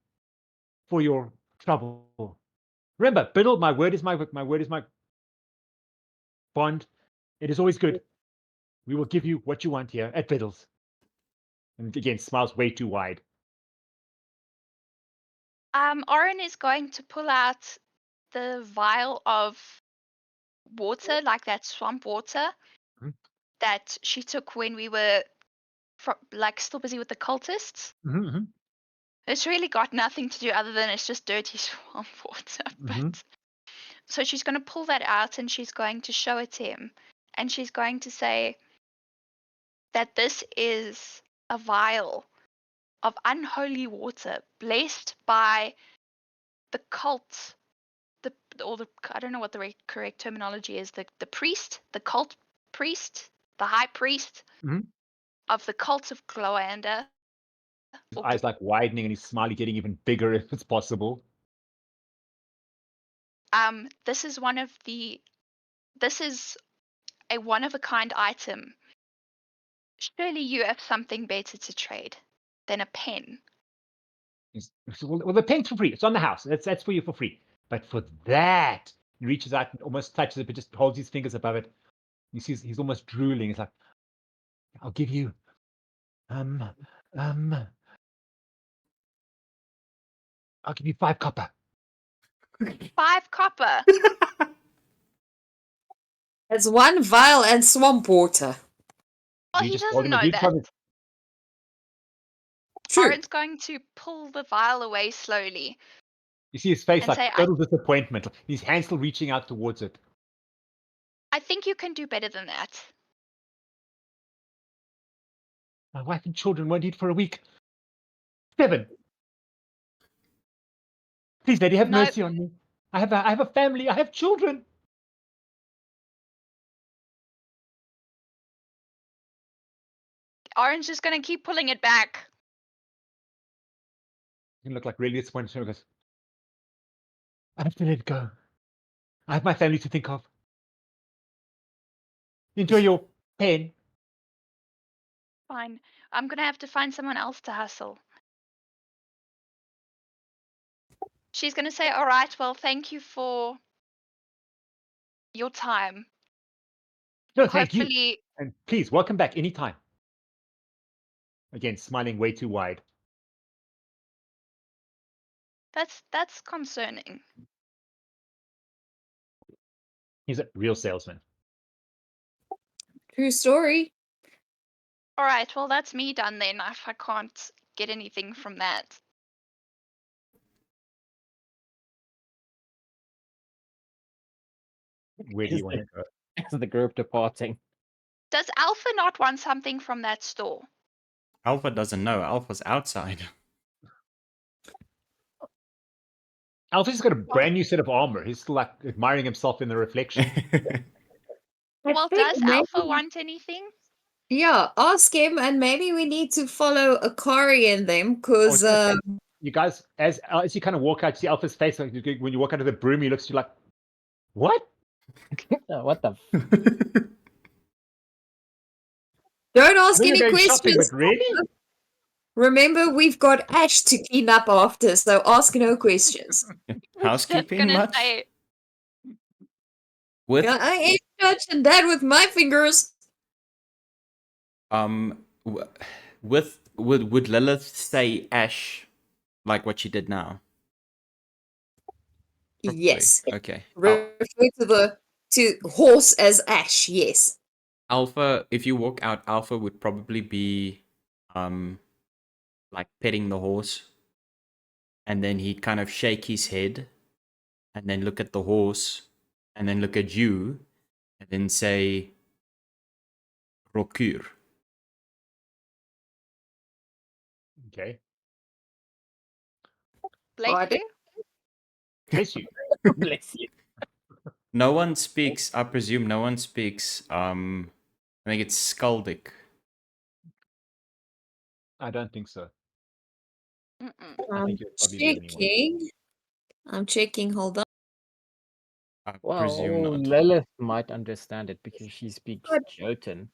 for your trouble. Remember, Biddle, my word is my bond. It is always good. We will give you what you want here at Biddle's. And again, smiles way too wide. Oryn is going to pull out the vial of water, like that swamp water Mhm. that she took when we were still busy with the cultists. Mm-hmm, It's really got nothing to do other than it's just dirty swamp water. mm-hmm. But so she's going to pull that out and she's going to show it to him, and she's going to say that this is a vial of unholy water blessed by the cult, I don't know what the correct terminology is, the priest, the cult priest, the high priest Mhm. of the cult of Gloander. His eyes like widening and his smiley getting even bigger if it's possible. This is a one-of-a-kind item, surely you have something better to trade than a pen. Well, the pen's for free. It's on the house. That's for you for free. But for that, he reaches out and almost touches it, but just holds his fingers above it. You see, he's almost drooling. It's like, I'll give you, I'll give you 5 copper. 5 copper. That's 1 vial and swamp water. Well, You he just told doesn't him know you that. told him- True. Oryn's going to pull the vial away slowly. You see his face And like say, total disappointment. His hand's still reaching out towards it. I think you can do better than that. My wife and children won't eat for a week. 7. Please, lady, have No. mercy on me. I have a family. I have children. Oryn's just going to keep pulling it back. You look like really disappointed. So he goes, I have to let it go. I have my family to think of. Enjoy your pen. Fine. I'm going to have to find someone else to hustle. She's going to say, all right, well, thank you for your time. No, thank you. Hopefully, And please, welcome back anytime. Again, smiling way too wide. that's concerning. He's a real salesman. True story. All right, well, that's me done then if I can't get anything from that. Where do you want to go? As the group departing. Does Alpha not want something from that store? Alpha doesn't know. Alpha's outside. Alpha's got a brand new set of armor. He's still like admiring himself in the reflection. I Well, think does maybe- Alpha want anything? Yeah, ask him, and maybe we need to follow Akari and them, because You guys, as you kind of walk out, you see Alpha's face. Like, when you walk out of the broom, he looks at you like, what? What the? don't ask I know any you're going shopping, questions. but really? Remember, we've got Ash to clean up after, so ask no questions. Housekeeping Just gonna much? say, With I ain't touching that with my fingers. would Lilith say Ash like what she did now? Probably. Yes. Okay. Refer to horse as Ash, yes. Alpha, if you walk out, Alpha would probably be like petting the horse. And then he'd kind of shake his head and then look at the horse and then look at you and then say Rocure. Okay. bless Pardon? you. Bless you. Bless you. No one speaks, I presume no one speaks I think it's Skaldic. I don't think so. Mm-mm. I I'm think you're probably the only one. checking. I'm checking, hold on. I Well, presume not. Lilith might understand it because she speaks Good. Jotun.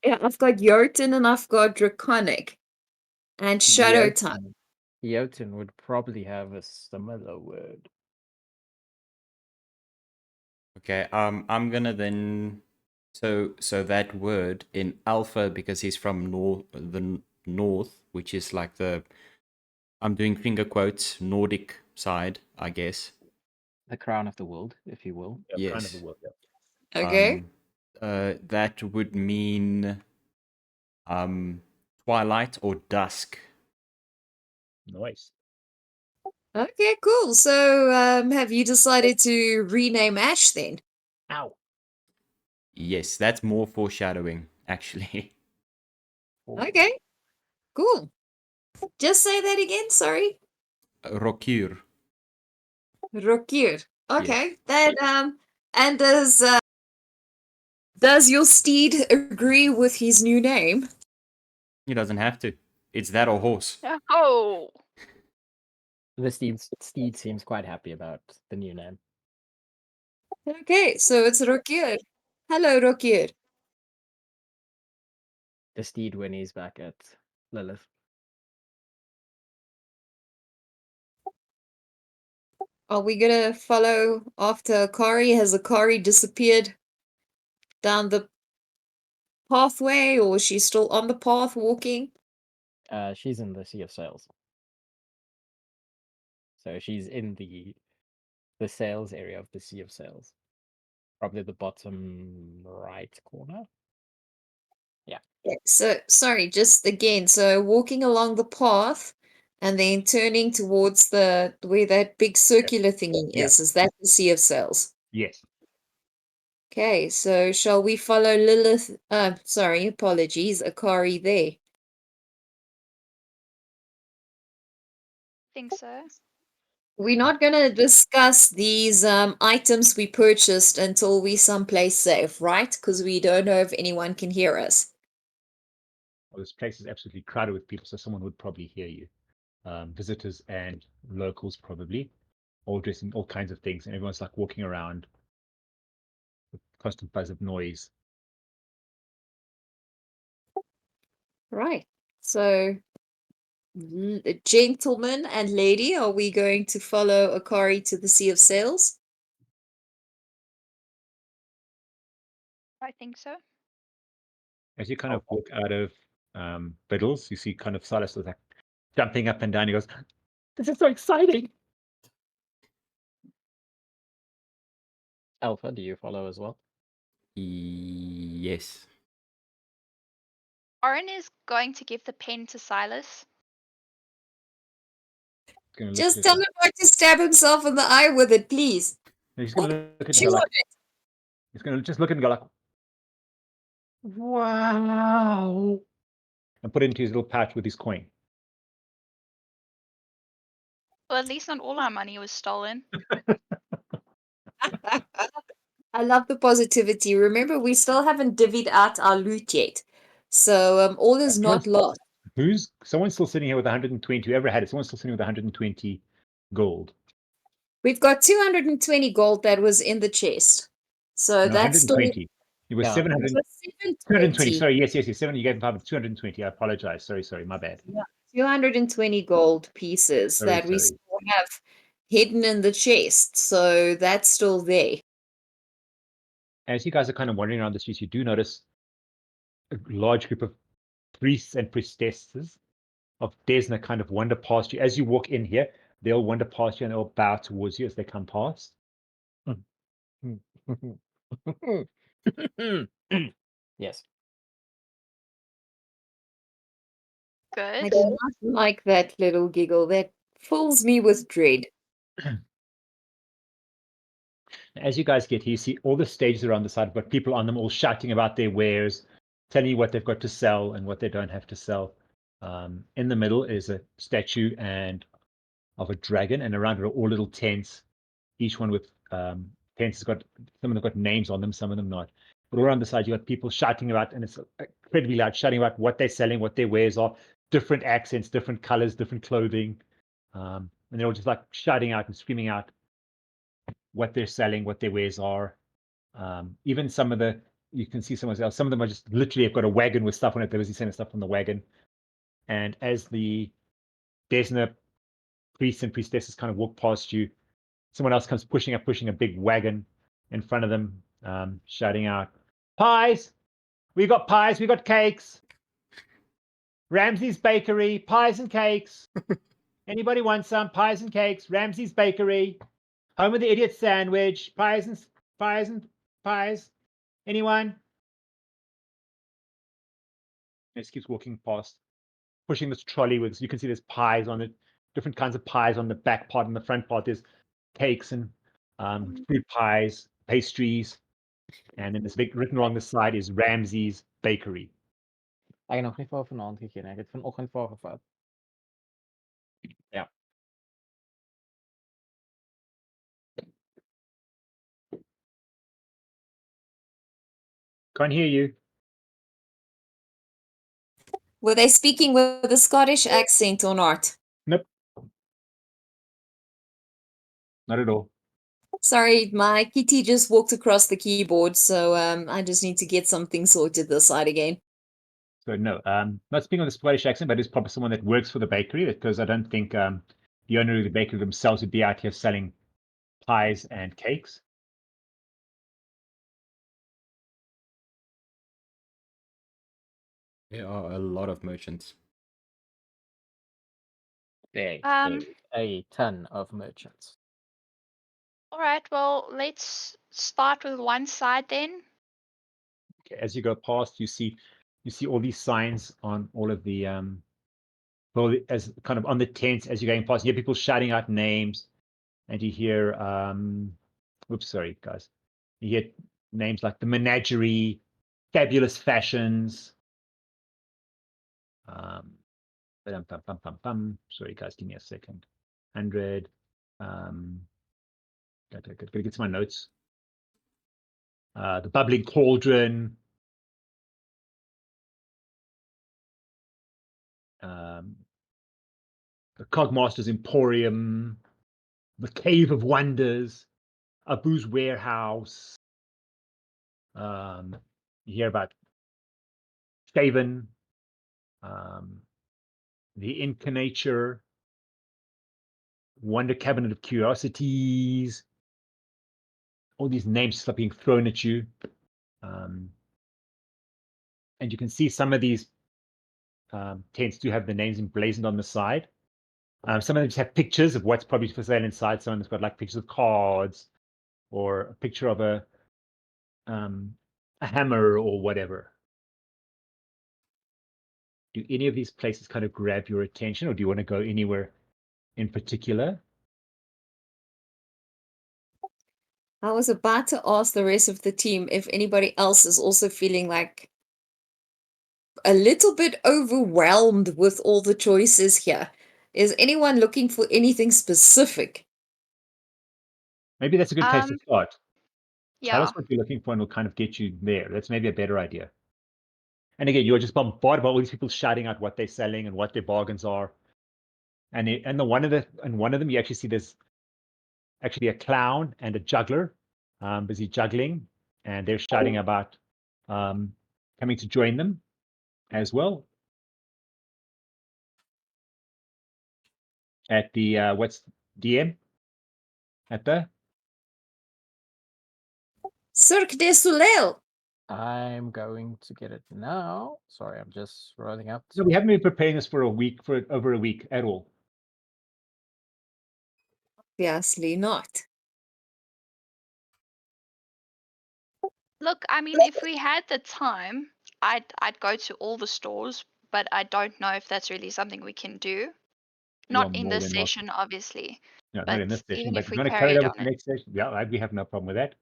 Yeah, I've got Jotun and I've got Draconic. And Shadow Tongue. Jotun would probably have a similar word. Okay, I'm gonna then so that word in Alpha, because he's from the north, which is like I'm doing finger quotes, Nordic side, I guess. The crown of the world, if you will. Yeah, kind Yes. of the world. Yeah. Okay. That would mean twilight or dusk. Nice. Okay, cool. So, have you decided to rename Ash then? Ow. Yes, that's more foreshadowing, actually. Okay, cool. Just say that again, sorry. Rocure. Rokir. Okay, that, and does your steed agree with his new name? He doesn't have to. It's that or horse. Oh, The steed seems quite happy about the new name. Okay, so it's Rokir. Hello, Rokier. The steed whinnies back at Lillith. Are we gonna follow after Akari? Has Akari disappeared down the pathway, or is she still on the path walking? She's in the Sea of Sails. So she's in the sails area of the Sea of Sails. Probably the bottom right corner. Yeah, so, sorry, just again, so walking along the path and then turning towards the where that big circular thingy Yeah. is that the Sea of Sails? Yes. Okay, so shall we follow Lilith? Sorry, apologies, Akari there. Think so. We're not going to discuss these items we purchased until we someplace safe, right? Because we don't know if anyone can hear us. Well, this place is absolutely crowded with people, so someone would probably hear you. Visitors and locals probably, all dressed in all kinds of things, and everyone's like walking around with constant buzz of noise. Right. So, gentleman and lady, are we going to follow Akari to the Sea of Sails? I think so. As you kind of walk out of Biddles, you see kind of Silas was like jumping up and down. He goes, "This is so exciting!" Alpha, do you follow as well? Yes. Oryn is going to give the pen to Silas. Gonna look Just at tell it. him not to stab himself in the eye with it, please. He's gonna look at it and Chew go on like, it. he's gonna just look at it and go like, "Wow!" and put it into his little pouch with his coin. Well, at least not all our money was stolen. I love the positivity. Remember, we still haven't divvied out our loot yet. So all is not lost. Someone's still sitting here with 120. Whoever had it, someone's still sitting with 120 gold. We've got 220 gold that was in the chest. So No, that's still 120. It was Yeah. 700. it was 220. 720. Sorry, yes. 7. You gave 220. I apologize. Sorry. My bad. 220 gold pieces Sorry, that we sorry. still have hidden in the chest. So that's still there. As you guys are kind of wandering around the streets, you do notice a large group of priests and priestesses of Desna kind of wander past you. As you walk in here, they'll wander past you and they'll bow towards you as they come past. Yes. I Good. do not like that little giggle. That fills me with dread. As you guys get here, you see all the stages around the side, but people on them all shouting about their wares, telling you what they've got to sell and what they don't have to sell. In the middle is a statue of a dragon, and around it are all little tents, each one with tents has got, some of them have got names on them, some of them not. But all around the side, you got people shouting about, and it's incredibly loud, shouting about what they're selling, what their wares are, different accents, different colors, different clothing. And they're all just like shouting out and screaming out what they're selling, what their wares are. Even some of you can see someone else, some of them are just literally have got a wagon with stuff on it. They're busy sending stuff on the wagon. And as the Desna priests and priestesses kind of walk past you, someone else comes pushing a big wagon in front of them, shouting out, "Pies! We got pies, we got cakes. Ramsey's Bakery, pies and cakes. Anybody want some pies and cakes? Ramsey's Bakery, home of the idiot sandwich, pies. Anyone?" It just keeps walking past, pushing this trolley with, you can see there's pies on it, different kinds of pies on the back part and the front part. There's cakes and fruit pies, pastries, and then this big written along the side is Ramsey's Bakery. Ek het nog nie vir vanaand gekyk nie. Ek het vanoggend vir haar gevat. Ja. Can't hear you. Were they speaking with a Scottish accent or not? Nope. Not at all. Sorry, my kitty just walked across the keyboard, so I just need to get something sorted this side again. So no, not speaking on the Scottish accent, but it's probably someone that works for the bakery, because I don't think the owner of the bakery themselves would be out here selling pies and cakes. There are a lot of merchants. There Um, is a ton of merchants. All right, well, let's start with one side then. Okay, as you go past, you see all these signs on all of the well, as kind of on the tents as you're going past. You hear people shouting out names, and you hear oops, sorry guys, you hear names like the Menagerie, Fabulous Fashions. Sorry guys, give me a second. 100. Gotta get to my notes. The Bubbling Cauldron. The Cogmaster's Emporium. The Cave of Wonders. Abu's Warehouse. You hear about Skaven. The Incarnature. Wonder Cabinet of Curiosities. All these names start being thrown at you. And you can see some of these tents do have the names emblazoned on the side. Some of them just have pictures of what's probably for sale inside. Some of them's got like pictures of cards or a picture of a hammer or whatever. Do any of these places kind of grab your attention, or do you want to go anywhere in particular? I was about to ask the rest of the team if anybody else is also feeling like a little bit overwhelmed with all the choices here. Is anyone looking for anything specific? Maybe that's a good place to start. Tell Yeah. us what you're looking for, and we'll kind of get you there. That's maybe a better idea. And again, you're just bombarded by all these people shouting out what they're selling and what their bargains are. And one of them, you actually see there's actually a clown and a juggler busy juggling, and they're shouting about coming to join them as well at the what's DM at the Cirque du Soleil. I'm going to get it now. Sorry, I'm just rolling up. No, we haven't been preparing this for over a week at all. Obviously not. Look, I mean, if we had the time, I'd go to all the stores, but I don't know if that's really something we can do. You are Not in more this than welcome. session, obviously. No, not But in this session, even but if if we you want to carry carried it over on to the it. next session, yeah, we have no problem with that.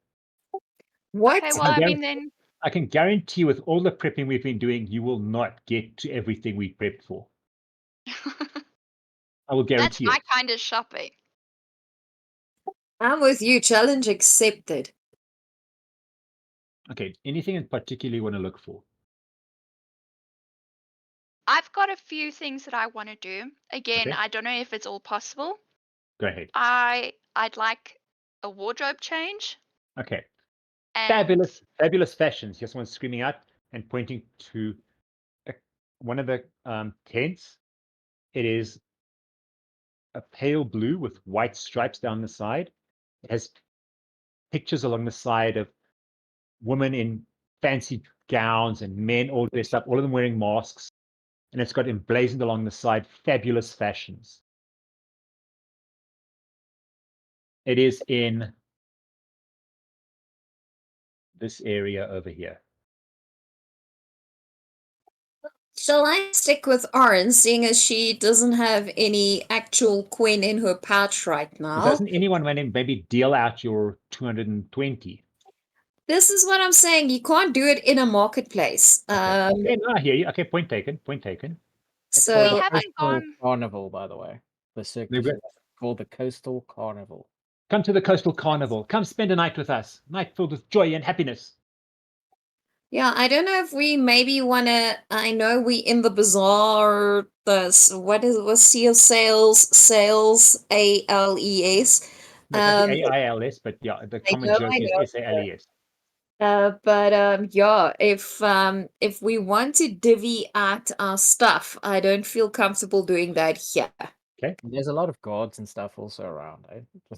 What? Okay, well, I mean, then I can guarantee with all the prepping we've been doing, you will not get to everything we prepped for. I will that's guarantee my it. kind of shopping. I'm with you. Challenge accepted. Okay, anything in particular you want to look for? I've got a few things that I want to do. Again, Okay. I don't know if it's all possible. Go ahead. I'd like a wardrobe change. Okay. And Fabulous fashions. Just one screaming out and pointing to one of the tents. It is a pale blue with white stripes down the side. It has pictures along the side of women in fancy gowns and men all dressed up, all of them wearing masks. And it's got emblazoned along the side, fabulous fashions. It is in this area over here. Shall I stick with Oryn, seeing as she doesn't have any actual coin in her pouch right now? Doesn't anyone want to maybe deal out your 220? This is what I'm saying. You can't do it in a marketplace. Okay, no, I hear you. Okay, point taken. Point taken. It's we called So the haven't Coastal gone. Carnival, by the way. The Cirque They've du got- Soleil. Called the Coastal Carnival. Come to the Coastal Carnival. Come spend a night with us. Night filled with joy and happiness. yeah, I don't know if we maybe want to. I know we in the bazaar. What is was seal sales ALES. No, it's Um, actually AILS, but yeah, the common joke I is know. SALES. But yeah, if we want to divvy out our stuff, I don't feel comfortable doing that here. There's a lot of gods and stuff also around.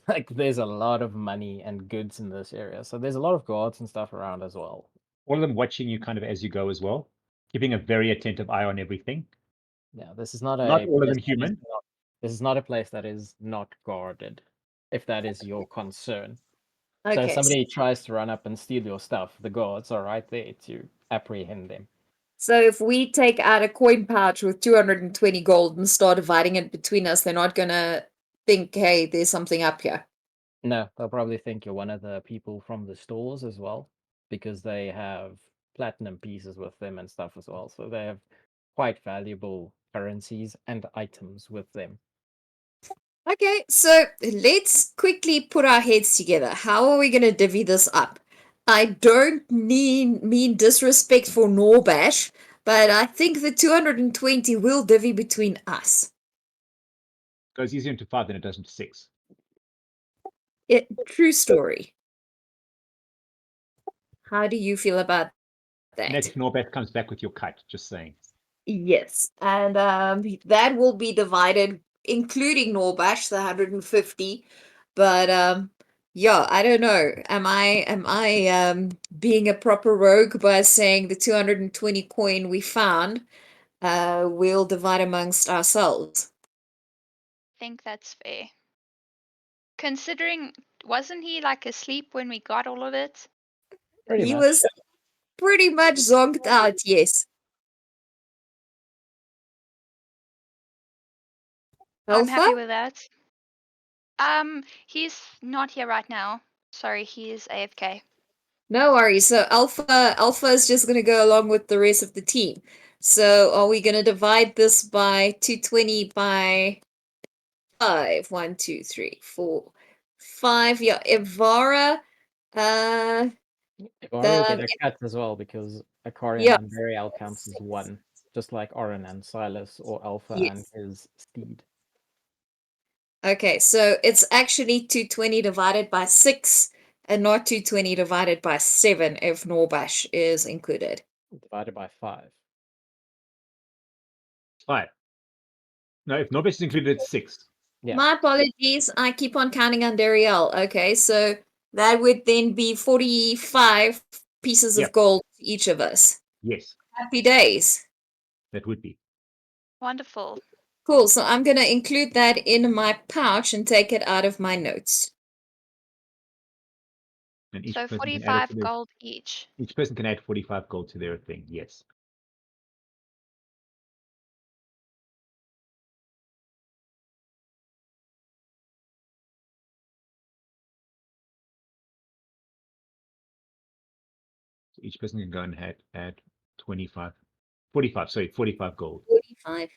Like there's a lot of money and goods in this area, so there's a lot of gods and stuff around as well. All of them watching you kind of as you go as well, keeping a very attentive eye on everything. Yeah, this is not Not a all of place them that is human. this is not a place that is not guarded, if that is your concern. So if Okay, somebody tries to run up and steal your stuff, the guards are right there to apprehend them. so if we take out a coin pouch with 220 gold and start dividing it between us, they're not gonna think, hey, there's something up here. No, they'll probably think you're one of the people from the stores as well, because they have platinum pieces with them and stuff as well. So they have quite valuable currencies and items with them. Okay, so let's quickly put our heads together. How are we gonna divvy this up? I don't mean disrespect for Norbash, but I think the 220 will divvy between us. Goes easier into 5 than it does into 6. True story. How do you feel about that? Next, Norbert comes back with your cut, just saying. Yes, and that will be divided, including Norbash, the 150. But yeah, I don't know. Am I being a proper rogue by saying the 220 coin we found we'll divide amongst ourselves? I think that's fair. Considering, wasn't he like asleep when we got all of it? Pretty He much. was pretty much zonked out, yes. I'm happy Alpha? with that. He's not here right now. Sorry, he is AFK. No worries. So Alpha is just gonna go along with the rest of the team. So are we gonna divide this by 220 by 5? 1, 2, 3, 4, 5. Yeah, Evara. Uh Evara will get the a cut as well because Akari yeah, and Andariel counts as one, just like Oryn and Silas or Alpha and yes. his steed. Okay, so it's actually 220 divided by 6 and not 220 divided by 7 if Norbash is included. Divided by 5. 5. No, if Norbert is included, it's 6. Yeah. My apologies. I keep on counting Andariel. Okay, so that would then be 45 pieces Yeah. of gold to each of us. Yes, Happy days. that would be. Wonderful. Cool. So I'm going to include that in my pouch and take it out of my notes. And each So person can add it 45 to their, gold each. each person can add 45 gold to their thing. Yes. So each person can go and add 25, 45. Sorry, 45 gold. 45.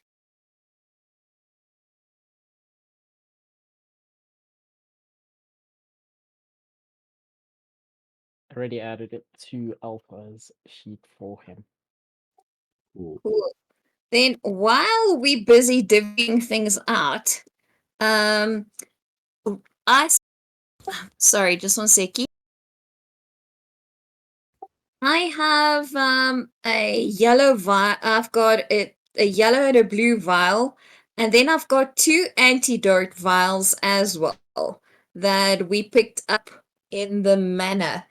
Already added it to Alpha's sheet for him. Cool. Cool. Then while we're busy divvying things out, I sorry, just one second. I have a yellow vial. I've got a yellow and a blue vial, and then I've got 2 antidote vials as well that we picked up in the manor.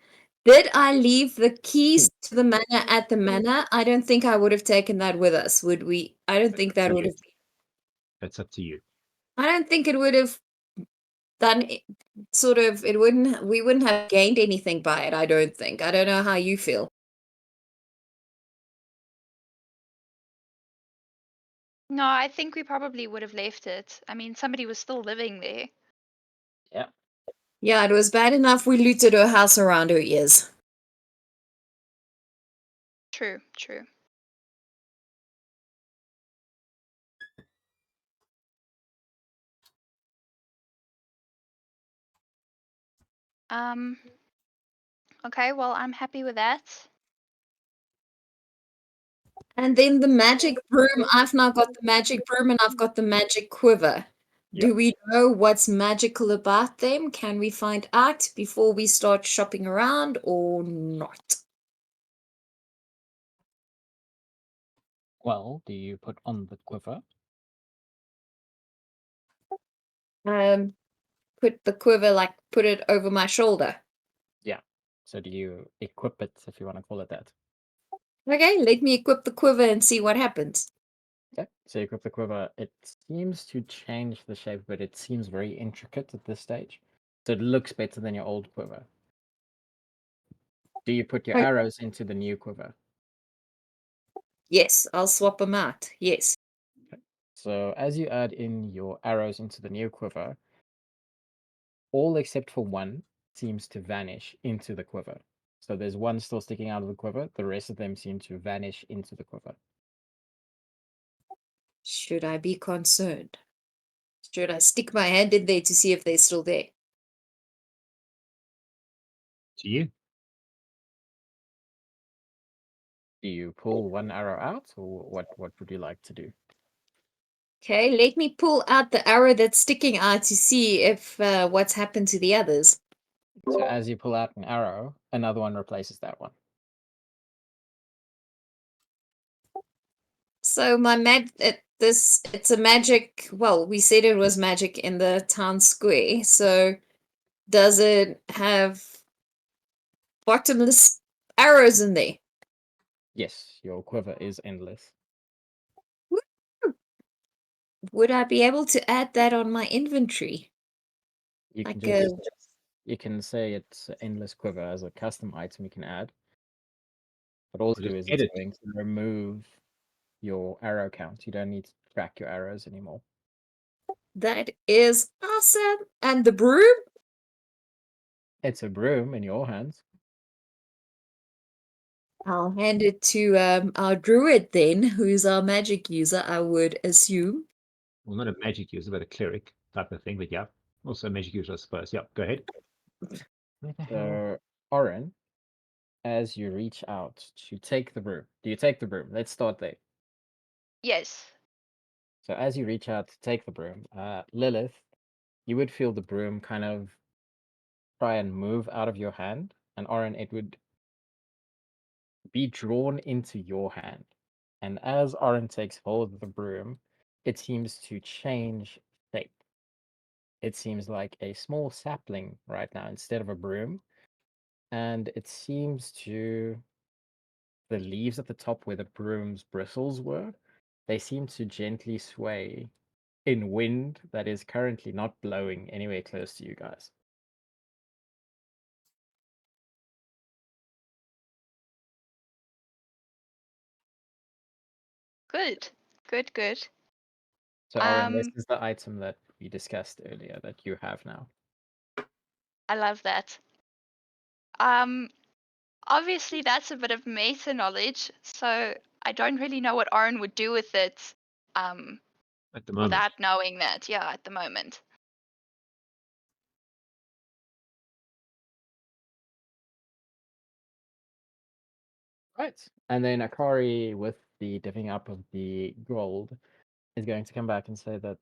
Did I leave the keys to the manor at the manor? I don't think I would have taken that with us, would we? I don't think that would have. That's up to you. I don't think it would have done sort of. It wouldn't. We wouldn't have gained anything by it. I don't think. I don't know how you feel. No, I think we probably would have left it. I mean, somebody was still living there. Yeah. Yeah, it was bad enough we looted her house around her ears. True, true. Okay, well, I'm happy with that. And then the magic broom, I've now got the magic broom and I've got the magic quiver. Do we know what's magical about them? Can we find out before we start shopping around or not? Well, do you put on the quiver? Put the quiver, like put it over my shoulder. Yeah. So do you equip it, if you want to call it that? Okay, let me equip the quiver and see what happens. Okay. So you equip the quiver. It seems to change the shape, but it seems very intricate at this stage. So it looks better than your old quiver. Do you put your Oh. arrows into the new quiver? Yes, I'll swap them out. Yes. So as you add in your arrows into the new quiver, all except for one seems to vanish into the quiver. So there's one still sticking out of the quiver. The rest of them seem to vanish into the quiver. Should I be concerned? Should I stick my hand in there to see if they're still there? To you? Do you pull one arrow out, or what would you like to do? Okay, let me pull out the arrow that's sticking out to see if what's happened to the others. So as you pull out an arrow, another one replaces that one. So my it's a magic. Well, we said it was magic in the town square. So does it have bottomless arrows in there? Yes, your quiver is endless. Woo! Would I be able to add that on my inventory? You can Like you can say it's an endless quiver as a custom item you can add. But all to do Just is it's edit. going to remove your arrow count. You don't need to track your arrows anymore. that is awesome. And the broom? It's a broom in your hands. I'll hand it to our druid then, who's our magic user, I would assume. Well, not a magic user, but a cleric type of thing. But yeah, also a magic user, I suppose. Yeah, go ahead. Where the hell? So, Oryn, as you reach out to take the broom, do you take the broom? Let's start there. Yes. So, as you reach out to take the broom, Lillith, you would feel the broom kind of try and move out of your hand, and Oryn, it would be drawn into your hand. And as Oryn takes hold of the broom, it seems to change shape. It seems like a small sapling right now instead of a broom. And it seems to, the leaves at the top where the broom's bristles were, they seem to gently sway in wind that is currently not blowing anywhere close to you guys. Good. Good, good. So, Oryn, this Um, is the item that we discussed earlier that you have now. I love that. Obviously that's a bit of meta knowledge, so I don't really know what Oryn would do with it, At the moment. without knowing that, yeah, at the moment. Right. And then Akari, with the divvying up of the gold, is going to come back and say that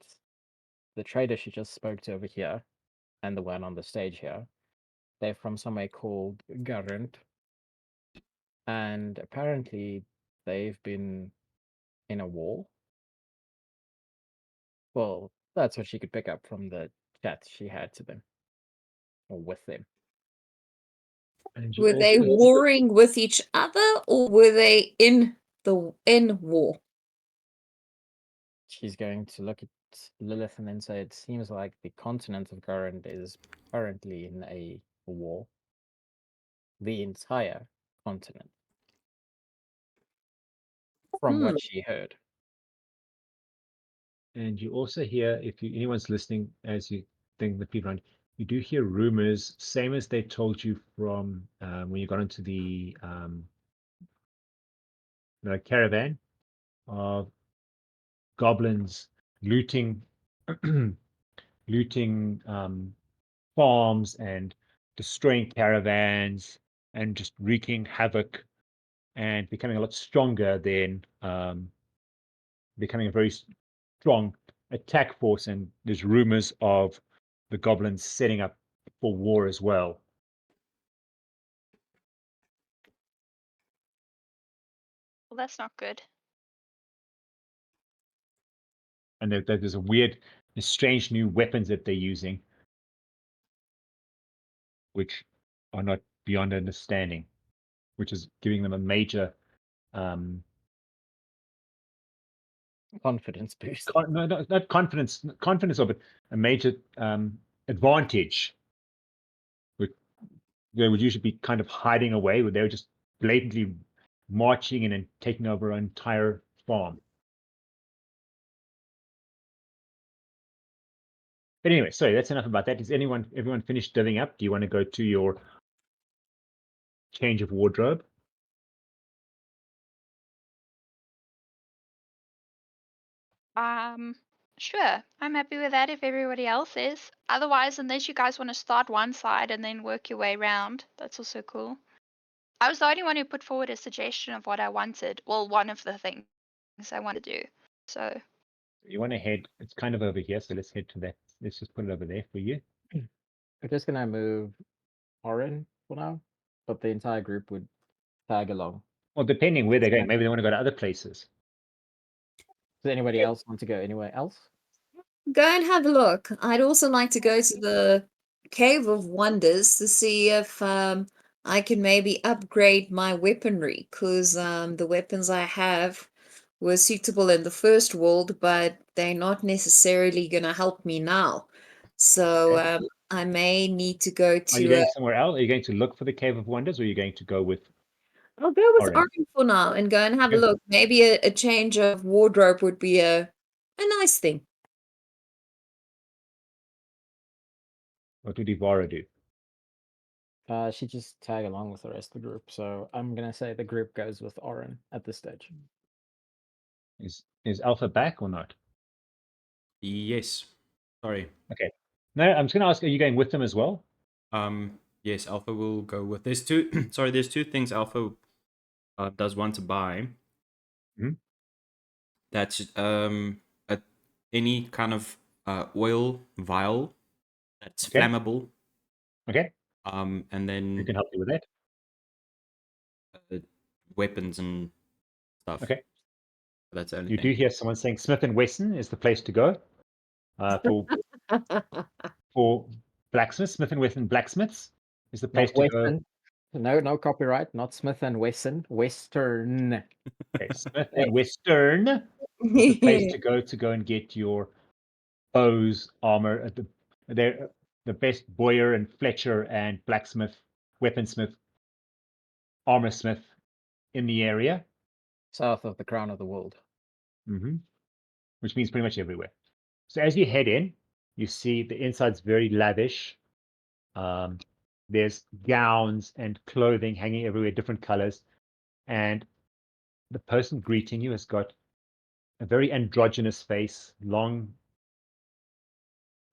the trader she just spoke to over here and the one on the stage here, they're from somewhere called Garant. And apparently they've been in a war. Well, that's what she could pick up from the chat she had to them. Or with them. And you Were they also warring with each other or were they in war? She's going to look at Lilith and then say it seems like the continent of Garand is currently in a war. The entire continent. From what she heard. And you also hear, if you, anyone's listening, as you think the people around, you do hear rumors, same as they told you from when you got into the caravan of goblins looting, looting farms and destroying caravans and just wreaking havoc and becoming a lot stronger than becoming a very strong attack force, and there's rumors of the goblins setting up for war as well. Well, that's not good. And there's strange new weapons that they're using, which are not beyond understanding, which is giving them a major Confidence boost. not confidence of it, a major advantage. They would usually be kind of hiding away, where they were just blatantly marching in and taking over an entire farm. But anyway, sorry, that's enough about that. Is everyone finished divvying up? Do you want to go to your change of wardrobe? Sure. I'm happy with that if everybody else is. Otherwise, unless you guys want to start one side and then work your way around, that's also cool. I was the only one who put forward a suggestion of what I wanted. Well, one of the things I want to do. So You want to head? It's kind of over here, so let's head to that. Let's just put it over there for you. We're just gonna move Oryn for now, but the entire group would tag along. Well, depending where they're going, maybe they want to go to other places. Does anybody else want to go anywhere else? Go and have a look. I'd also like to go to the Cave of Wonders to see if I can maybe upgrade my weaponry, because the weapons I have were suitable in the first world, but they're not necessarily going to help me now. So Okay. I may need to go Are you to. going somewhere else? Are you going to look for the Cave of Wonders, or are you going to go with? I'll go with Oryn? Oryn for now and go and have a Okay. look. Maybe a change of wardrobe would be a nice thing. What would Evara do? She just tag along with the rest of the group, so I'm gonna say the group goes with Oryn at this stage. Is Alpha back or not? Yes. Sorry. Okay. No, I'm just going to ask: are you going with them as well? Yes, Alpha will go with. There's two. Sorry, there's two things Alpha does want to buy. Mhm. That's any kind of oil vial that's Okay. flammable. Okay. And Who then can help you with that? weapons and stuff. Okay. That's the only You do thing. hear someone saying Smith and Wesson is the place to go for blacksmiths. Smith and Wesson blacksmiths is the place Not to go. Western. No copyright. Not Smith and Wesson. Western. Okay, Smith and Western is the place to go and get your bows, armor. They're the best Boyer and Fletcher and blacksmith, weaponsmith, armorsmith in the area. South of the crown of the world. Which means pretty much everywhere. So as you head in, you see the inside's very lavish. There's gowns and clothing hanging everywhere, different colors. And the person greeting you has got a very androgynous face, long,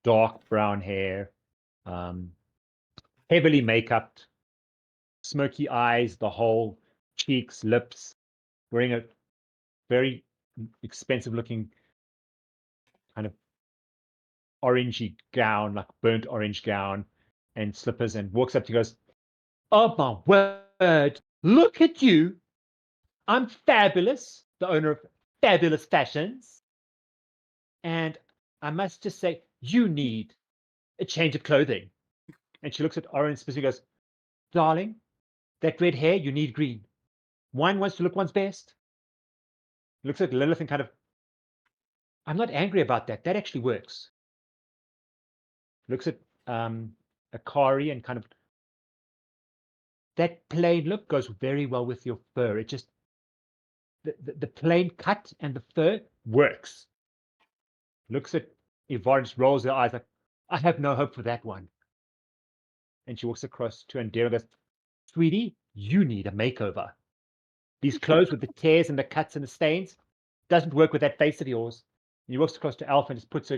dark brown hair, heavily make-upped, smoky eyes, the whole cheeks, lips, wearing a very expensive-looking kind of orangey gown, like burnt orange gown and slippers, and walks up to you and goes, "Oh my word, look at you. I'm Fabulous, the owner of Fabulous Fashions. And I must just say, you need a change of clothing." And she looks at Oryn specifically and goes, "Darling, that red hair, you need green. One wants to look one's best." Looks at Lillith and kind of, "I'm not angry about that. That actually works." Looks at Akari and kind of, "That plain look goes very well with your fur. It just, the plain cut and the fur works." Looks at Evara and just rolls her eyes like, "I have no hope for that one." And she walks across to Andariel and goes, "Sweetie, you need a makeover. These clothes with the tears and the cuts and the stains doesn't work with that face of yours." And he walks across to Alpha and just puts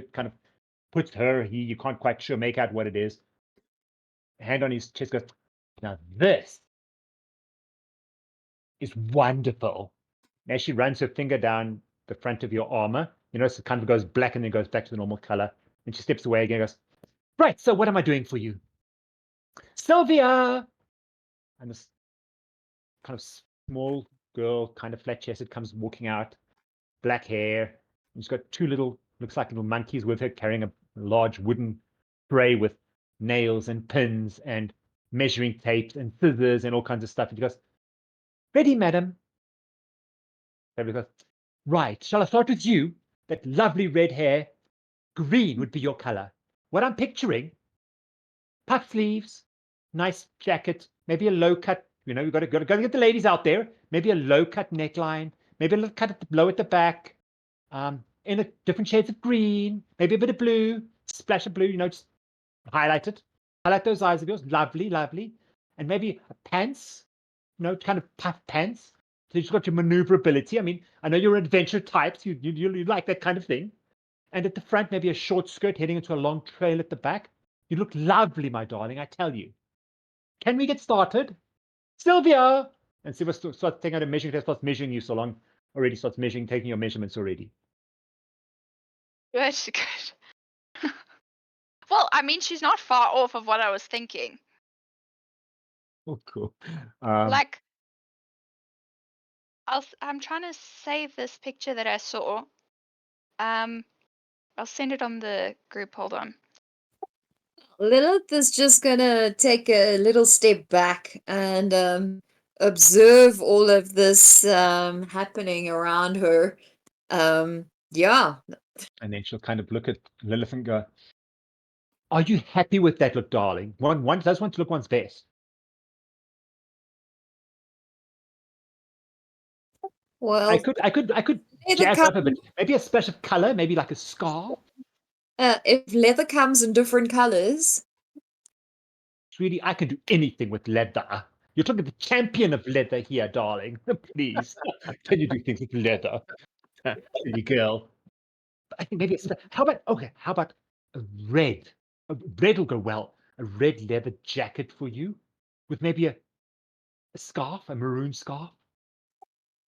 her, you can't quite sure make out what it is. Hand on his chest, goes, "Now this is wonderful." And as she runs her finger down the front of your armor, You know, so it kind of goes black and then goes back to the normal color. And she steps away again and goes, right, so what am I doing for you? Sylvia! And this kind of small girl, kind of flat-chested, comes walking out, black hair. And she's got two little, looks like little monkeys with her, carrying a large wooden tray with nails and pins and measuring tapes and scissors and all kinds of stuff. And she goes, ready, madam. Everybody goes, right, shall I start with you? That lovely red hair. Green would be your color. What I'm picturing, puff sleeves, nice jacket, maybe a low cut. You know, you've got to get the ladies out there. Maybe a low cut neckline, maybe a little cut at low at the back, in a different shades of green, maybe a bit of blue, splash of blue. You know, just highlight it. Highlight those eyes of yours. Lovely, lovely. And maybe a pants, you know, kind of puff pants. So you've got your maneuverability. I mean, I know you're adventure types. You like that kind of thing. And at the front, maybe a short skirt heading into a long trail at the back. You look lovely, my darling, I tell you. Can we get started? Sylvia! And Sylvia starts taking out a measuring tape, starts measuring you so long. Already starts measuring, taking your measurements already. Good, good. Well, I mean, she's not far off of what I was thinking. Oh, cool. Like, I'm trying to save this picture that I saw. I'll send it on the group. Hold on. Lilith is just gonna take a little step back and observe all of this happening around her. Yeah. And then she'll kind of look at Lilith and go, are you happy with that look, darling? One does want to look one's best. Well, I could leather jazz up a bit. comes, Maybe a splash of color, maybe like a scarf. if leather comes in different colors. Sweetie, I can do anything with leather. You're talking to the champion of leather here, darling. Please, can you do things with leather? Silly girl. I think maybe it's how about how about a red? A red will go well. A red leather jacket for you, with maybe a scarf, a maroon scarf.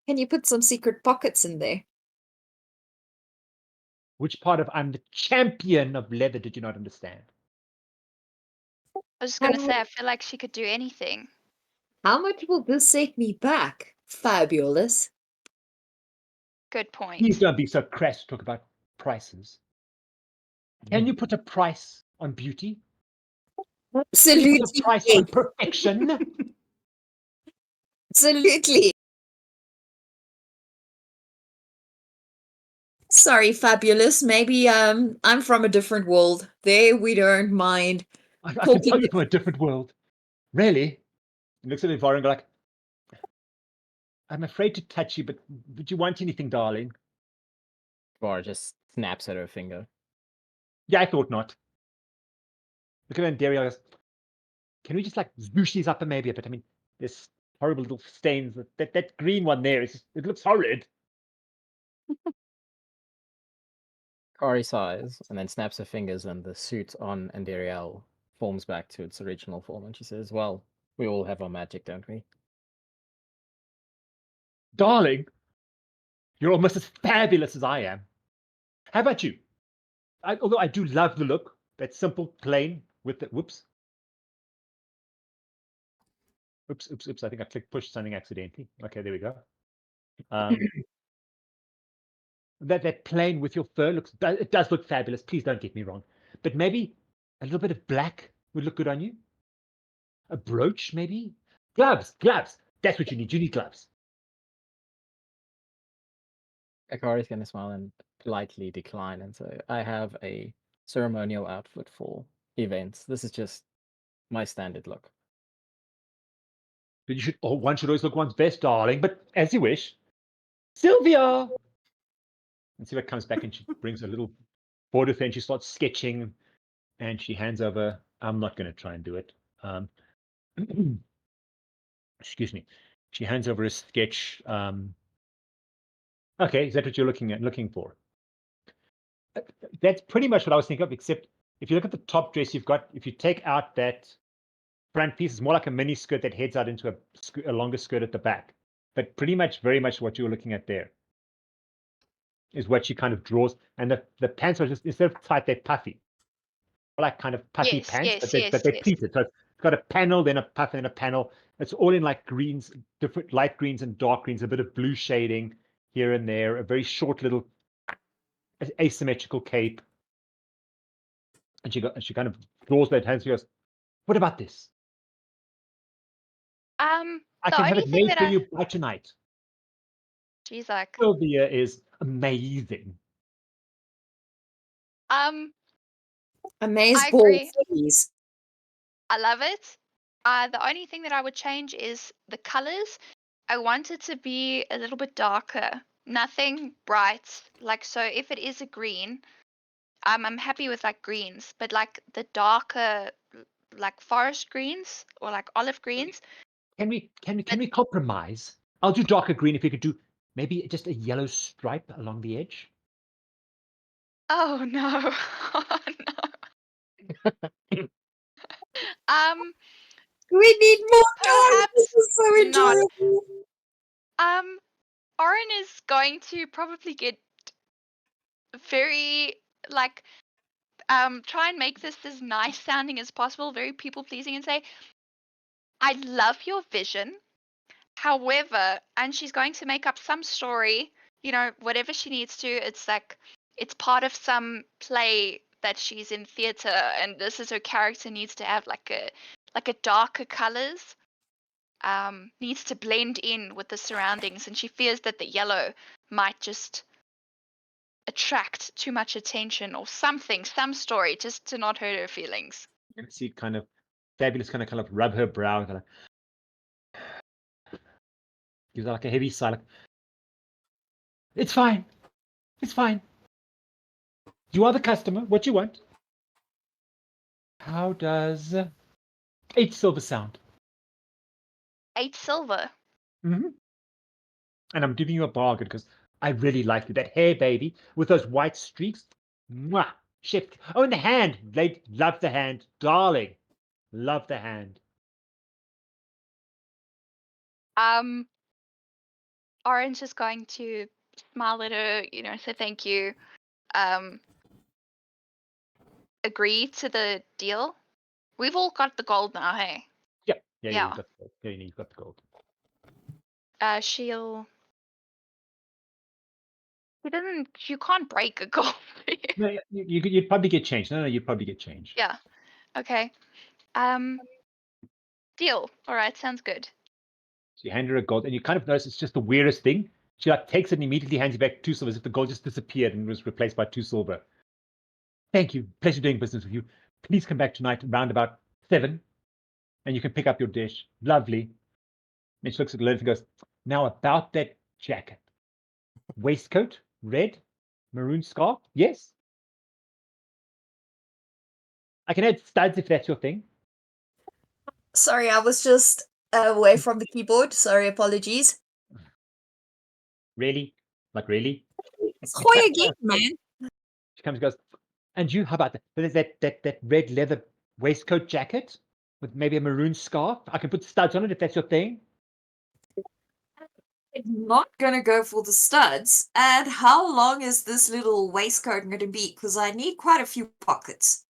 Can you put some secret pockets in there? Which part of I'm the champion of leather did you not understand? I was just gonna How, say, I feel like she could do anything. how much will this set me back? Fabulous. Good point. Please don't be so crass to talk about prices. Can you put a price on beauty? Can you put a Absolutely. price Yes. on perfection? Absolutely. Sorry, fabulous. Maybe I'm from a different world. There we don't mind I can talking. tell you're from a different world. Really? He looks at Evara and go like, I'm afraid to touch you, but would you want anything, darling? Bar just snaps at her finger. Yeah, I thought not. Look at Andariel and goes, can we just like zhoosh these up maybe a bit? I mean, there's horrible little stains. That green one there, it looks horrid. Akari sighs and then snaps her fingers, and the suit on Andariel forms back to its original form. And she says, well, we all have our magic, don't we? Darling, you're almost as fabulous as I am. How about you? Although I do love the look, that simple, plain, with the whoops. Oops. I think I pushed something accidentally. Okay, there we go. That plain with your fur it does look fabulous. Please don't get me wrong. But maybe a little bit of black would look good on you. A brooch, maybe? Gloves. That's what you need. You need gloves. Akari's going to smile and politely decline and say, I have a ceremonial outfit for events. This is just my standard look. But one should always look one's best, darling. But as you wish. Sylvia! And Sylvia comes back and she brings a little board with her and she starts sketching and she hands over. I'm not going to try and do it. Excuse me. She hands over a sketch. Okay, is that what you're looking for? That's pretty much what I was thinking of, except if you look at the top dress you've got, if you take out that front piece, it's more like a mini skirt that heads out into a longer skirt at the back. But pretty much, very much what you were looking at there. is what she kind of draws. And the pants are just, instead of tight, they're puffy. Like kind of puffy Yes, pants, yes, but they're yes. pleated. So it's got a panel, then a puff, then a panel. It's all in like greens, different light greens and dark greens, a bit of blue shading here and there, a very short little asymmetrical cape. And she kind of draws that hand. She goes, "What about this? I The can have only it thing made that for you by tonight." she's like, Sylvia is amazing. Amaze I ball, agree. please. I love it. The only thing that I would change is the colors. I want it to be a little bit darker. Nothing bright. Like, so if it is a green, I'm happy with like greens, but like the darker, like forest greens or like olive greens. Can we But compromise? I'll do darker green if you could do maybe just a yellow stripe along the edge. oh no, oh no. We need more darling. This Perhaps is so not. enjoyable. Oryn is going to probably get very like try and make this as nice sounding as possible, very people pleasing, and say, I love your vision. However, and she's going to make up some story, whatever she needs to. It's like it's part of some play that she's in theater, and this is her character needs to have like a darker colors. Needs to blend in with the surroundings, and she fears that the yellow might just attract too much attention or something, some story, just to not hurt her feelings. You can see it kind of Fabulous kind of rub her brow, kind of gives her like a heavy sigh, like, it's fine. It's fine. You are the customer. What you want? How does 8 silver sound? 8 silver. Mm-hmm. And I'm giving you a bargain because I really like you. That hair, baby, with those white streaks. Mwah! Chef. Oh, and the hand. They love the hand. Darling. Love the hand. Orange is going to smile at her, say thank you. Agree to the deal. We've all got the gold now, hey? Yeah. Yeah. You've got the gold. Yeah, you've got the gold. You can't break a gold. No, you'd probably get changed. No, you'd probably get changed. Yeah. Okay. Deal. All right, sounds good. So you hand her a gold, and you kind of notice it's just the weirdest thing. She like takes it and immediately hands you back 2 silver as if the gold just disappeared and was replaced by 2 silver. Thank you. Pleasure doing business with you. Please come back tonight around about 7, and you can pick up your dish. Lovely. And she looks at Lillith and goes, now about that jacket. Waistcoat, red, maroon scarf. Yes. I can add studs if that's your thing. Sorry, I was just away from the keyboard. Sorry, apologies. Really? Like really? It's Hoy again, man. She comes and goes, and you, how about that? There's that red leather waistcoat jacket with maybe a maroon scarf. I can put studs on it if that's your thing. I'm not gonna go for the studs. And how long is this little waistcoat gonna be? Because I need quite a few pockets.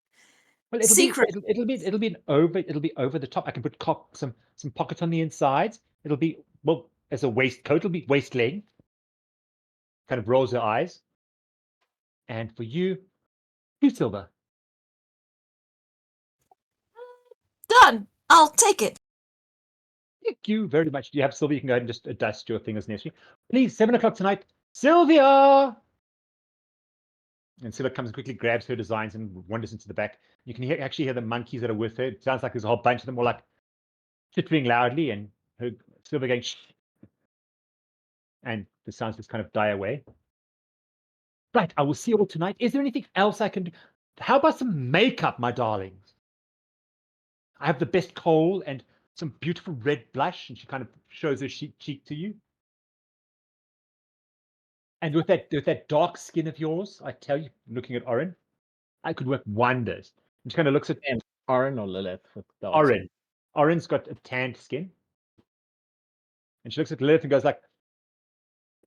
Well, Secret. it'll be over the top. I can put some pockets on the insides. It'll be, well, as a waistcoat, it'll be waist length. Kind of rolls her eyes. And for you, 2 silver. Done. I'll take it. Thank you very much. Do you have silver? You can go ahead and just adjust your thing as necessary. Please, 7 o'clock tonight. Sylvia! And Sylvia comes and quickly grabs her designs and wanders into the back. You can actually hear the monkeys that are with her. It sounds like there's a whole bunch of them all like chittering loudly and her Sylvia going, shh. And the sounds just kind of die away. Right, I will see you all tonight. Is there anything else I can do? How about some makeup, my darlings? I have the best kohl and some beautiful red blush, and she kind of shows her cheek to you. And with that dark skin of yours, I tell you, looking at Oryn, I could work wonders. And she kind of looks at Oryn or Lillith with the Oryn. Oryn's got a tanned skin. And she looks at Lillith and goes like,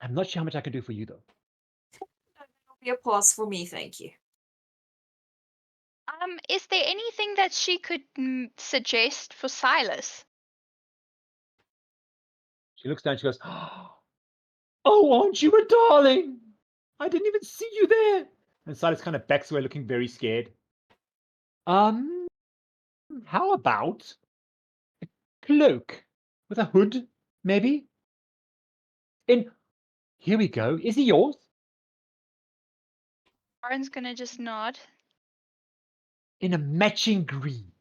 I'm not sure how much I can do for you, though. Be a pass for me, thank you. Is there anything that she could suggest for Silas? She looks down. She goes, "Oh, aren't you a darling? I didn't even see you there." And Silas kind of backs away, looking very scared. How about a cloak with a hood, maybe? Here we go. Is he yours? Oryn's gonna just nod. In a matching green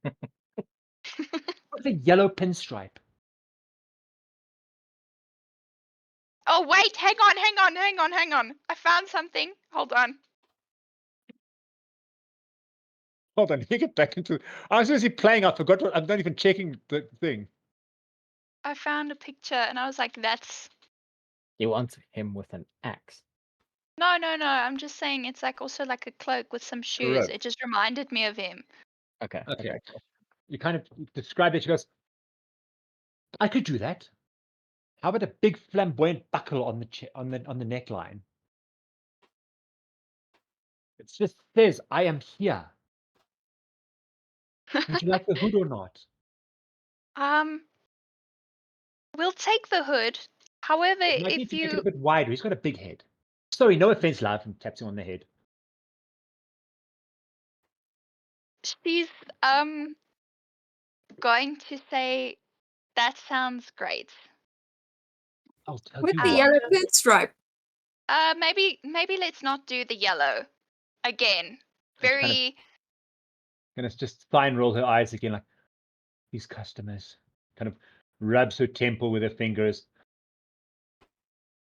with a yellow pinstripe. Oh wait, hang on. I found something. Hold on. Hold on, let me get back into. I was busy playing. I forgot. I'm not even checking the thing. I found a picture and I was like, that's You want him with an axe. no. I'm just saying it's like also like a cloak with some shoes. Correct. It just reminded me of him. Okay. Okay. Cool. You kind of describe it. She goes, "I could do that. How about a big flamboyant buckle on the neckline? It just says, 'I am here.' Would you like the hood or not?" We'll take the hood. However, You might need if to make it you a bit wider. He's got a big head. Sorry, no offense, love, and taps him on the head. she's going to say that sounds great. I'll tell With you the what. yellow pinstripe. Maybe let's not do the yellow again. Very Gonna just fine roll her eyes again, like these customers. Kind of rubs her temple with her fingers.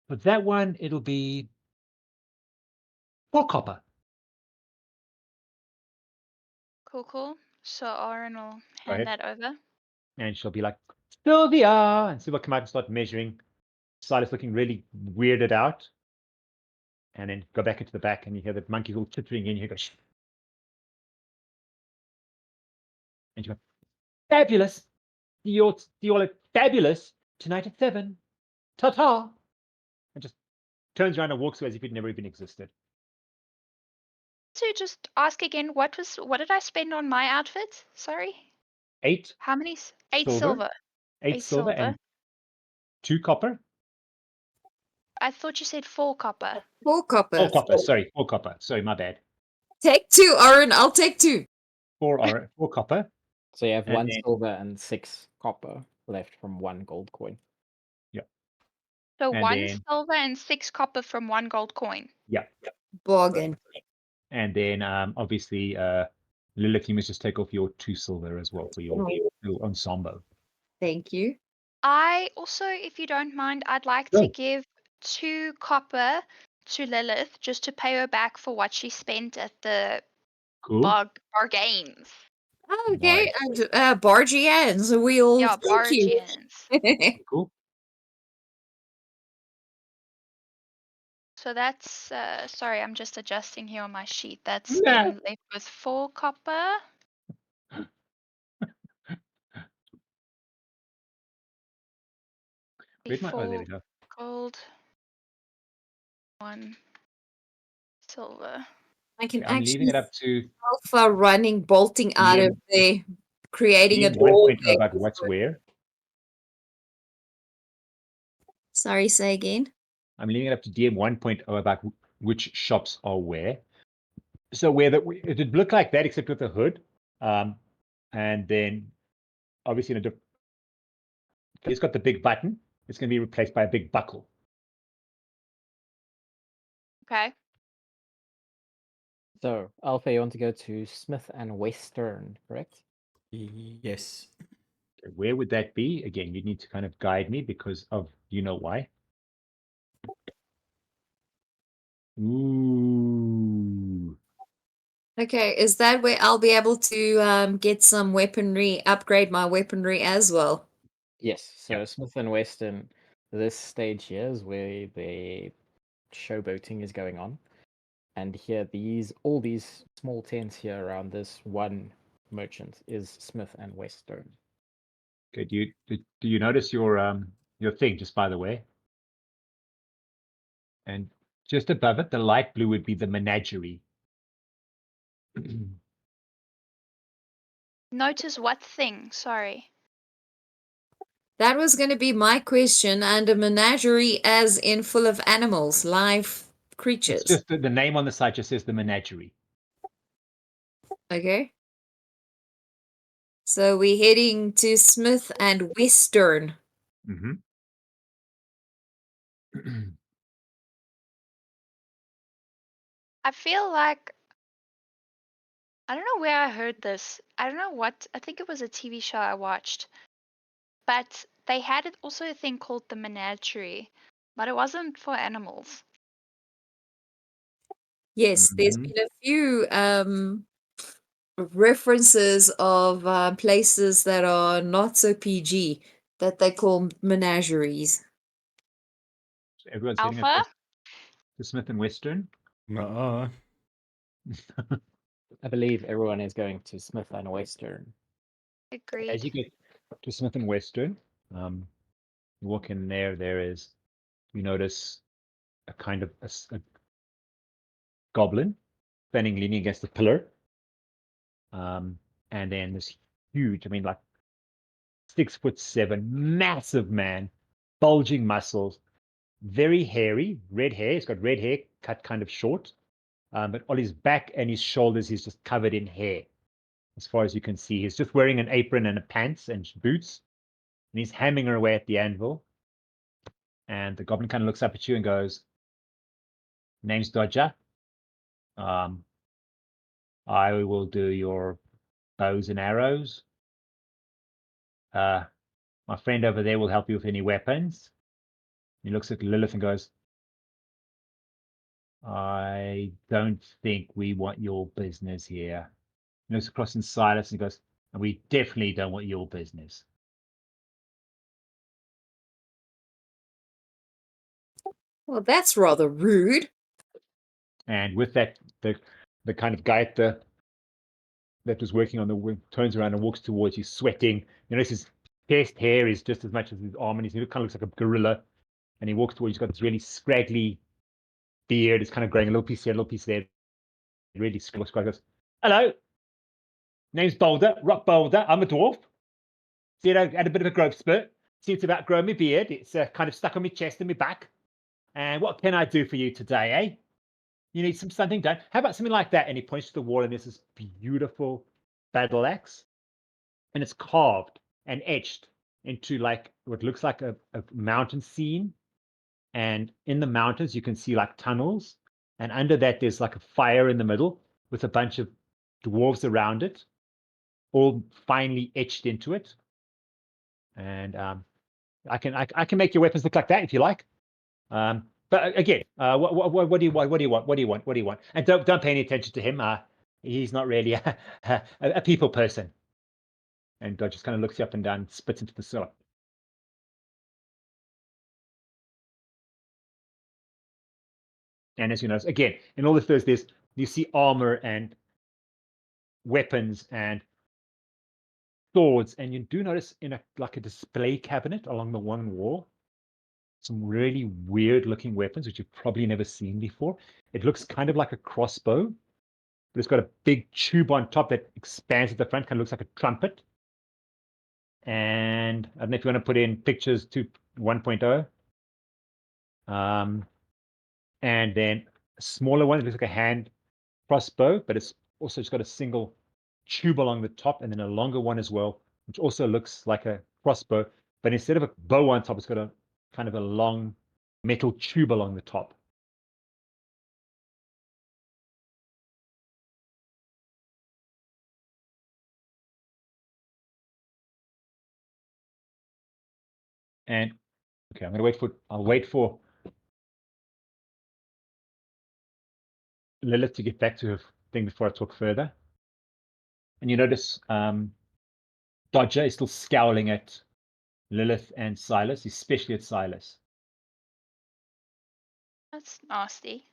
But that one, it'll be 4 copper. cool. So Oryn will Go hand ahead. that over. And she'll be like, "Sylvia!" And Sylvia come out and start measuring. Silas looking really weirded out. And then go back into the back, and you hear the monkeys all chittering in. You go, "Shh." And you go, "Fabulous! You all are fabulous tonight at 7. Ta-ta!" And just turns around and walks away as if it never even existed. So just ask again, what did I spend on my outfit? Sorry. 8 How many? 8 silver. silver. 8 silver and 2 copper. I thought you said 4 copper. 4 copper. 4 copper. Sorry, 4 copper. Sorry, my bad. Take 2, Oryn. I'll take 2. 4 copper. So you have And 1 then- silver and 6 copper left from 1 gold coin. So And 1 then- silver and 6 copper from 1 gold coin. Yeah. Bargain. And then obviously Lillith, you must just take off your 2 silver as well for your little ensemble. Thank you. I also, if you don't mind, I'd like to give 2 copper to Lillith just to pay her back for what she spent at the Cool. bargains. Okay, and Bargians, we'll Yeah, thank you. bargains. Cool. So that's sorry, I'm just adjusting here on my sheet. That's Yeah. then left with 4 copper. Where'd my, oh, there we 4 go. gold, 1 silver. I can I'm leaving actually it up to alpha running, bolting out of there, creating a DM door. 1.0 about what's where. Sorry, say again. I'm leaving it up to DM 1.0 about which shops are where. So where it'd look like that except with the hood. And then obviously it's got the big button. It's going to be replaced by a big buckle. Okay. So, Alpha, you want to go to Smith and Western, correct? Yes. Where would that be? Again, you need to kind of guide me because of you know why. Ooh. Okay, is that where I'll be able to get some weaponry, upgrade my weaponry as well? Yes. So Smith and Western, this stage here is where the showboating is going on. And here, all these small tents here around this one merchant is Smith and Western. Okay, do you notice your thing, just by the way? And Just above it, the light blue would be the menagerie. Notice what thing? Sorry. That was going to be my question. And a menagerie as in full of animals, live creatures. It's just the name on the site just says the menagerie. Okay. So we're heading to Smith and Western. Mm-hmm. I feel like I don't know where I heard this. I don't know what. I think it was a TV show I watched. But they had it also a thing called the menagerie, but it wasn't for animals. Yes, there's Mhm. been a few references of places that are not so PG that they call menageries. So everyone's heading Alpha? across to Smith and Western. Uh-uh. I believe everyone is going to Smith and Western. As you Agreed. get to Smith and Western, you walk in there. You notice a kind of a goblin standing leaning against a pillar. And then this huge, I mean, like 6'7", massive man, bulging muscles, very hairy, red hair. He's got red hair cut kind of short. But on his back and his shoulders, he's just covered in hair. As far as you can see, he's just wearing an apron and a pants and boots. And he's hammering away at the anvil. And the goblin kind of looks up at you and goes, "Name's Dodger. I will do your bows and arrows. My friend over there will help you with any weapons." He looks at Lillith and goes, "I don't think we want your business here." He looks across at Silas and goes, "And we definitely don't want your business." Well, that's rather rude. And with that, the kind of guy at that was working on the wing turns around and walks towards you, sweating. You notice his chest hair is just as much as his arm, and he kind of looks like a gorilla. And he walks towards you. He's got this really scraggly beard. It's kind of growing a little piece here, a little piece there. Really scraggly. Goes, "Hello, name's Boulder, Rock Boulder. I'm a dwarf. See, I had a bit of a growth spurt. Seems to about grow my beard. It's kind of stuck on my chest and my back. And what can I do for you today, eh? You need something done. How about something like that?" And he points to the wall, and there's this beautiful battle axe, and it's carved and etched into like what looks like a mountain scene. And in the mountains, you can see like tunnels, and under that, there's like a fire in the middle with a bunch of dwarves around it, all finely etched into it. And I can make your weapons look like that if you like. But again, what do you want? What do you want? What do you want? What do you want? And don't pay any attention to him. He's not really a people person. And God just kind of looks you up and down, spits into the syrup. And as you notice, again, in all the Thursdays, you see armor and weapons and swords, and you do notice in like a display cabinet along the one wall, some really weird looking weapons, which you've probably never seen before. It looks kind of like a crossbow, but it's got a big tube on top that expands at the front, kind of looks like a trumpet. And I don't know if you want to put in pictures to 1.0. And then a smaller one, it looks like a hand crossbow, but it's also just got a single tube along the top, and then a longer one as well, which also looks like a crossbow, but instead of a bow on top, it's got a kind of a long metal tube along the top. And okay, I'll wait for Lillith to get back to her thing before I talk further. And you notice Dodger is still scowling at Lillith and Silas, especially at Silas. That's nasty.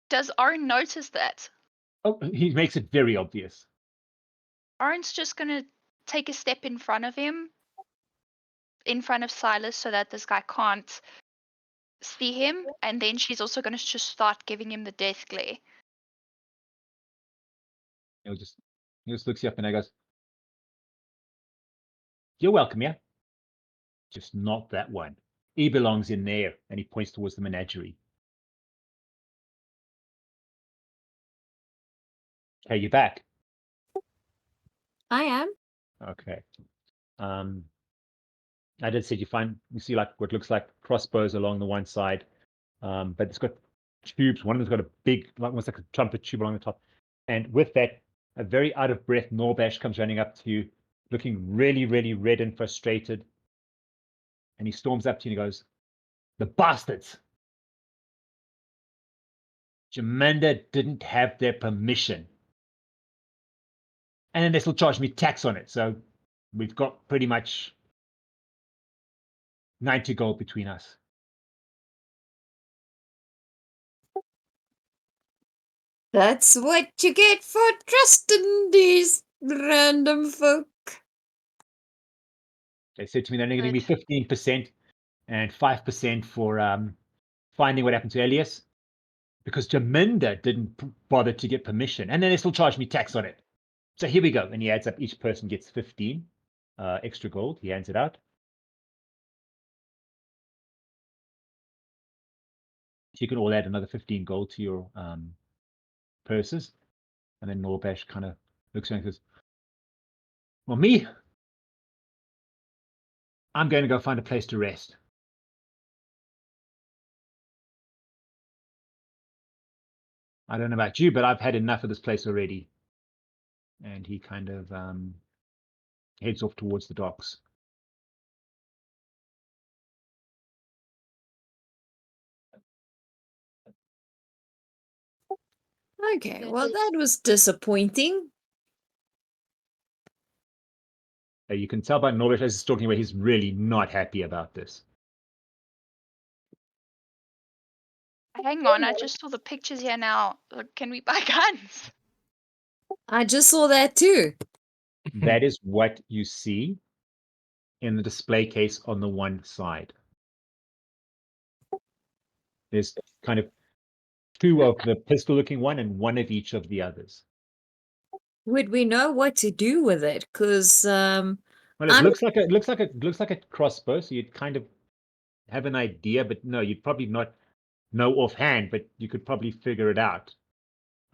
Does Oryn notice that? Oh, he makes it very obvious. Oryn's just gonna take a step in front of him, in front of Silas, so that this guy can't see him, and then she's also going to just start giving him the death glare. He just looks you up and he goes, "You're welcome, yeah. Just not that one. He belongs in there." And he points towards the menagerie. Okay, you back? I am. Okay. I did say you see like what looks like crossbows along the one side, but it's got tubes. One of them's got a big, like almost like a trumpet tube along the top. And with that, a very out of breath Norbash comes running up to you, looking really, really red and frustrated. And he storms up to you and he goes, "The bastards! Jamanda didn't have their permission. And then they still charge me tax on it. So we've got pretty much 90 gold between us." That's what you get for trusting these random folk. They said to me they're only going to Good. give me 15% and 5% for finding what happened to Elias, because Jaminda didn't bother to get permission, and then they still charge me tax on it. So here we go. And he adds up, each person gets 15 extra gold. He hands it out. So you can all add another 15 gold to your purses. And then Norbash kind of looks around and says, "Well, me, I'm going to go find a place to rest. I don't know about you, but I've had enough of this place already." And he kind of heads off towards the docks. Okay, well, that was disappointing. You can tell by Norbash as he's talking about, he's really not happy about this. Hang on, I just saw the pictures here now. Can we buy guns? I just saw that too. That is what you see in the display case on the one side. There's kind of two of the pistol-looking one and one of each of the others. Would we know what to do with it? Because Well, it I'm looks like a crossbow, so you'd kind of have an idea, but no, you'd probably not know offhand, but you could probably figure it out.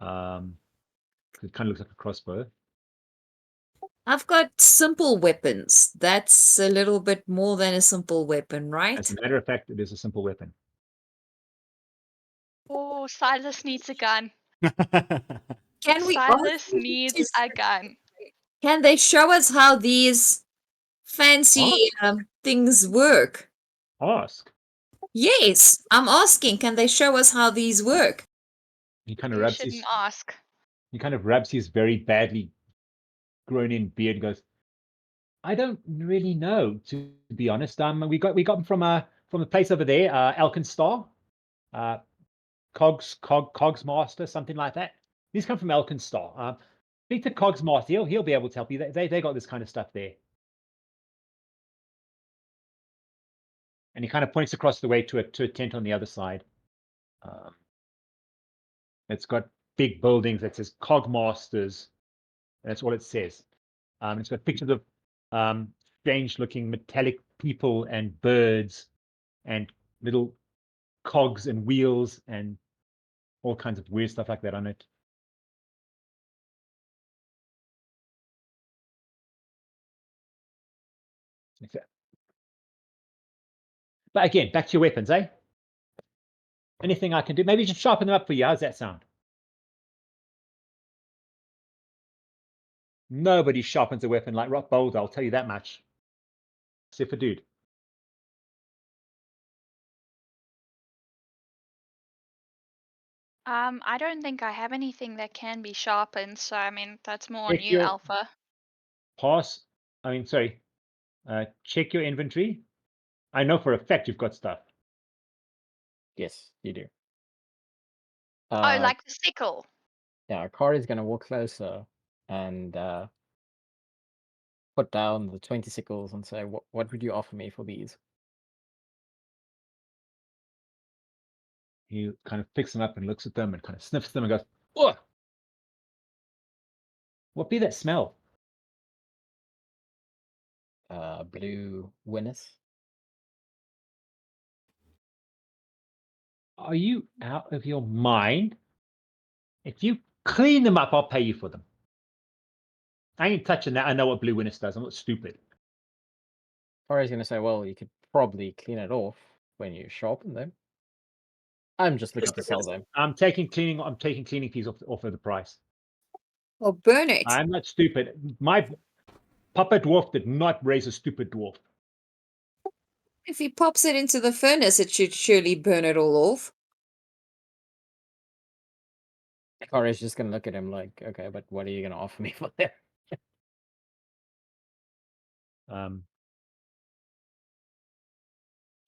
It kind of looks like a crossbow. I've got simple weapons. That's a little bit more than a simple weapon, right? As a matter of fact, it is a simple weapon. Oh, Silas needs a gun. Can we Silas ask them needs a gun. Can they show us how these fancy things work? Ask. Yes, I'm asking. Can they show us how these work? He kind of You rubs shouldn't ask. his very badly grown-in beard and goes, "I don't really know, to be honest. We got them from the place over there, Alchemist, Cogs Master, something like that. These come from Alchemist. Speak to Cogs Master. He'll be able to help you. They got this kind of stuff there." And he kind of points across the way to a tent on the other side. It's got big buildings that says Cog Masters. That's all it says. It's got pictures of strange-looking metallic people and birds and little cogs and wheels and all kinds of weird stuff like that on it. But again, back to your weapons, eh? Anything I can do? Maybe just sharpen them up for you. How's that sound? Nobody sharpens a weapon like Rock Boulder, I'll tell you that much. Except for Dude. I don't think I have anything that can be sharpened, so I mean that's more on Check you, your Alpha. check your inventory. I know for a fact you've got stuff. Yes, you do. Oh, like the sickle. Yeah, Akari's gonna walk closer and put down the 20 sickles and say, what would you offer me for these? he kind of picks them up and looks at them and kind of sniffs them and goes, "Oh, what be that smell?" Blue Winnis. Are you out of your mind? If you clean them up, I'll pay you for them. I ain't touching that. I know what blue Winnis does. I'm not stupid. Or he's going to say, well, you could probably clean it off when you sharpen them. I'm just looking to sell them. I'm taking cleaning fees off of the price. Or burn it. I'm not stupid. My Papa Dwarf did not raise a stupid dwarf. If he pops it into the furnace, it should surely burn it all off. Akari's just going to look at him like, okay, but what are you going to offer me for that?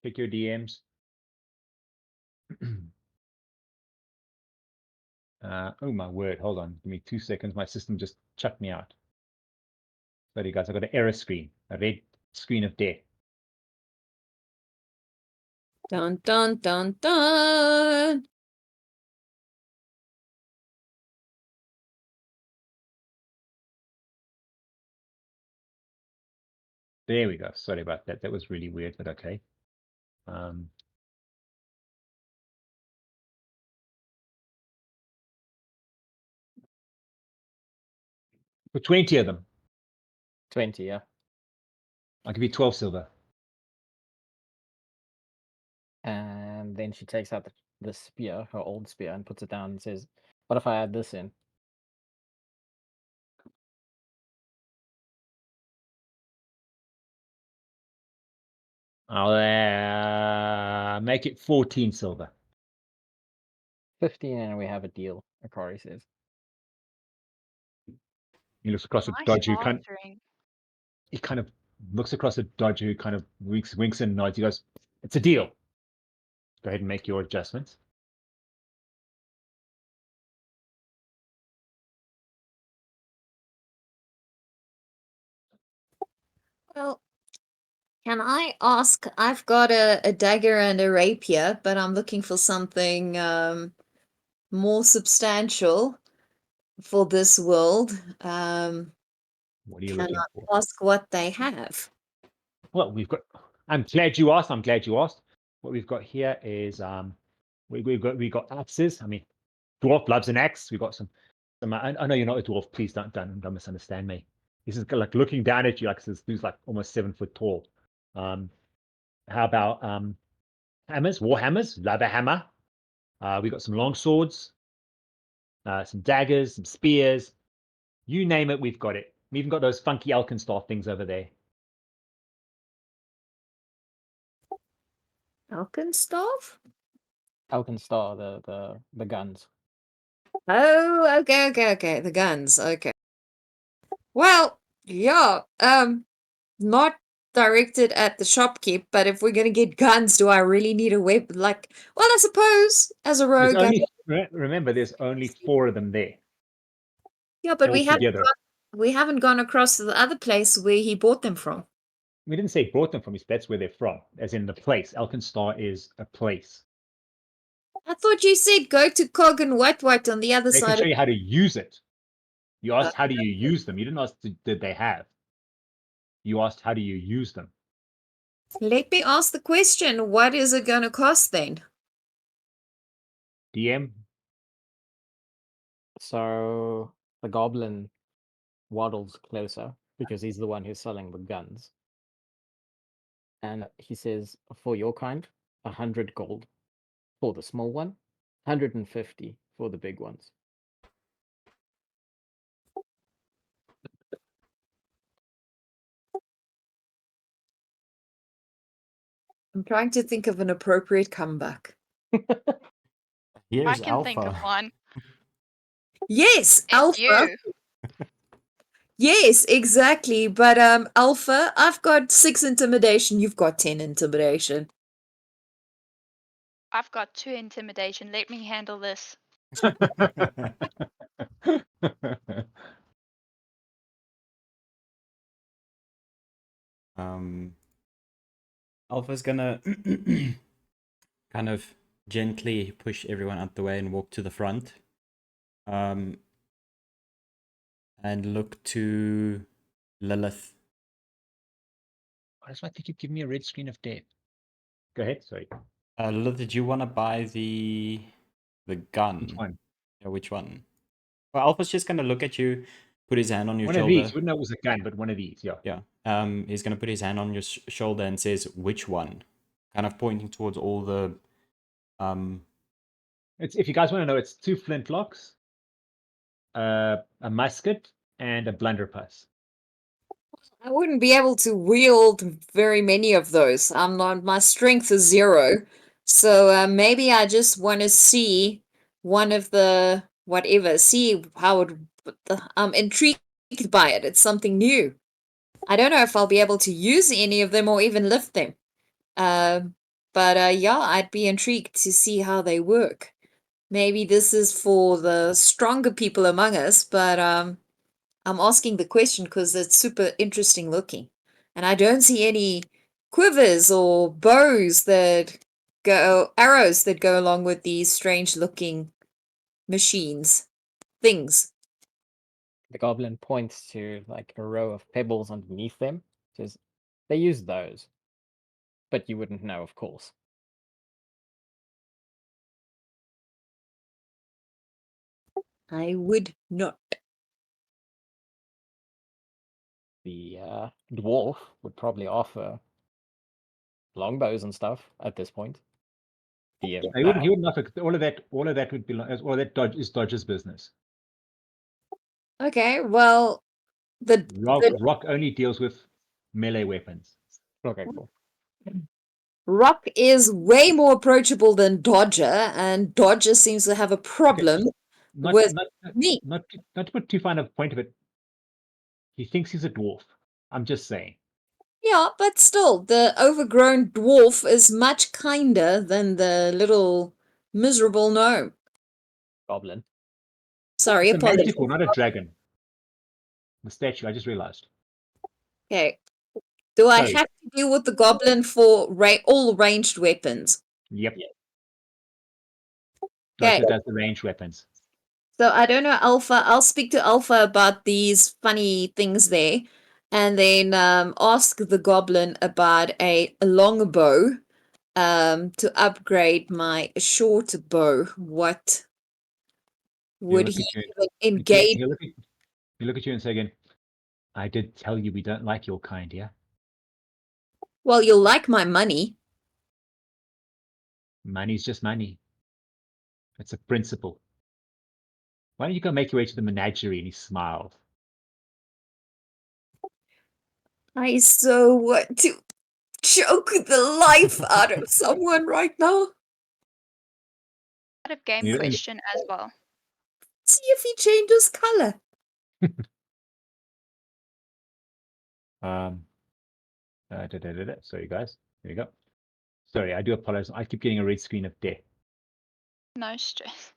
Check your DMs. Oh my word, hold on. Give me 2 seconds. My system just chucked me out. Sorry guys, I got an error screen. A red screen of death. Dun dun dun dun. There we go. Sorry about that. That was really weird, but okay. For 20 of them, 20, yeah. I'll give you 12 silver. And then she takes out the spear, her old spear, and puts it down and says, what if I add this in? I'll make it 14 silver. 15 and we have a deal, Akari says. He looks across at Nice Dodge who bartering. he kind of looks across at Dodge who kind of winks and nods. He goes, "It's a deal. Go ahead and make your adjustments." Well, can I ask? I've got a dagger and a rapier, but I'm looking for something more substantial for this world. What are you Can looking I for? ask what they have? Well, we've got. I'm glad you asked. What we've got here is we got axes. I mean, dwarf loves an axe. We've got some. I know you're not a dwarf. Please don't misunderstand me. This is like looking down at you like this dude's like almost 7 foot tall. How about hammers? War hammers. Love a hammer. We got some long swords, some daggers, some spears. You name it, we've got it. We even got those funky Alchemist things over there. Alkenstaff? Alkenstar, the guns. Oh, okay. The guns. Okay. Well, yeah. Not directed at the shopkeep, but if we're gonna get guns, do I really need a weapon? Like, well, I suppose as a There's rogue, only remember, there's only 4 of them there yeah, but altogether. we haven't gone across to the other place where he bought them from. We didn't say brought them from. That's where they're from, as in the place. Alchemist is a place. I thought you said go to Cog and White on the other They can side show of. you how to use it. You asked how do you use them. You didn't ask did they have. You asked how do you use them. Let me ask the question: what is it going to cost then? DM. So the goblin waddles closer because he's the one who's selling the guns. And he says, for your kind, 100 gold for the small one, 150 for the big ones. I'm trying to think of an appropriate comeback. Here's I can think of Alpha. one. Yes, It's Alpha. you. Yes, exactly. But Alpha, I've got 6 intimidation. You've got 10 intimidation. I've got 2 intimidation. Let me handle this. Alpha's gonna kind of gently push everyone out the way and walk to the front. And look to Lillith. I just want to keep giving me a red screen of death. Go ahead, sorry. Lillith, did you want to buy the gun? Which one? Yeah, which one? Well, Alpha's just going to look at you, put his hand on your One shoulder. of these. You wouldn't know it was a gun, but one of these, yeah. Yeah. He's going to put his hand on your shoulder and says, which one? Kind of pointing towards all the... It's, if you guys want to know, it's 2 flintlocks, a musket, and a blunderbuss. I wouldn't be able to wield very many of those. I'm not. My strength is 0, so maybe I just want to see one of the whatever. See how it. I'm intrigued by it. It's something new. I don't know if I'll be able to use any of them or even lift them. But yeah, I'd be intrigued to see how they work. Maybe this is for the stronger people among us, but I'm asking the question because it's super interesting looking. And I don't see any quivers or bows that go, arrows that go along with these strange looking machines, things. The goblin points to like a row of pebbles underneath them. Says, they use those. But you wouldn't know, of course. I would not. The dwarf would probably offer longbows and stuff at this point. He wouldn't offer, all of that would be all of that is Dodge's business. Okay, well, the Rock only deals with melee weapons. Okay, cool. Rock is way more approachable than Dodger, and Dodger seems to have a problem with me. Not to put too fine a point of it. He thinks he's a dwarf. I'm just saying. Yeah, but still, the overgrown dwarf is much kinder than the little miserable gnome. Goblin. Sorry, It's a apologies. magical, not a dragon. The statue, I just realized. Okay. Do I Sorry. have to deal with the goblin for all ranged weapons? Yep. Okay. Dodger does the ranged weapons. So I don't know, Alpha. I'll speak to Alpha about these funny things there, and then ask the goblin about a long bow to upgrade my short bow. What would he engage? He'll look at you and say again, I did tell you we don't like your kind, yeah? Well, you'll like my money. Money's just money. It's a principle. Why don't you go make your way to the menagerie? And he smiled. I so want to choke the life out of someone right now. Out of game Yeah, question as well. See if he changes color. Sorry, guys. There you go. Sorry, I do apologize. I keep getting a red screen of death. No stress.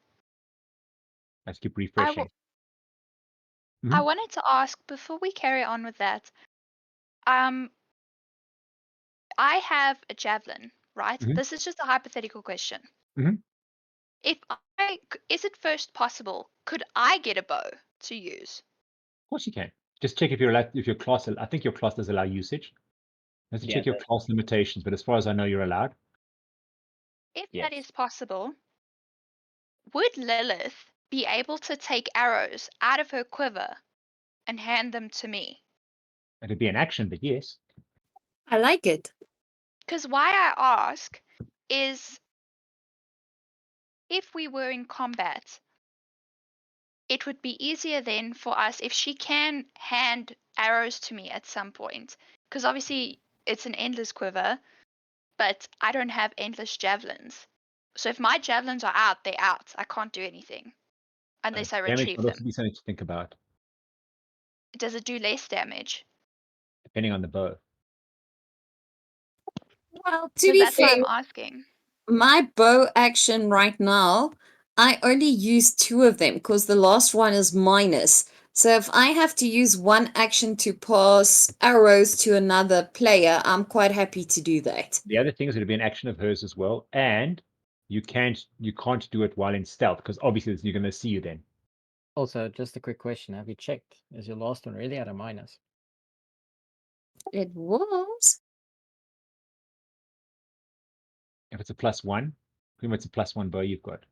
I just keep refreshing. I wanted to ask before we carry on with that. I have a javelin, right? Mhm. This is just a hypothetical question. Mhm. Is it first possible? Could I get a bow to use? Of course you can. Just check if you're allowed, if your class. I think your class does allow usage. You have to check your class limitations, but as far as I know, you're allowed. If that is possible, would Lilith be able to take arrows out of her quiver and hand them to me? It'd be an action, but yes. I like it. Because why I ask is if we were in combat, it would be easier then for us if she can hand arrows to me at some point. Because obviously it's an endless quiver, but I don't have endless javelins. So if my javelins are out, they're out. I can't do anything unless I Damage retrieve would also them. be something to think about, Does it do less damage? depending on the bow. Well, to So be that's why fair, I'm asking. my bow action right now, I only use 2 of them because the last one is minus. So if I have to use one action to pass arrows to another player, I'm quite happy to do that. The other thing is it'd be an action of hers as well, and you can't do it while in stealth because obviously you're going to see you then. Also, just a quick question: have you checked? Is your last one really at a minus? It was. If it's a +1, pretty much a +1 bow you've got.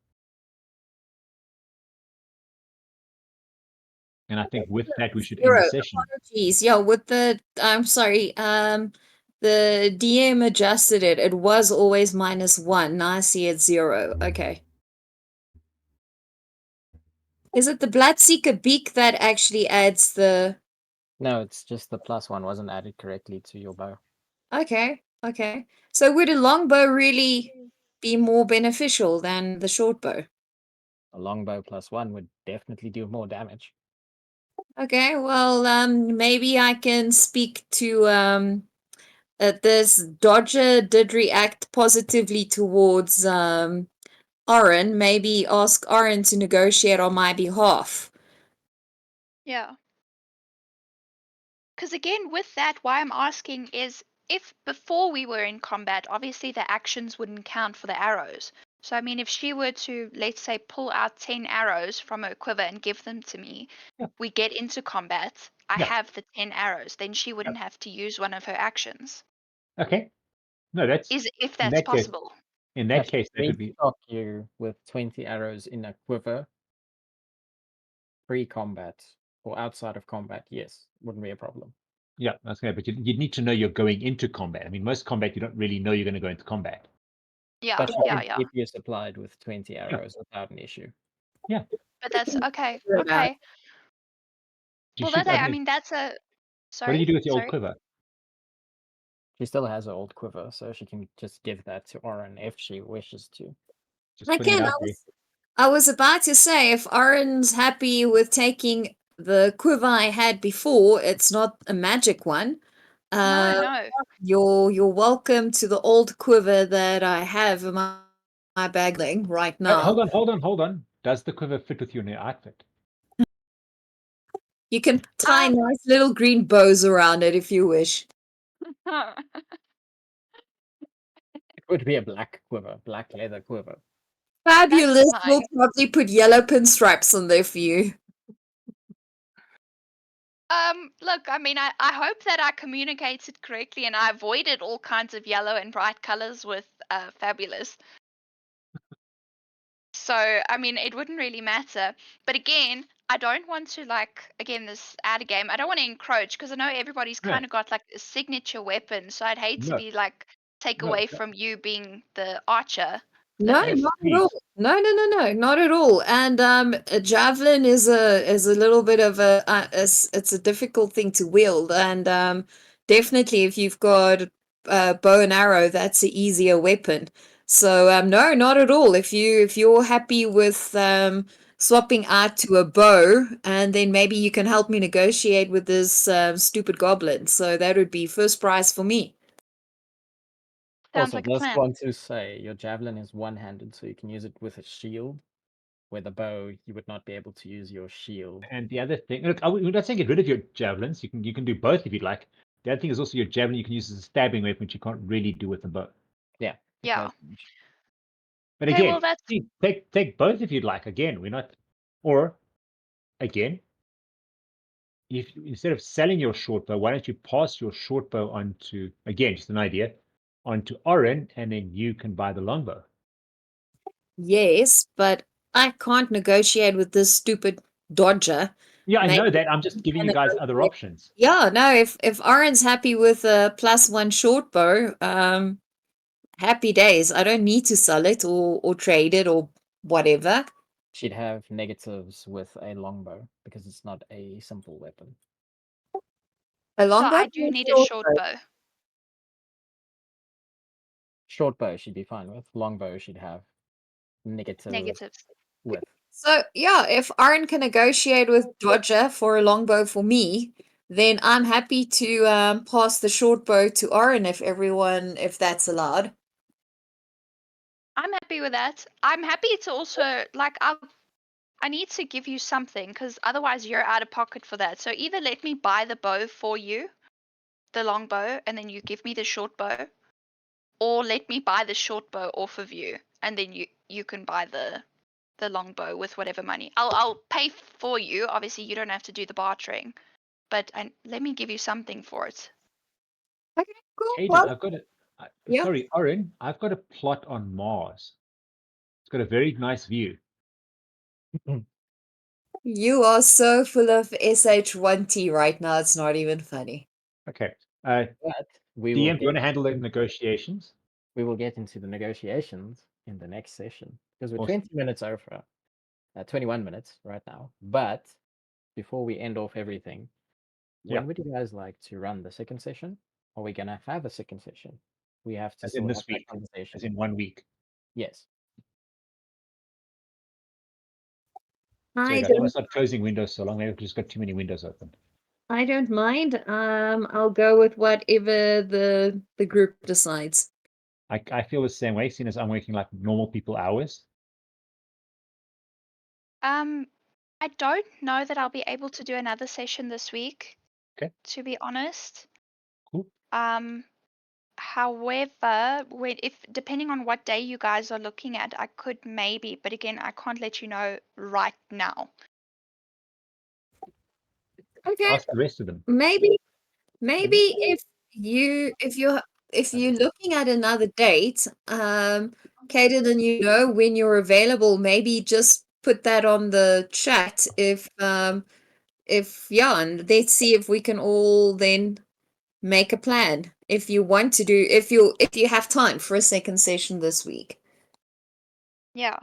And I think with that we should end the 0. session. Apologies. Yeah, with the I'm sorry. The DM adjusted it. It was always -1. Now I see it's 0. Okay. Is it the Bloodseeker beak that actually adds the? No, it's just the +1 wasn't added correctly to your bow. Okay. Okay. So would a longbow really be more beneficial than the short bow? A longbow +1 would definitely do more damage. Okay. Well, maybe I can speak to this Dodger did react positively towards Oryn. Maybe ask Oryn to negotiate on my behalf. Yeah. Because again, with that, why I'm asking is if before we were in combat, obviously the actions wouldn't count for the arrows. So, I mean, if she were to, let's say, pull out 10 arrows from her quiver and give them to me, Yeah. we get into combat, I Yeah. have the 10 arrows, then she wouldn't have to use one of her actions. Okay. No, that's If in that's that case. possible. In that Yes, case, that would be restock you with 20 arrows in a quiver pre-combat or outside of combat. Yes, wouldn't be a problem. yeah. That's okay, but you'd need to know you're going into combat. I mean, most combat you don't really know you're going to go into combat. Yeah, But she yeah, can yeah. keep you supplied with 20 arrows without an issue. Yeah. But that's okay. figure it out. Okay. You Well, should. that, I I mean, mean, that's a. what do you Sorry? do with your old Sorry? quiver? She still has her old quiver, so she can just give that to Oryn if she wishes to. Just putting it Again, out there. I was about to say, if Oryn's happy with taking the quiver I had before, it's not a magic one. No. You're welcome to the old quiver that I have in my bag right now. Hold on. Does the quiver fit with your new outfit? You can tie nice little green bows around it if you wish. It would be a black quiver, black leather quiver. Fabulous. fine. We'll probably put yellow pinstripes on there for you. Look, I mean, I hope that I communicated correctly and I avoided all kinds of yellow and bright colors with fabulous. So, I mean, it wouldn't really matter. But again, I don't want to again, this out of game. I don't want to encroach because I know everybody's No. kind of got like a signature weapon. So I'd hate to No. be take No, away no. from you being the archer. No, Yes, not at please. all. No, not at all. And a javelin is a little bit of it's a difficult thing to wield. And definitely, if you've got bow and arrow, that's an easier weapon. So no, not at all. If you're happy with swapping out to a bow, and then maybe you can help me negotiate with this stupid goblin. So that would be first prize for me. Sounds Also, like a just plan. want to say your javelin is one-handed, so you can use it with a shield. Where the bow, you would not be able to use your shield. And the other thing, look, we're not saying get rid of your javelins. You can do both if you'd like. The other thing is also your javelin you can use as a stabbing weapon, which you can't really do with the bow. Yeah. Yeah. But Okay, well, again, that's take both if you'd like. Again, we're not. Or again, if instead of selling your short bow, why don't you pass your short bow on to, again, just an idea, onto Oryn, and then you can buy the longbow. Yes, but I can't negotiate with this stupid dodger. Yeah, I know Maybe that. I'm just giving you can guys other negotiate. options. Yeah, no, if Oryn's happy with a +1 short bow, happy days. I don't need to sell it or trade it or whatever. She'd have negatives with a longbow because it's not a simple weapon. A so longbow I do or need a short short bow? bow. Short bow she'd be fine with. Longbow she'd have negatives Negatives. with. So yeah, if Oryn can negotiate with Dodger for a longbow for me, then I'm happy to pass the short bow to Oryn if that's allowed. I'm happy with that. I'm happy to also I need to give you something because otherwise you're out of pocket for that. So either let me buy the bow for you, the long bow, and then you give me the short bow, or let me buy the short bow off of you, and then you can buy the long bow with whatever money. I'll pay for you. Obviously, you don't have to do the bartering, but let me give you something for it. Okay, cool. Hayden, Well, I've got a. yeah. Sorry, Oryn, I've got a plot on Mars. It's got a very nice view. You are so full of SH1T right now, it's not even funny. Okay. But we will DM, do you want to get handle the negotiations? we will get into the negotiations in the next session because we're Awesome. 20 minutes over, 21 minutes right now. But before we end off everything, Yeah. when would you guys like to run the second session? Are we gonna have a second session? We have to As in still this have that week, conversation. as in 1 week. Yes. Sorry, I guys, I want to don't, start closing windows so long. Maybe I've just got too many windows open. I don't mind. I'll go with whatever the group decides. I feel the same way, seeing as I'm working like normal people hours. I don't know that I'll be able to do another session this week. Okay. To be honest. Cool. However, if depending on what day you guys are looking at, I could maybe, but again, I can't let you know right now. Okay, Ask the rest of them. maybe if you're looking at another date, Kaden, and you know when you're available, maybe just put that on the chat if yeah, and let's see if we can all then make a plan if you want to do if you have time for a second session this week. Yeah.